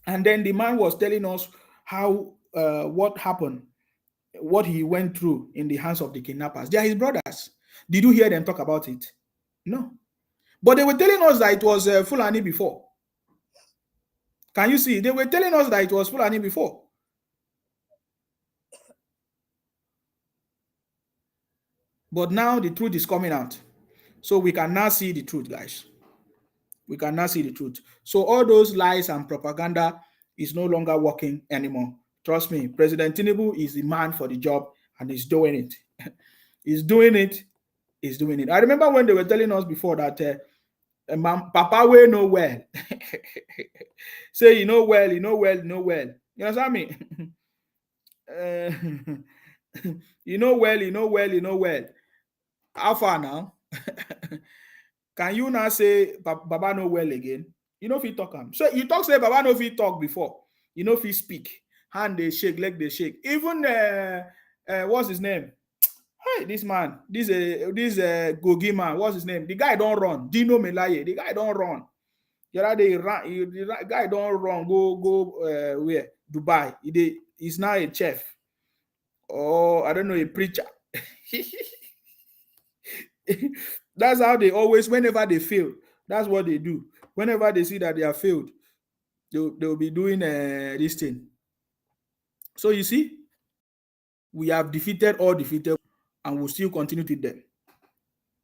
And then the man was telling us how what happened, what he went through in the hands of the kidnappers. They are his brothers. Did you hear them talk about it? No. But they were telling us that it was Fulani before. Can you see? They were telling us that it was Fulani before. But now the truth is coming out. So we can now see the truth, guys. We can now see the truth. So all those lies and propaganda is no longer working anymore. Trust me, President Tinubu is the man for the job and he's doing it. He's doing it is doing it. I remember when they were telling us before that Papa we know well. Say you know well, you know well, you know well. You understand me? Uh, you know well, you know well, you know well. How far now? Can you now say Baba know well again? You know if he talk him. So you talk say Baba know if he talk before. You know if he speak. Hand they shake, leg they shake. Even what's his name? Hey, this man, this Gogi man, what's his name? The guy don't run. Dino Melaye, the guy don't run. The other day, the guy don't run. Go where? Dubai. He's now a chef, or I don't know, a preacher. That's how they always, whenever they fail, that's what they do. Whenever they see that they are failed, they'll be doing this thing. So you see, we have defeated all defeated, and we'll still continue to them.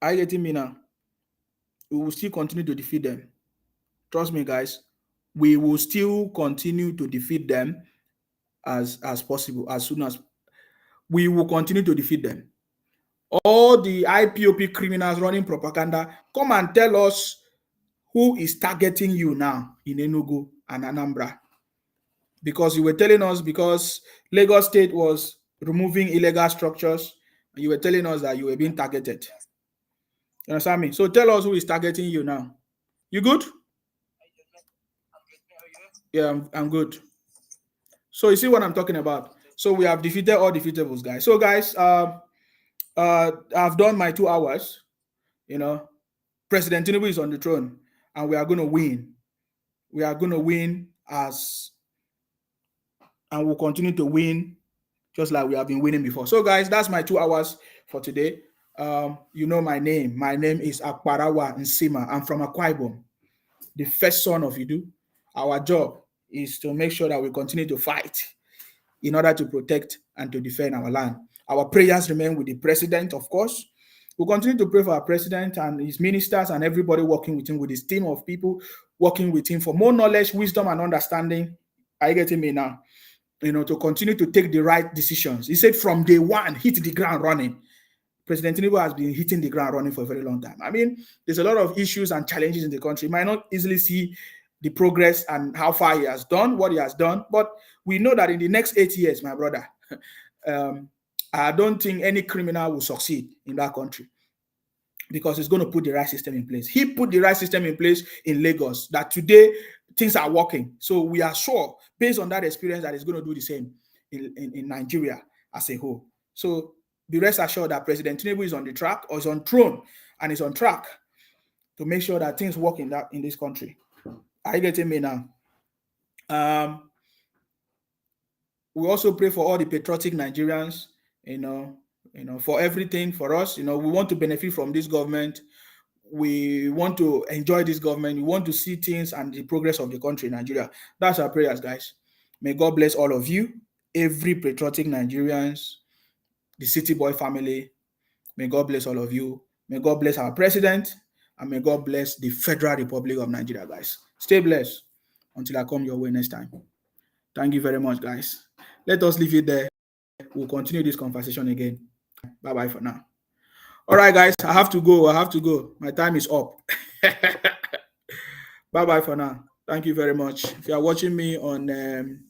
Are you getting me now? We will still continue to defeat them. Trust me, guys. We will still continue to defeat them as possible, as soon as we will continue to defeat them. All the IPOP criminals running propaganda, come and tell us who is targeting you now in Enugu and Anambra. Because you were telling us, because Lagos State was removing illegal structures, and you were telling us that you were being targeted. You understand me? So tell us who is targeting you now. You good? Yeah, I'm good. So you see what I'm talking about. So we have defeated all defeatables, guys. So guys, I've done my 2 hours. You know, President Tinubu is on the throne, and we are going to win. We are going to win and we'll continue to win just like we have been winning before. So guys, that's my 2 hours for today. You know my name. My name is Akparawa Nsima. I'm from Akwa Ibom, the first son of Idu. Our job is to make sure that we continue to fight in order to protect and to defend our land. Our prayers remain with the president, of course. We'll continue to pray for our president and his ministers and everybody working with him, with his team of people working with him for more knowledge, wisdom, and understanding. Are you getting me now? You know, to continue to take the right decisions. He said from day one, hit the ground running. President Tinubu has been hitting the ground running for a very long time. I mean, there's a lot of issues and challenges in the country. You might not easily see the progress and how far he has done, what he has done, but we know that in the next 8 years, my brother, I don't think any criminal will succeed in that country because he's going to put the right system in place. He put the right system in place in Lagos that today things are working. So we are sure, based on that experience, that he's going to do the same in Nigeria as a whole. So be rest assured that President Tinubu is on the track, or is on throne, and is on track to make sure that things work in this country. Are you getting me now? We also pray for all the patriotic Nigerians, you know, for everything for us. You know, we want to benefit from this government. We want to enjoy this government. We want to see things and the progress of the country, Nigeria. That's our prayers, guys. May God bless all of you, every patriotic Nigerians, the City Boy family. May God bless all of you. May God bless our president, and may God bless the Federal Republic of Nigeria, guys. Stay blessed until I come your way next time. Thank you very much, guys. Let us leave it there. We'll continue this conversation again. Bye-bye for now. All right, guys, I have to go. My time is up. Bye-bye for now. Thank you very much. If you are watching me on